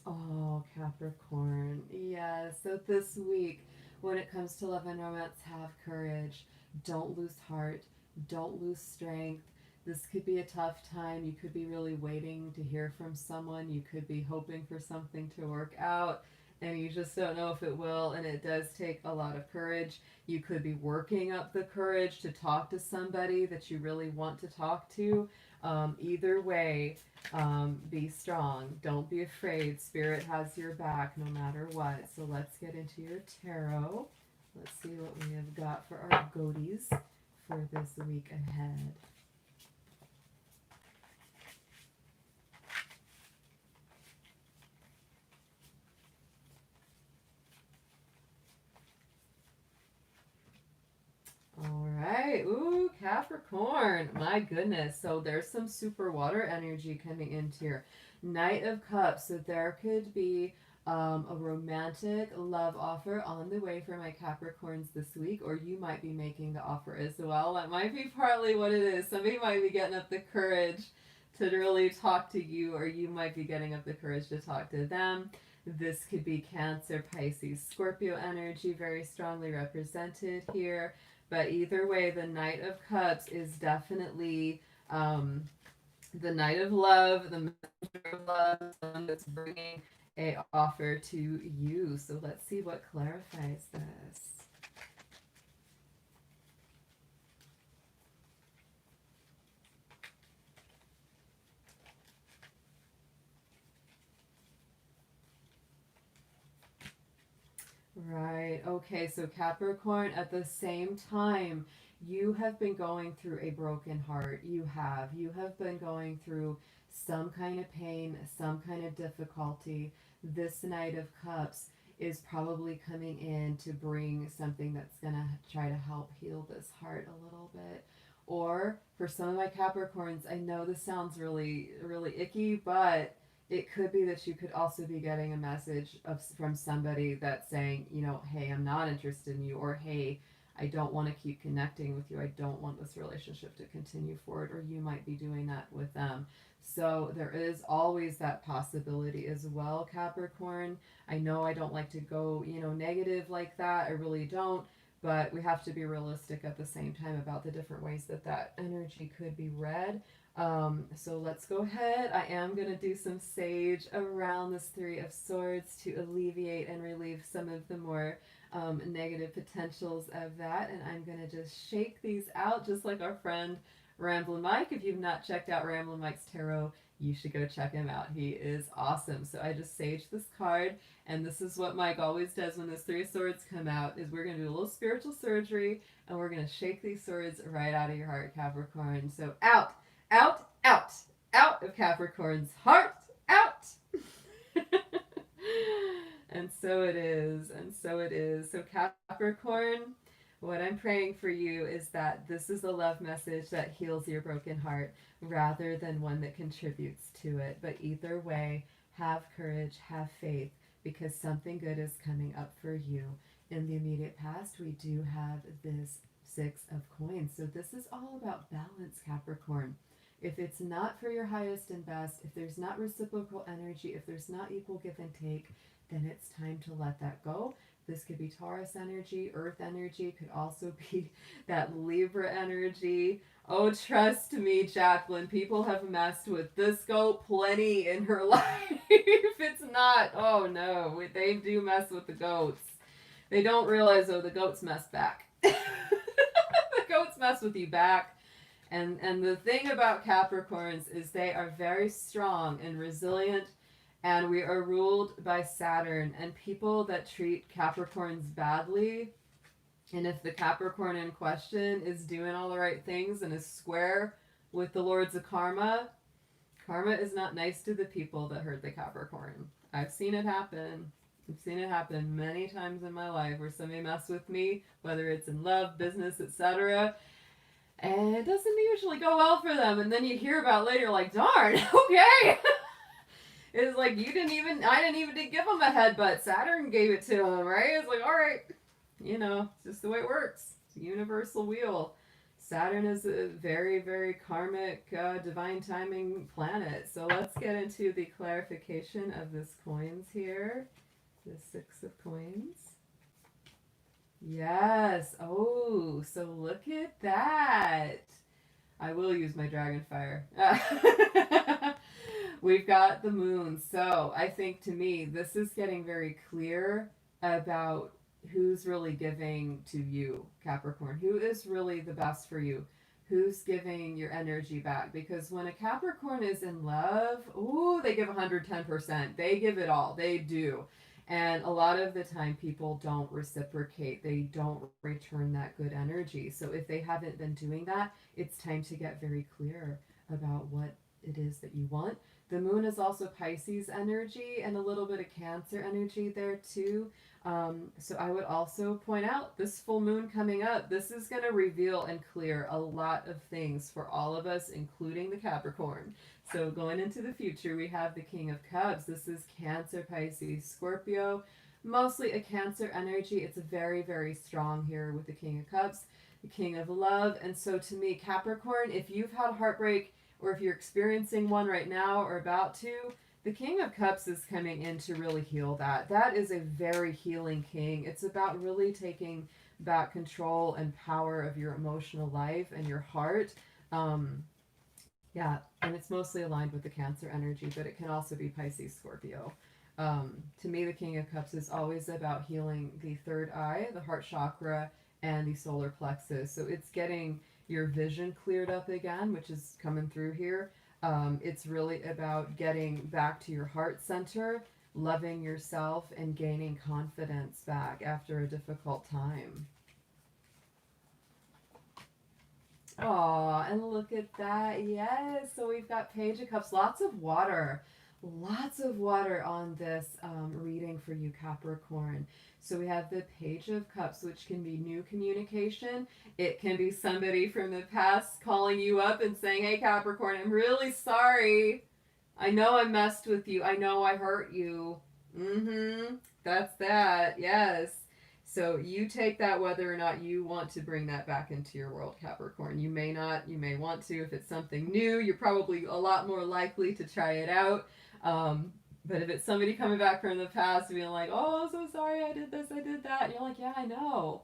Oh, Capricorn. Yeah, so this week, when it comes to love and romance, have courage. Don't lose heart. Don't lose strength. This could be a tough time. You could be really waiting to hear from someone. You could be hoping for something to work out, and you just don't know if it will, and it does take a lot of courage. You could be working up the courage to talk to somebody that you really want to talk to. Either way, be strong. Don't be afraid. Spirit has your back no matter what. So let's get into your tarot. Let's see what we have got for our goatees for this week ahead. All right. Ooh, Capricorn. My goodness. So there's some super water energy coming into here. Knight of Cups. So there could be a romantic love offer on the way for my Capricorns this week, or you might be making the offer as well. That might be partly what it is. Somebody might be getting up the courage to really talk to you, or you might be getting up the courage to talk to them. This could be Cancer, Pisces, Scorpio energy very strongly represented here. But either way, the Knight of Cups is definitely the Knight of Love, the Messenger of Love, someone that's bringing a offer to you. So let's see what clarifies this. Right. Okay. So Capricorn, at the same time, you have been going through a broken heart. You have. You have been going through some kind of pain, some kind of difficulty. This Knight of Cups is probably coming in to bring something that's going to try to help heal this heart a little bit. Or for some of my Capricorns, I know this sounds really, really icky, but it could be that you could also be getting a message from somebody that's saying, you know, hey, I'm not interested in you, or hey, I don't want to keep connecting with you. I don't want this relationship to continue forward, or you might be doing that with them. So there is always that possibility as well, Capricorn. I know I don't like to go, negative like that. I really don't. But we have to be realistic at the same time about the different ways that that energy could be read. So let's go ahead. I am going to do some sage around this Three of Swords to alleviate and relieve some of the more negative potentials of that. And I'm going to just shake these out just like our friend Ramblin' Mike. If you've not checked out Ramblin' Mike's tarot, you should go check him out. He is awesome. So I just saged this card, and this is what Mike always does when those Three of Swords come out, is we're going to do a little spiritual surgery, and we're going to shake these swords right out of your heart, Capricorn. So out, out, out, out of Capricorn's heart, out. And so it is, and so it is. So Capricorn, what I'm praying for you is that this is a love message that heals your broken heart rather than one that contributes to it. But either way, have courage, have faith, because something good is coming up for you. In the immediate past, we do have this Six of Coins. So this is all about balance, Capricorn. If it's not for your highest and best, if there's not reciprocal energy, if there's not equal give and take, then it's time to let that go. This could be Taurus energy, Earth energy, could also be that Libra energy. Oh, trust me, Jacqueline, people have messed with this goat plenty in her life. It's not, oh no, they do mess with the goats. They don't realize, oh, the goats mess back. The goats mess with you back. And the thing about Capricorns is they are very strong and resilient, And we are ruled by Saturn. And people that treat Capricorns badly, and if the Capricorn in question is doing all the right things and is square with the lords of karma, karma is not nice to the people that hurt the Capricorn. I've seen it happen. I've seen it happen many times in my life where somebody messed with me, whether it's in love, business, etc. And it doesn't usually go well for them. And then you hear about it later, like, darn, okay. It's like I didn't even give them a headbutt. Saturn gave it to them, right? It's like, all right, it's just the way it works. It's a universal wheel. Saturn is a very, very karmic, divine timing planet. So let's get into the clarification of this coins here. The 6 of coins. Yes. Oh, so look at that. I will use my dragon fire. We've got the moon. So I think to me, this is getting very clear about who's really giving to you, Capricorn. Who is really the best for you? Who's giving your energy back? Because when a Capricorn is in love, ooh, they give 110%. They give it all. They do. And a lot of the time people don't reciprocate. They don't return that good energy. So if they haven't been doing that, it's time to get very clear about what it is that you want. The moon is also Pisces energy and a little bit of Cancer energy there too. So I would also point out this full moon coming up, this is going to reveal and clear a lot of things for all of us, including the Capricorn. So going into the future, we have the King of Cups. This is Cancer, Pisces, Scorpio, mostly a Cancer energy. It's very, very strong here with the King of Cups, the King of Love. And so to me, Capricorn, if you've had heartbreak or if you're experiencing one right now or about to, the King of Cups is coming in to really heal that. That is a very healing king. It's about really taking back control and power of your emotional life and your heart. Yeah, and it's mostly aligned with the Cancer energy, but it can also be Pisces, Scorpio. To me, the King of Cups is always about healing the third eye, the heart chakra, and the solar plexus. So it's getting your vision cleared up again, which is coming through here. It's really about getting back to your heart center, loving yourself, and gaining confidence back after a difficult time. Aw, and look at that. Yes, so we've got Page of Cups, lots of water. Lots of water on this reading for you, Capricorn. So we have the Page of Cups, which can be new communication. It can be somebody from the past calling you up and saying, hey, Capricorn, I'm really sorry. I know I messed with you. I know I hurt you. That's that. Yes. So you take that whether or not you want to bring that back into your world, Capricorn. You may not. You may want to. If it's something new, you're probably a lot more likely to try it out. But if it's somebody coming back from the past being like, oh, I'm so sorry, I did this, I did that, and you're like, yeah, I know.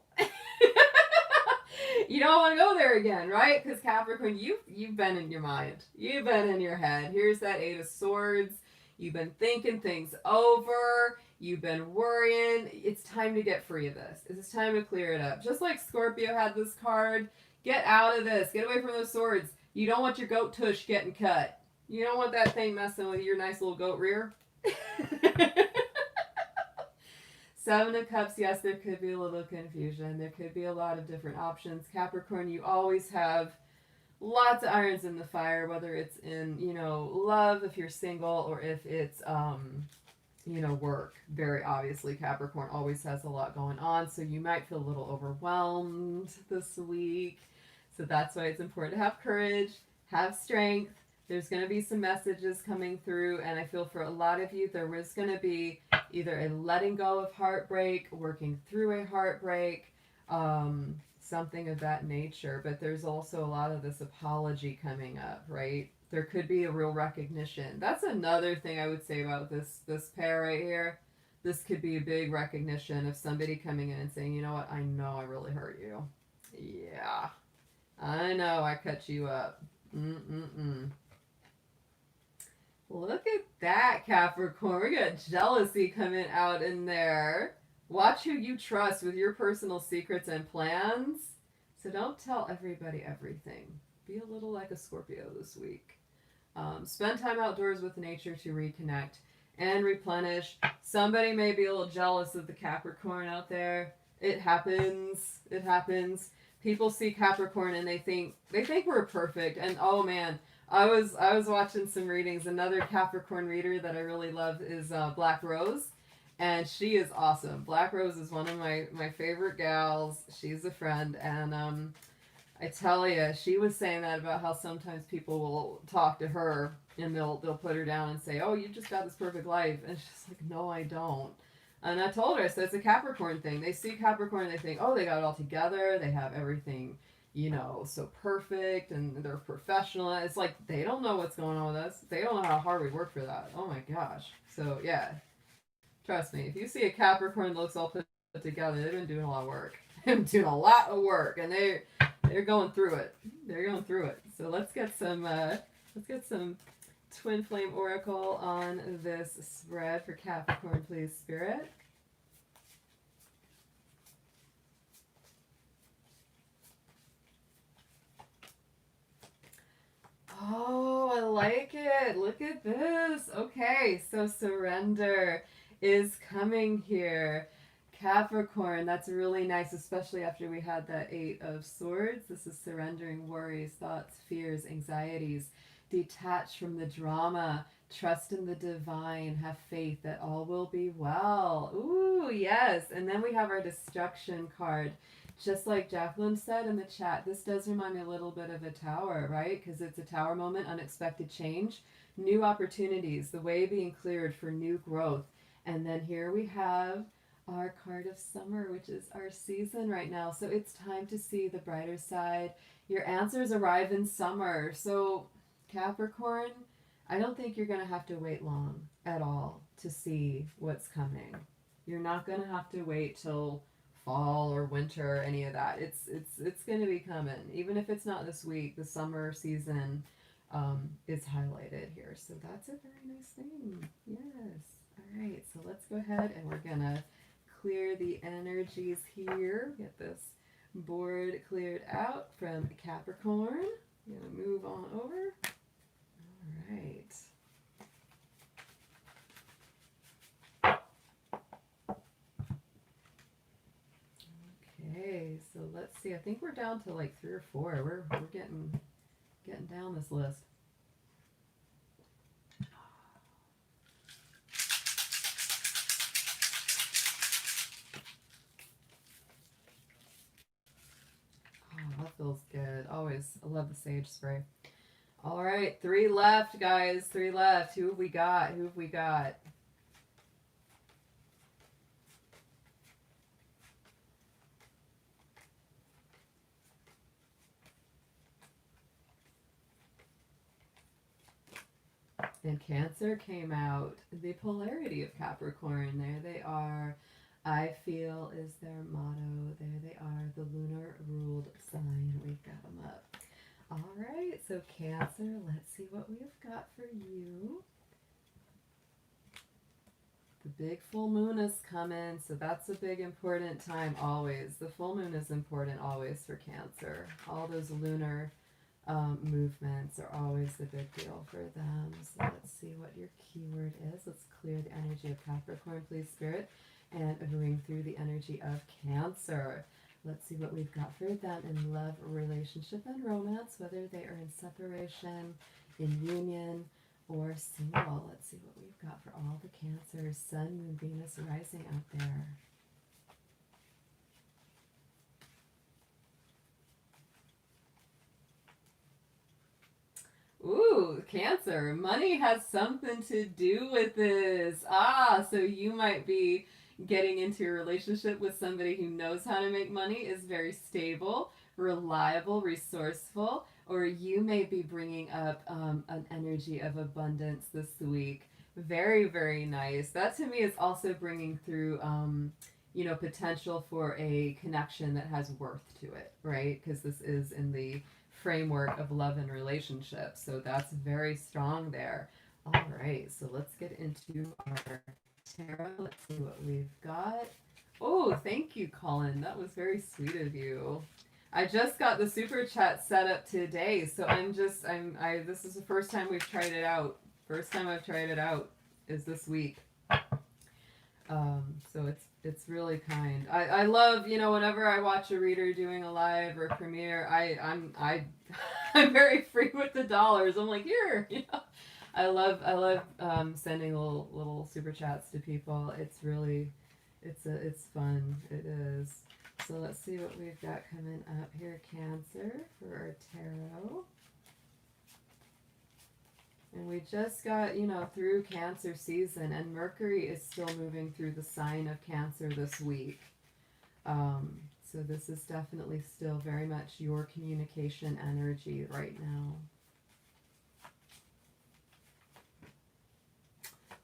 You don't want to go there again, right? Because Capricorn, you've been in your mind. You've been in your head. Here's that 8 of Swords. You've been thinking things over. You've been worrying. It's time to get free of this. It's time to clear it up. Just like Scorpio had this card, get out of this. Get away from those swords. You don't want your goat tush getting cut. You don't want that thing messing with your nice little goat rear. 7 of Cups, yes, there could be a little confusion. There could be a lot of different options. Capricorn, you always have lots of irons in the fire, whether it's in, love if you're single, or if it's, work. Very obviously, Capricorn always has a lot going on, so you might feel a little overwhelmed this week. So that's why it's important to have courage, have strength. There's going to be some messages coming through, and I feel for a lot of you, there was going to be either a letting go of heartbreak, working through a heartbreak, something of that nature. But there's also a lot of this apology coming up, right? There could be a real recognition. That's another thing I would say about this pair right here. This could be a big recognition of somebody coming in and saying, you know what, I know I really hurt you. Yeah, I know I cut you up. Look at that, Capricorn. We got jealousy coming out in there. Watch who you trust with your personal secrets and plans. So don't tell everybody everything. Be a little like a Scorpio this week. Spend time outdoors with nature to reconnect. and replenish. Somebody may be a little jealous of the Capricorn out there. It happens. It happens. People see Capricorn and they think we're perfect. And oh man, I was watching some readings. Another Capricorn reader that I really love is Black Rose, and she is awesome. Black Rose is one of my favorite gals. She's a friend, and I tell you, she was saying that about how sometimes people will talk to her and they'll put her down and say, "Oh, you just got this perfect life," and she's like, "No, I don't." And I told her, so it's a Capricorn thing. They see Capricorn and they think, "Oh, they got it all together. They have everything, so perfect, and they're professional." It's like they don't know what's going on with us. They don't know how hard we work for that. Oh my gosh. So yeah, trust me. If you see a Capricorn that looks all put together, they've been doing a lot of work. They've been doing a lot of work, and they're going through it. They're going through it. So let's get some Twin Flame Oracle on this spread for Capricorn, please, Spirit. Oh, I like it. Look at this. Okay, so surrender is coming here. Capricorn, that's really nice, especially after we had that Eight of Swords. This is surrendering worries, thoughts, fears, anxieties. Detach from the drama. Trust in the divine. Have faith that all will be well. Ooh, yes. And then we have our destruction card. Just like Jacqueline said in the chat, this does remind me a little bit of a tower, right? Because it's a tower moment, unexpected change, new opportunities, the way being cleared for new growth. And then here we have our card of summer, which is our season right now. So it's time to see the brighter side. Your answers arrive in summer. So Capricorn, I don't think you're going to have to wait long at all to see what's coming. You're not going to have to wait till fall or winter or any of that. It's going to be coming. Even if it's not this week, the summer season is highlighted here. So that's a very nice thing. Yes. All right. So let's go ahead and we're going to clear the energies here. Get this board cleared out from Capricorn. I'm going to move on over. All right. Okay, so let's see. I think we're down to like 3 or 4. We're getting down this list. Oh, that feels good. Always, I love the sage spray. All right, 3 left, guys. 3 left. Who have we got? Who have we got? And Cancer came out. The polarity of Capricorn. There they are. I feel is their motto. There they are. The lunar ruled sign. We've got them up. All right. So Cancer, let's see what we've got for you. The big full moon is coming. So that's a big important time always. The full moon is important always for Cancer. All those lunar movements are always the big deal for them. So let's see what your keyword is. Let's clear the energy of Capricorn, please, Spirit, and bring through the energy of Cancer. Let's see what we've got for them in love, relationship, and romance, whether they are in separation, in union, or single. Let's see what we've got for all the Cancers. Sun, Moon, Venus rising out there. Ooh, Cancer. Money has something to do with this. So you might be getting into a relationship with somebody who knows how to make money, is very stable, reliable, resourceful, or you may be bringing up an energy of abundance this week. Very, very nice. That to me is also bringing through, potential for a connection that has worth to it, right? Because this is in the framework of love and relationships. So that's very strong there. All right, so let's get into our tarot. Let's see what we've got. Oh, thank you, Colin. That was very sweet of you. I just got the super chat set up today, so this is the first time we've tried it out. First time I've tried it out. is this week. So it's really kind. I love, you know, whenever I watch a reader doing a live or premiere, I'm very free with the dollars. I'm like, here, you know. I love sending little super chats to people. It's really it's fun. It is. So let's see what we've got coming up here, Cancer, for our tarot. And we just got, you know, through Cancer season, and Mercury is still moving through the sign of Cancer this week. So this is definitely still very much your communication energy right now.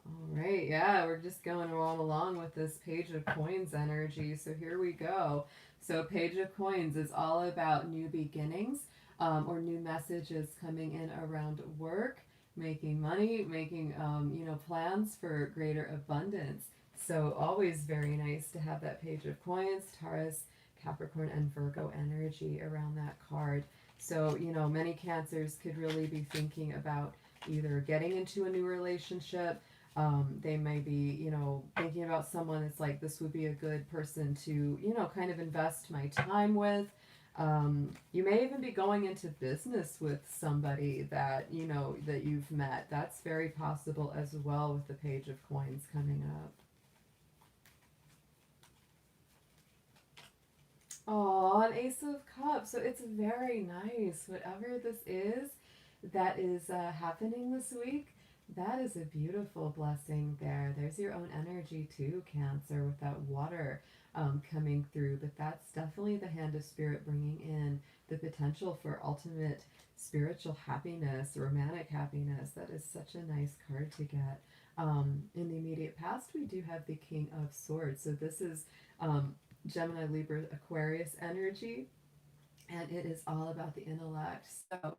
All right, yeah, we're just going all along with this Page of Coins energy. So here we go. So Page of Coins is all about new beginnings, or new messages coming in around work, making money, making, you know, plans for greater abundance. So always very nice to have that Page of Coins, Taurus, Capricorn, and Virgo energy around that card. So, you know, many Cancers could really be thinking about either getting into a new relationship. They may be, you know, thinking about someone that's like, this would be a good person to, you know, kind of invest my time with. You may even be going into business with somebody that, you know, that you've met. That's very possible as well with the Page of Coins coming up. Oh, an Ace of Cups. So it's very nice. Whatever this is that is happening this week, that is a beautiful blessing there. There's your own energy too, Cancer, with that water coming through. But that's definitely the hand of spirit bringing in the potential for ultimate spiritual happiness, romantic happiness. That is such a nice card to get. In the immediate past, we do have the King of Swords. So this is Gemini, Libra, Aquarius energy. And it is all about the intellect. So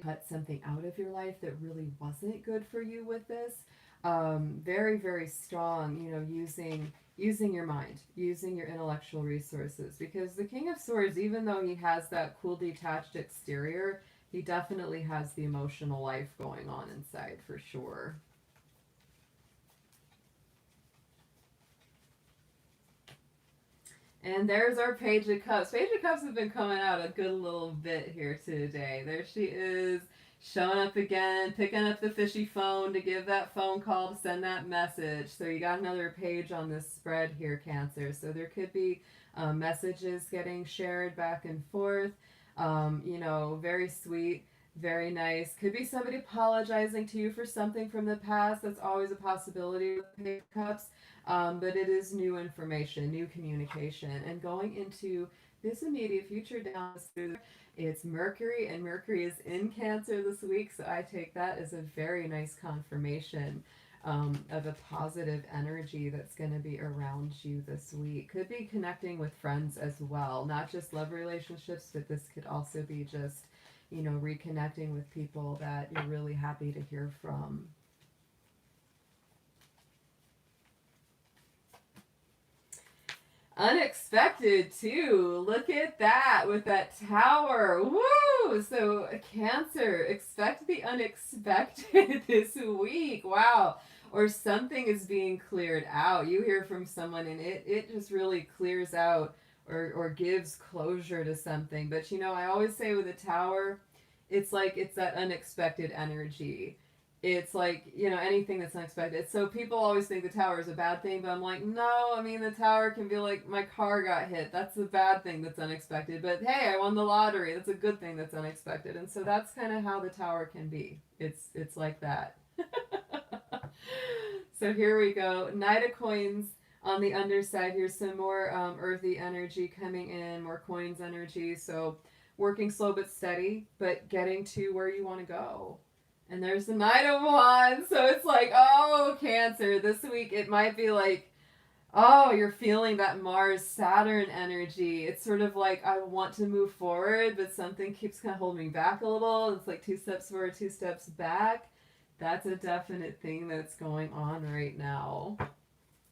cut something out of your life that really wasn't good for you with this. Very, very strong, you know, using your mind, using your intellectual resources. Because the King of Swords, even though he has that cool detached exterior, he definitely has the emotional life going on inside for sure. And there's our Page of Cups. Page of Cups have been coming out a good little bit here today. There she is, showing up again, picking up the fishy phone to give that phone call, to send that message. So you got another page on this spread here, Cancer. So there could be messages getting shared back and forth. You know, very sweet, very nice. Could be somebody apologizing to you for something from the past. That's always a possibility with Page of Cups. But it is new information, new communication. And going into this immediate future down through, it's Mercury, and Mercury is in Cancer this week. So I take that as a very nice confirmation of a positive energy that's going to be around you this week. Could be connecting with friends as well, not just love relationships, but this could also be just, you know, reconnecting with people that you're really happy to hear from. Unexpected too. Look at that with that tower. Woo! So Cancer, expect the unexpected this week. Wow. Or something is being cleared out. You hear from someone and it just really clears out or gives closure to something. But you know, I always say with a tower, it's like it's that unexpected energy. It's like, you know, anything that's unexpected. So people always think the tower is a bad thing, but I'm like, no, I mean, the tower can be like, my car got hit. That's the bad thing that's unexpected. But hey, I won the lottery. That's a good thing that's unexpected. And so that's kind of how the tower can be. It's like that. So here we go. Knight of Coins on the underside. Here's some more earthy energy coming in, more coins energy. So working slow but steady, but getting to where you want to go. And there's the Knight of Wands. So it's like, oh, Cancer, this week it might be like, oh, you're feeling that Mars-Saturn energy. It's sort of like, I want to move forward, but something keeps kind of holding me back a little. It's like 2 steps forward, 2 steps back. That's a definite thing that's going on right now.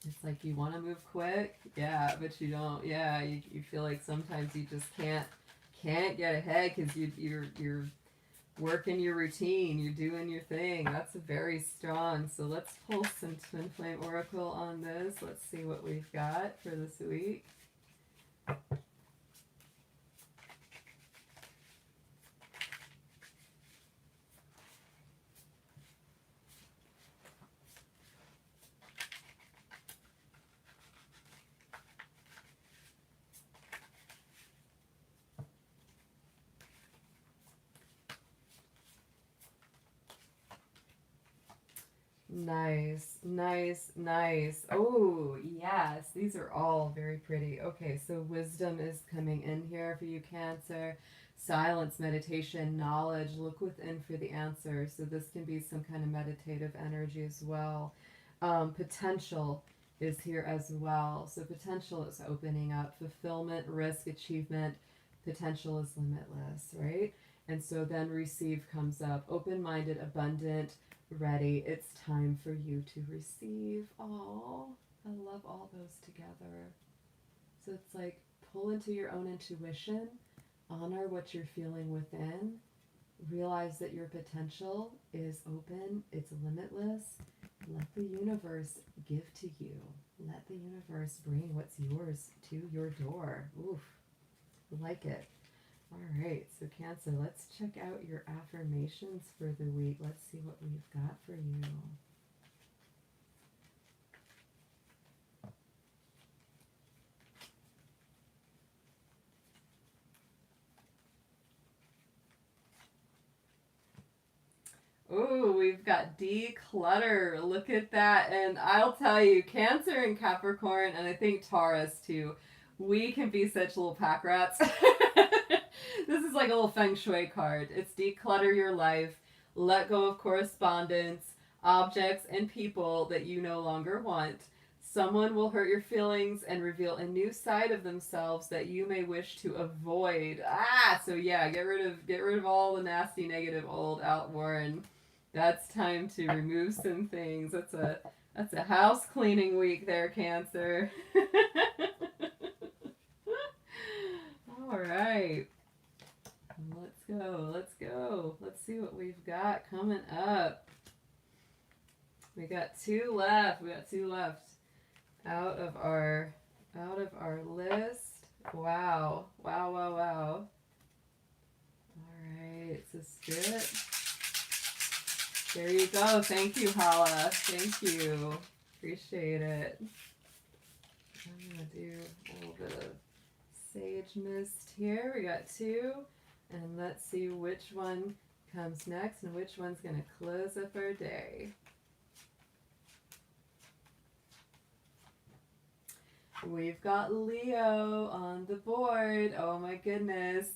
It's like you want to move quick, yeah, but you don't. Yeah, you feel like sometimes you just can't get ahead because you're working your routine. You're doing your thing. That's very strong. So let's pull some Twin Flame Oracle on this. Let's see what we've got for this week. Nice, nice, nice. Oh, yes. These are all very pretty. Okay, so wisdom is coming in here for you, Cancer. Silence, meditation, knowledge. Look within for the answer. So this can be some kind of meditative energy as well. Potential is here as well. So potential is opening up. Fulfillment, risk, achievement. Potential is limitless, right? And so then receive comes up. Open-minded, abundant, ready. It's time for you to receive. Oh, I love all those together. So it's like pull into your own intuition, honor what you're feeling within, realize that your potential is open, it's limitless. Let the universe give to you. Let the universe bring what's yours to your door. Oof, like it. All right, so Cancer, let's check out your affirmations for the week. Let's see what we've got for you. Oh, we've got declutter. Look at that. And I'll tell you, Cancer and Capricorn, and I think Taurus too, we can be such little pack rats. This is like a little feng shui card. It's declutter your life, let go of correspondence, objects, and people that you no longer want. Someone will hurt your feelings and reveal a new side of themselves that you may wish to avoid. So yeah, get rid of all the nasty, negative, old, outworn. That's time to remove some things. That's a house cleaning week there, Cancer. All right. Let's go. Let's go. Let's see what we've got coming up. We got two left. Out of our list. Wow. All right. So Spirit. There you go. Thank you, Hala. Thank you. Appreciate it. I'm going to do a little bit of Sage Mist here. We got two. And let's see which one comes next and which one's going to close up our day. We've got Leo on the board. Oh my goodness.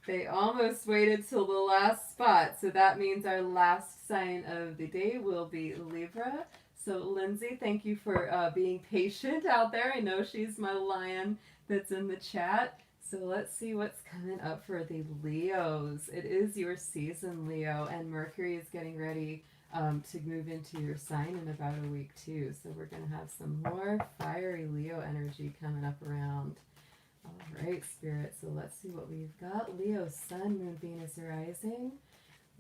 They almost waited till the last spot. So that means our last sign of the day will be Libra. So Lindsay, thank you for being patient out there. I know she's my lion that's in the chat. So let's see what's coming up for the Leos. It is your season, Leo, and Mercury is getting ready to move into your sign in about a week too. So we're going to have some more fiery Leo energy coming up around. All right, Spirit. So let's see what we've got. Leo, Sun, Moon, Venus, rising.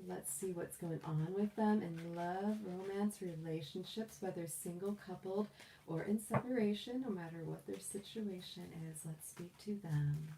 Let's see what's going on with them in love, romance, relationships, whether single, coupled, or in separation, no matter what their situation is. Let's speak to them.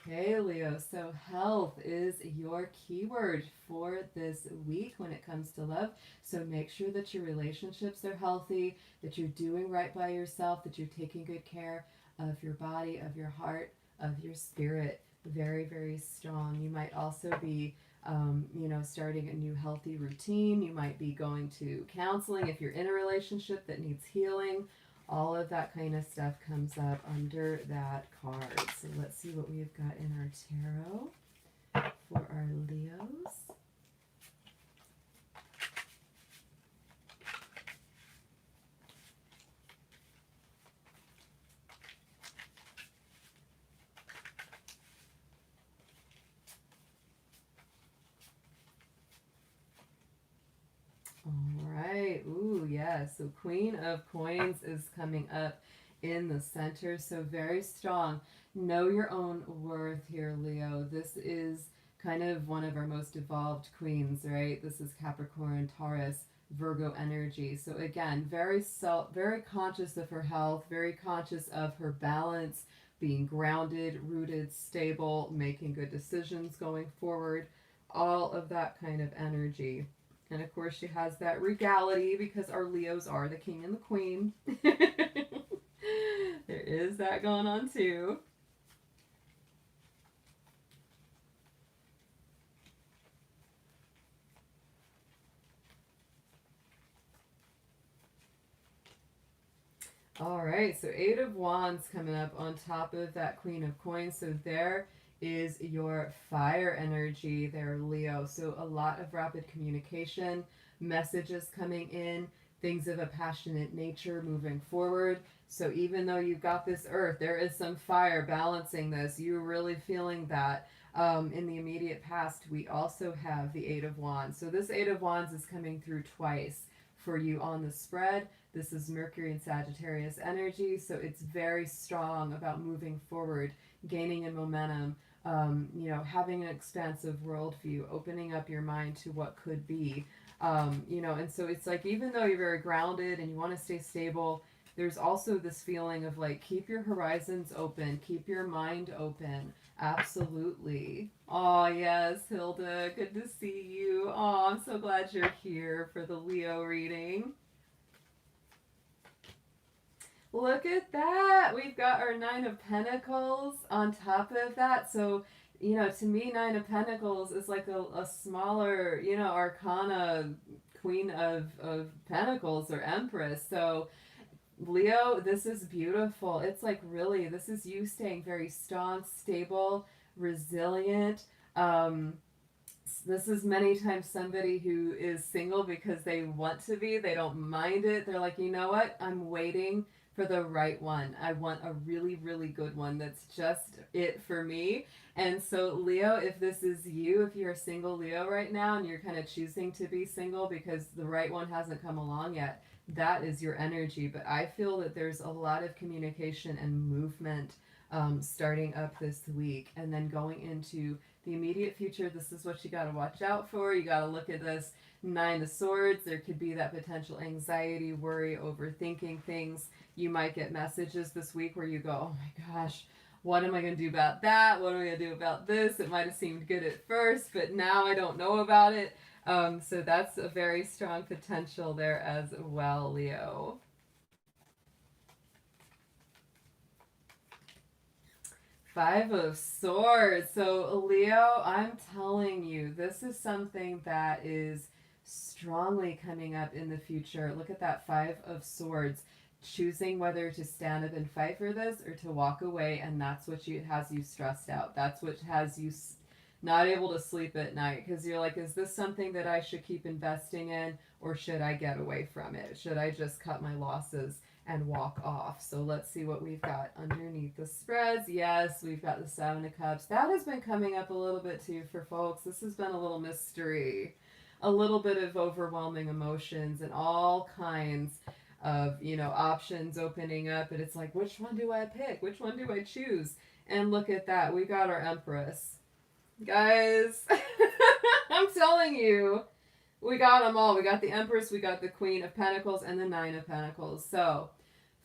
Okay, Leo, so health is your keyword for this week when it comes to love. So make sure that your relationships are healthy, that you're doing right by yourself, that you're taking good care of your body, of your heart, of your spirit. Very, very strong. You might also be, starting a new healthy routine. You might be going to counseling if you're in a relationship that needs healing. All of that kind of stuff comes up under that card. So let's see what we've got in our tarot for our Leos. All right. Ooh, Ooh, yes. So Queen of Coins is coming up in the center. So very strong. Know your own worth here, Leo. This is kind of one of our most evolved queens, right? This is Capricorn, Taurus, Virgo energy. So again, very conscious of her health, very conscious of her balance, being grounded, rooted, stable, making good decisions going forward, all of that kind of energy. And of course, she has that regality because our Leos are the king and the queen. There is that going on too. All right, so Eight of Wands coming up on top of that Queen of Coins. So there is your fire energy there, Leo. So a lot of rapid communication, messages coming in, things of a passionate nature moving forward. So even though you've got this earth, there is some fire balancing this. You're really feeling that. In the immediate past, we also have the Eight of Wands. So this Eight of Wands is coming through twice for you on the spread. This is Mercury and Sagittarius energy, so it's very strong about moving forward, gaining in momentum, having an expansive worldview, opening up your mind to what could be. And so it's like, even though you're very grounded and you want to stay stable, there's also this feeling of like, keep your horizons open, keep your mind open. Absolutely. Oh, yes, Hilda, good to see you. Oh, I'm so glad you're here for the Leo reading. Look at that. We've got our Nine of Pentacles on top of that. So, to me, Nine of Pentacles is like a smaller, arcana Queen of Pentacles or Empress. So, Leo, this is beautiful. It's like, really, this is you staying very strong, stable, resilient. This is many times somebody who is single because they want to be. They don't mind it. They're like, you know what? I'm waiting for the right one. I want a really, really good one that's just it for me. And so, Leo, if this is you, if you're a single Leo right now and you're kind of choosing to be single because the right one hasn't come along yet, that is your energy. But I feel that there's a lot of communication and movement starting up this week, and then going into the immediate future. This is what you got to watch out for. You got to look at this Nine of Swords. There could be that potential anxiety, worry, overthinking things. You might get messages this week where you go, oh my gosh, what am I going to do about that? What am I going to do about this? It might have seemed good at first, but now I don't know about it. So that's a very strong potential there as well, Leo. Five of Swords. So, Leo, I'm telling you, this is something that is strongly coming up in the future. Look at that Five of Swords. Choosing whether to stand up and fight for this or to walk away, and that's what has you stressed out. That's what has you not able to sleep at night, because you're like, is this something that I should keep investing in, or should I get away from it? Should I just cut my losses and walk off? So let's see what we've got underneath the spreads. Yes, we've got the Seven of Cups. That has been coming up a little bit too for folks. This has been a little mystery, a little bit of overwhelming emotions and all kinds of, options opening up. And it's like, which one do I pick? Which one do I choose? And look at that. We got our Empress. Guys, I'm telling you, we got them all. We got the Empress, we got the Queen of Pentacles, and the Nine of Pentacles. So,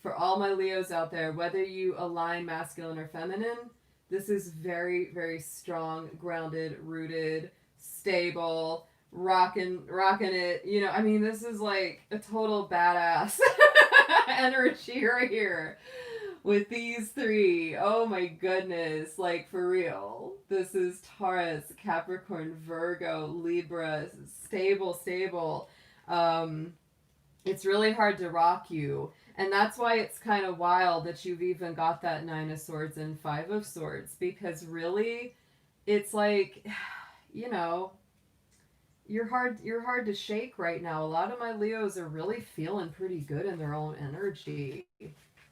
for all my Leos out there, whether you align masculine or feminine, this is very, very strong, grounded, rooted, stable, rocking it. This is like a total badass energy right here. With these three, oh my goodness, like for real. This is Taurus, Capricorn, Virgo, Libra, stable. It's really hard to rock you. And that's why it's kind of wild that you've even got that Nine of Swords and Five of Swords. Because really, it's like, you're hard to shake right now. A lot of my Leos are really feeling pretty good in their own energy.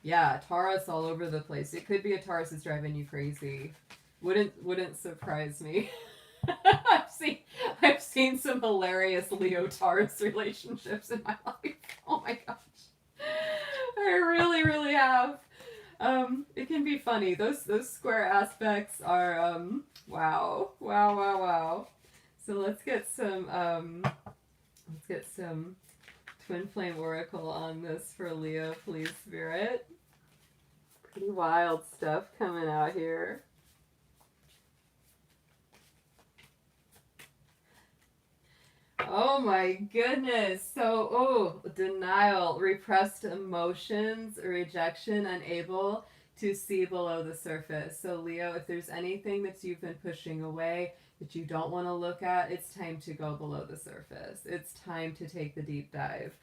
Yeah, Taurus all over the place. It could be a Taurus that's driving you crazy. Wouldn't surprise me. I've seen some hilarious Leo Taurus relationships in my life. Oh my gosh. I really, really have. It can be funny. Those square aspects are wow. Wow, wow, wow. So let's get some Twin Flame Oracle on this for Leo, please, Spirit. Pretty wild stuff coming out here. Oh my goodness. So, denial, repressed emotions, rejection, unable to see below the surface. So, Leo, if there's anything that you've been pushing away that you don't want to look at, it's time to go below the surface. It's time to take the deep dive.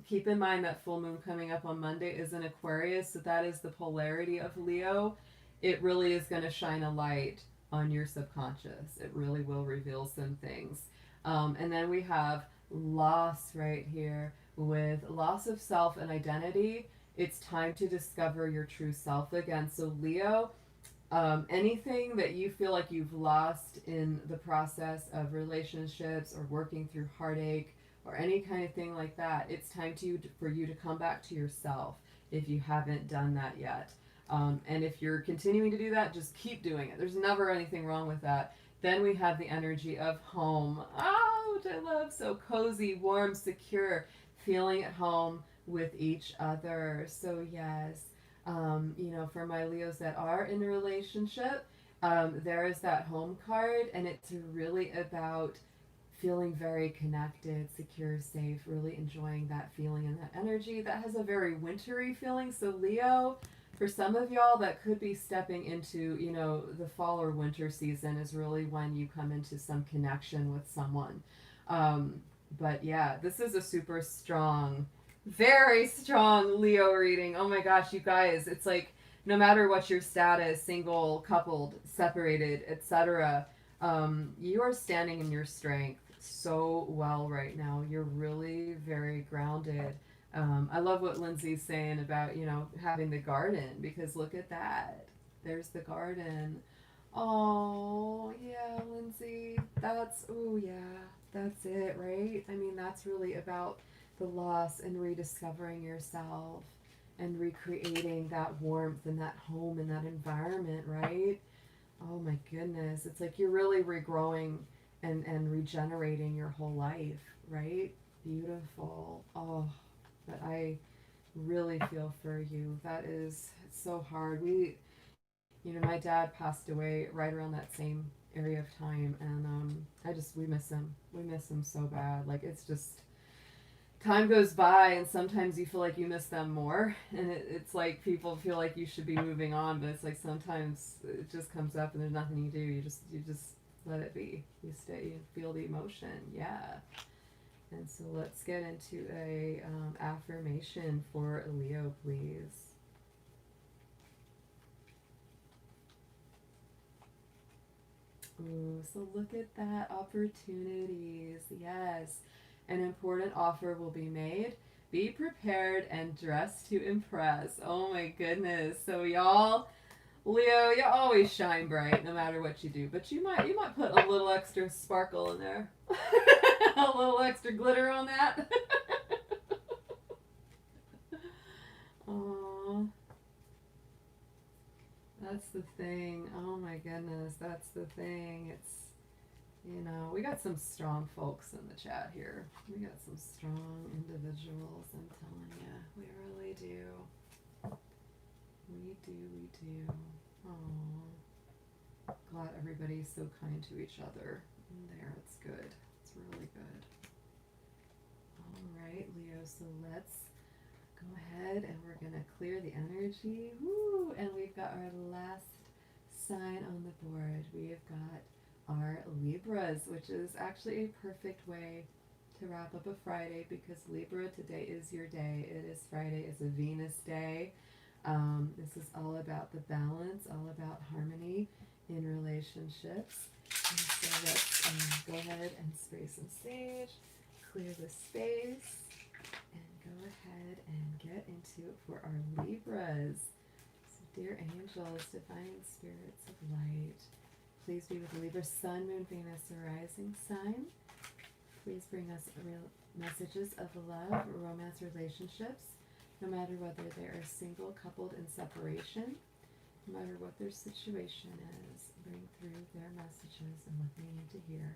Keep in mind that full moon coming up on Monday is in Aquarius, so that is the polarity of Leo. It really is going to shine a light on your subconscious. It really will reveal some things. And then we have loss right here with loss of self and identity. It's time to discover your true self again. So, Leo, anything that you feel like you've lost in the process of relationships or working through heartache or any kind of thing like that, it's time for you to come back to yourself if you haven't done that yet. And if you're continuing to do that, just keep doing it. There's never anything wrong with that. Then we have the energy of home. Oh, which I love. So cozy, warm, secure, feeling at home with each other. So yes, for my Leos that are in a relationship, there is that home card, and it's really about feeling very connected, secure, safe, really enjoying that feeling and that energy. That has a very wintry feeling. So Leo, for some of y'all, that could be stepping into, the fall or winter season is really when you come into some connection with someone. But yeah, this is a super strong, very strong Leo reading. Oh my gosh, you guys, it's like no matter what your status, single, coupled, separated, etc., you are standing in your strength so well right now. You're really very grounded. I love what Lindsay's saying about, having the garden, because look at that. There's the garden. Oh, yeah, Lindsay. That's it, right? I mean, that's really about the loss and rediscovering yourself and recreating that warmth and that home and that environment, right? Oh my goodness. It's like you're really regrowing and regenerating your whole life, right? Beautiful. Oh, but I really feel for you. It's so hard. My dad passed away right around that same area of time, and we miss him. We miss him so bad. Like, it's just, time goes by, and sometimes you feel like you miss them more, and it's like people feel like you should be moving on, but it's like sometimes it just comes up and there's nothing you do. You just let it be. You stay, you feel the emotion. Yeah. And so let's get into a affirmation for Leo, please. Ooh, so look at that, opportunities. Yes, an important offer will be made. Be prepared and dress to impress. Oh my goodness. So y'all, Leo, you always shine bright no matter what you do, but you might put a little extra sparkle in there. A little extra glitter on that. Aww. That's the thing. Oh my goodness, that's the thing. It's, we got some strong folks in the chat here. We got some strong individuals, I'm telling you. We really do. We do. Oh, glad everybody's so kind to each other in there. It's good. It's really good. All right, Leo, so let's go ahead and we're going to clear the energy. Woo! And we've got our last sign on the board. We have got our Libras, which is actually a perfect way to wrap up a Friday, because Libra, today is your day. It is Friday. It's a Venus day. This is all about the balance, all about harmony in relationships. And so let's go ahead and spray some sage, clear the space, and go ahead and get into it for our Libras. So dear angels, divine spirits of light, please be with the Libra Sun, Moon, Venus, or rising sign. Please bring us real messages of love, romance, relationships, no matter whether they are single, coupled, in separation, no matter what their situation is. Bring through their messages and what they need to hear.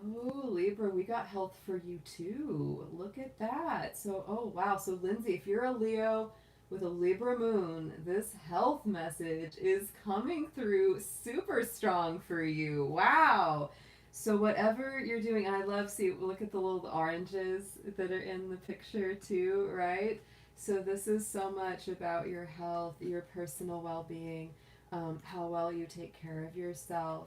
Oh, Libra, we got health for you too. Look at that. So, oh wow. So, Lindsay, if you're a Leo with a Libra moon, this health message is coming through super strong for you. Wow. So, whatever you're doing, and I love, see, look at the little oranges that are in the picture too, right? So, this is so much about your health, your personal well being, how well you take care of yourself.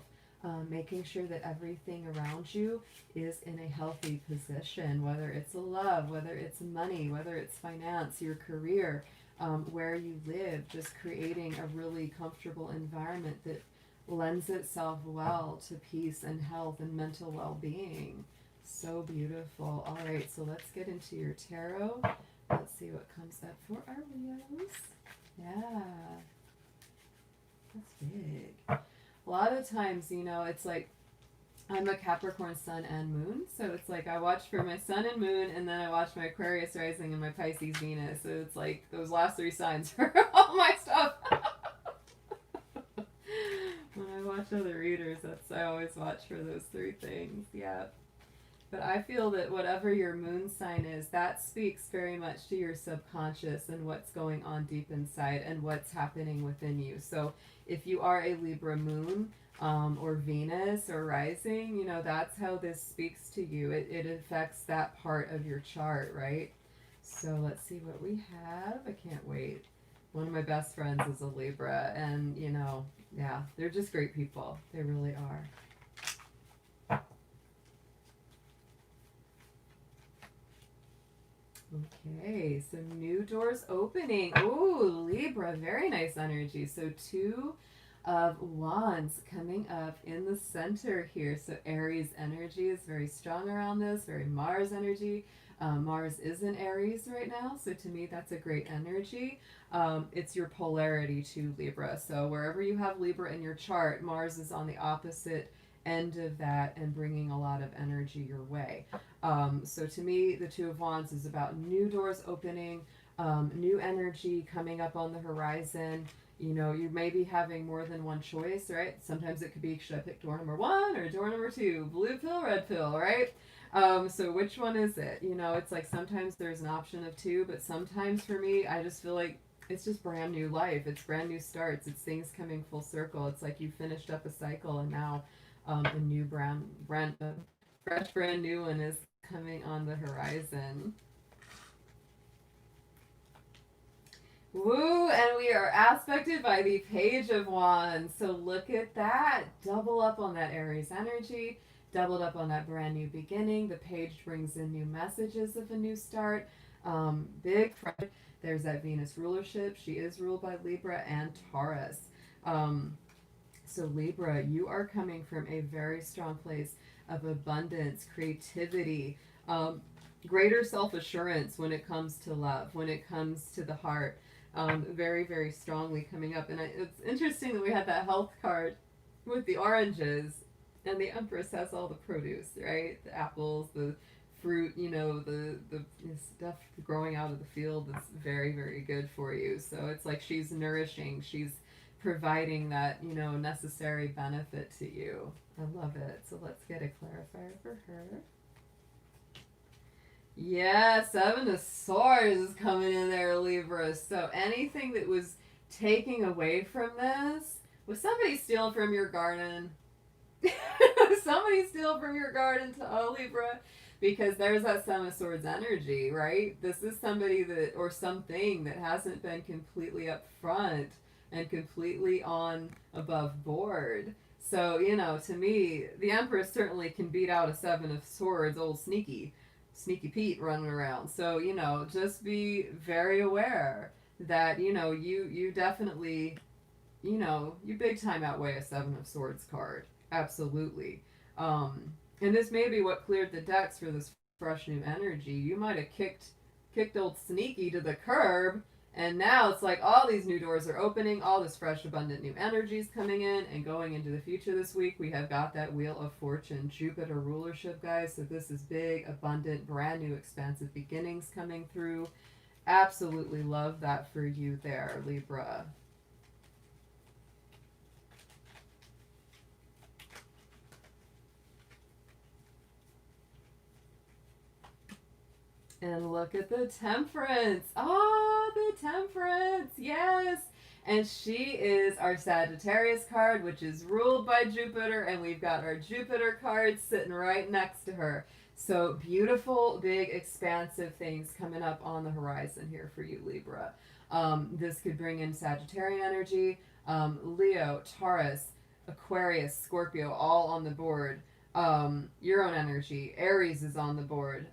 Making sure that everything around you is in a healthy position, whether it's love, whether it's money, whether it's finance, your career, where you live, just creating a really comfortable environment that lends itself well to peace and health and mental well-being. So beautiful. All right, so let's get into your tarot. Let's see what comes up for our Leos. Yeah, that's big. A lot of times, you know, it's like I'm a Capricorn sun and moon, so it's like I watch for my sun and moon, and then I watch my Aquarius rising and my Pisces Venus. So it's like those last three signs for all my stuff. When I watch other readers, I always watch for those three things. Yeah. But I feel that whatever your moon sign is, that speaks very much to your subconscious and what's going on deep inside and what's happening within you. So if you are a Libra moon or Venus or rising, you know, that's how this speaks to you. It affects that part of your chart, right? So let's see what we have. I can't wait. One of my best friends is a Libra, and, you know, yeah, they're just great people. They really are. Okay, so new doors opening. Ooh, Libra, very nice energy. So 2 of Wands coming up in the center here. So Aries energy is very strong around this, very Mars energy. Mars is in Aries right now, so to me that's a great energy. It's your polarity to Libra. So wherever you have Libra in your chart, Mars is on the opposite end of that and bringing a lot of energy your way. So to me, the 2 of Wands is about new doors opening, new energy coming up on the horizon. You know, you may be having more than one choice, right? Sometimes it could be, should I pick door number 1 or door number 2? Blue pill, red pill, right? So which one is it? You know, it's like sometimes there's an option of 2, but sometimes for me, I just feel like it's just brand new life. It's brand new starts. It's things coming full circle. It's like you finished up a cycle and now a new fresh brand new one is coming on the horizon. Woo, and we are aspected by the Page of Wands. So look at that. Double up on that Aries energy. Doubled up on that brand new beginning. The page brings in new messages of a new start. Big. There's that Venus rulership. She is ruled by Libra and Taurus. So Libra, you are coming from a very strong place of abundance, creativity, greater self-assurance when it comes to love, when it comes to the heart, very, very strongly coming up. And it's interesting that we had that health card with the oranges, and the Empress has all the produce, right? The apples, the fruit, you know, the stuff growing out of the field that's very, very good for you. So it's like she's nourishing, she's providing that, you know, necessary benefit to you. I love it. So let's get a clarifier for her. Yeah, 7 of Swords is coming in there, Libra. So anything that was taking away from this, was somebody stealing from your garden? Somebody steal from your garden to Libra? Because there's that 7 of Swords energy, right? This is somebody that, or something that hasn't been completely upfront and completely on above board. So, you know, to me, the Empress certainly can beat out a 7 of Swords, old sneaky Pete running around. So, you know, just be very aware that, you know, you definitely, you know, you big time outweigh a 7 of Swords card. Absolutely. And this may be what cleared the decks for this fresh new energy. You might have kicked old Sneaky to the curb, And now it's like all these new doors are opening, all this fresh, abundant new energies coming in and going into the future this week. We have got that Wheel of Fortune, Jupiter rulership, guys. So this is big, abundant, brand new, expansive beginnings coming through. Absolutely love that for you there, Libra. And look at the Temperance. Ah, the Temperance. Yes. And she is our Sagittarius card, which is ruled by Jupiter. And we've got our Jupiter card sitting right next to her. So beautiful, big, expansive things coming up on the horizon here for you, Libra. This could bring in Sagittarian energy, Leo, Taurus, Aquarius, Scorpio, all on the board. Your own energy. Aries is on the board.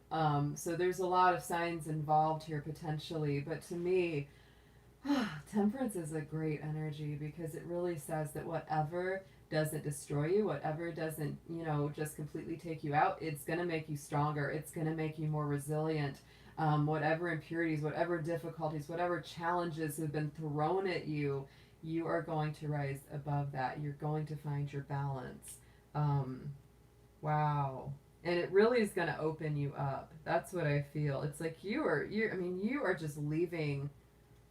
So there's a lot of signs involved here potentially. But to me, Temperance is a great energy because it really says that whatever doesn't destroy you, whatever doesn't, just completely take you out, it's going to make you stronger. It's going to make you more resilient. Whatever impurities, whatever difficulties, whatever challenges have been thrown at you, you are going to rise above that. You're going to find your balance. Wow. And it really is going to open you up. That's what I feel. It's like you are just leaving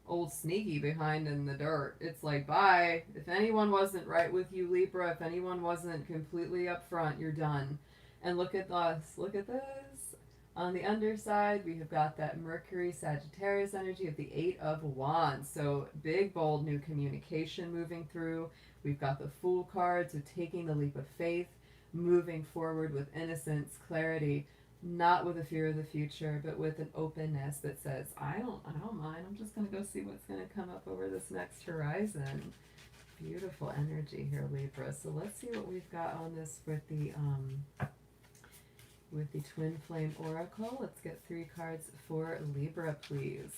old Sneaky behind in the dirt. It's like, bye. If anyone wasn't right with you, Libra, if anyone wasn't completely upfront, you're done. And look at this. Look at this. On the underside, we have got that Mercury Sagittarius energy of the Eight of Wands. So big, bold, new communication moving through. We've got the Fool card, so taking the leap of faith, moving forward with innocence, clarity, not with a fear of the future, but with an openness that says, I don't mind. I'm just going to go see what's going to come up over this next horizon. Beautiful energy here, Libra. So let's see what we've got on this with the Twin Flame Oracle. Let's get 3 cards for Libra, please.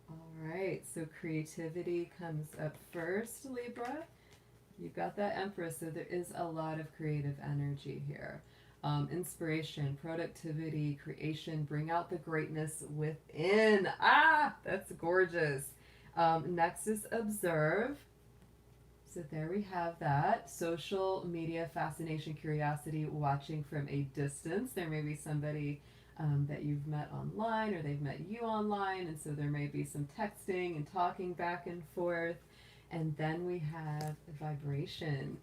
All right, so creativity comes up first, Libra. You've got that Empress, so there is a lot of creative energy here. Inspiration, productivity, creation, bring out the greatness within. Ah, that's gorgeous. Next is observe. So there we have that. Social media, fascination, curiosity, watching from a distance. There may be somebody that you've met online or they've met you online, and so there may be some texting and talking back and forth. And then we have vibration.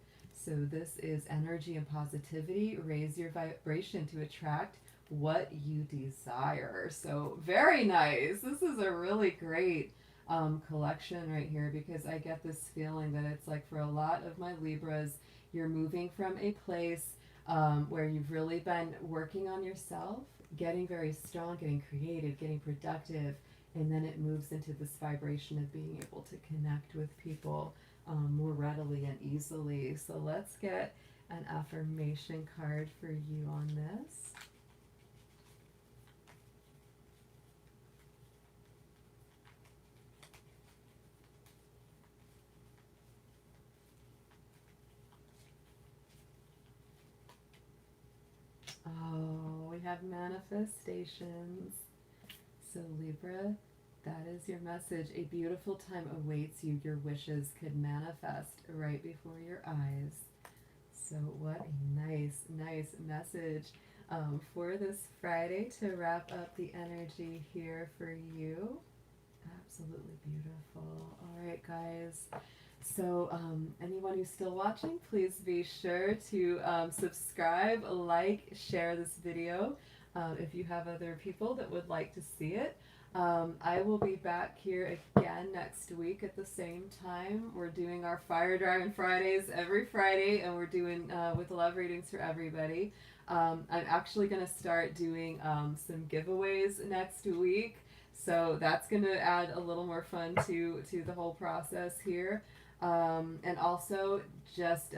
So this is energy and positivity. Raise your vibration to attract what you desire. So very nice. This is a really great collection right here, because I get this feeling that it's like for a lot of my Libras, you're moving from a place where you've really been working on yourself, getting very strong, getting creative, getting productive, and then it moves into this vibration of being able to connect with people more readily and easily. So let's get an affirmation card for you on this. Oh, we have manifestations. So Libra, that is your message. A beautiful time awaits you. Your wishes could manifest right before your eyes. So what a nice, nice message for this Friday to wrap up the energy here for you. Absolutely beautiful. All right, guys. So anyone who's still watching, please be sure to subscribe, like, share this video if you have other people that would like to see it. I will be back here again next week at the same time. We're doing our Fire Dragon Fridays every Friday, and we're doing with love readings for everybody. I'm actually going to start doing some giveaways next week, so that's going to add a little more fun to the whole process here. And also just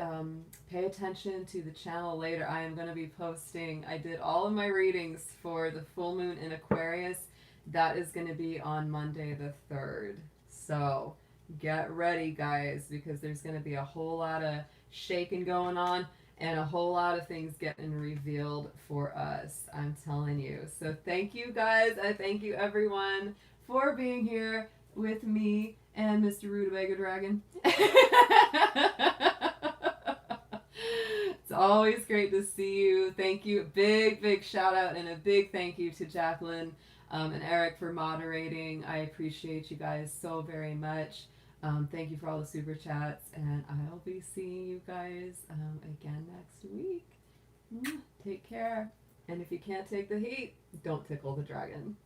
pay attention to the channel later. I am going to be posting, I did all of my readings for the full moon in Aquarius That is going to be on Monday the 3rd. So get ready, guys, because there's going to be a whole lot of shaking going on and a whole lot of things getting revealed for us. I'm telling you. So thank you, guys. I thank you, everyone, for being here with me and Mr. Rutabaga Dragon. It's always great to see you. Thank you. Big shout out and a big thank you to Jacqueline and Eric for moderating. I appreciate you guys so very much. Thank you for all the super chats, and I'll be seeing you guys again next week. Take care. And if you can't take the heat, don't tickle the dragon.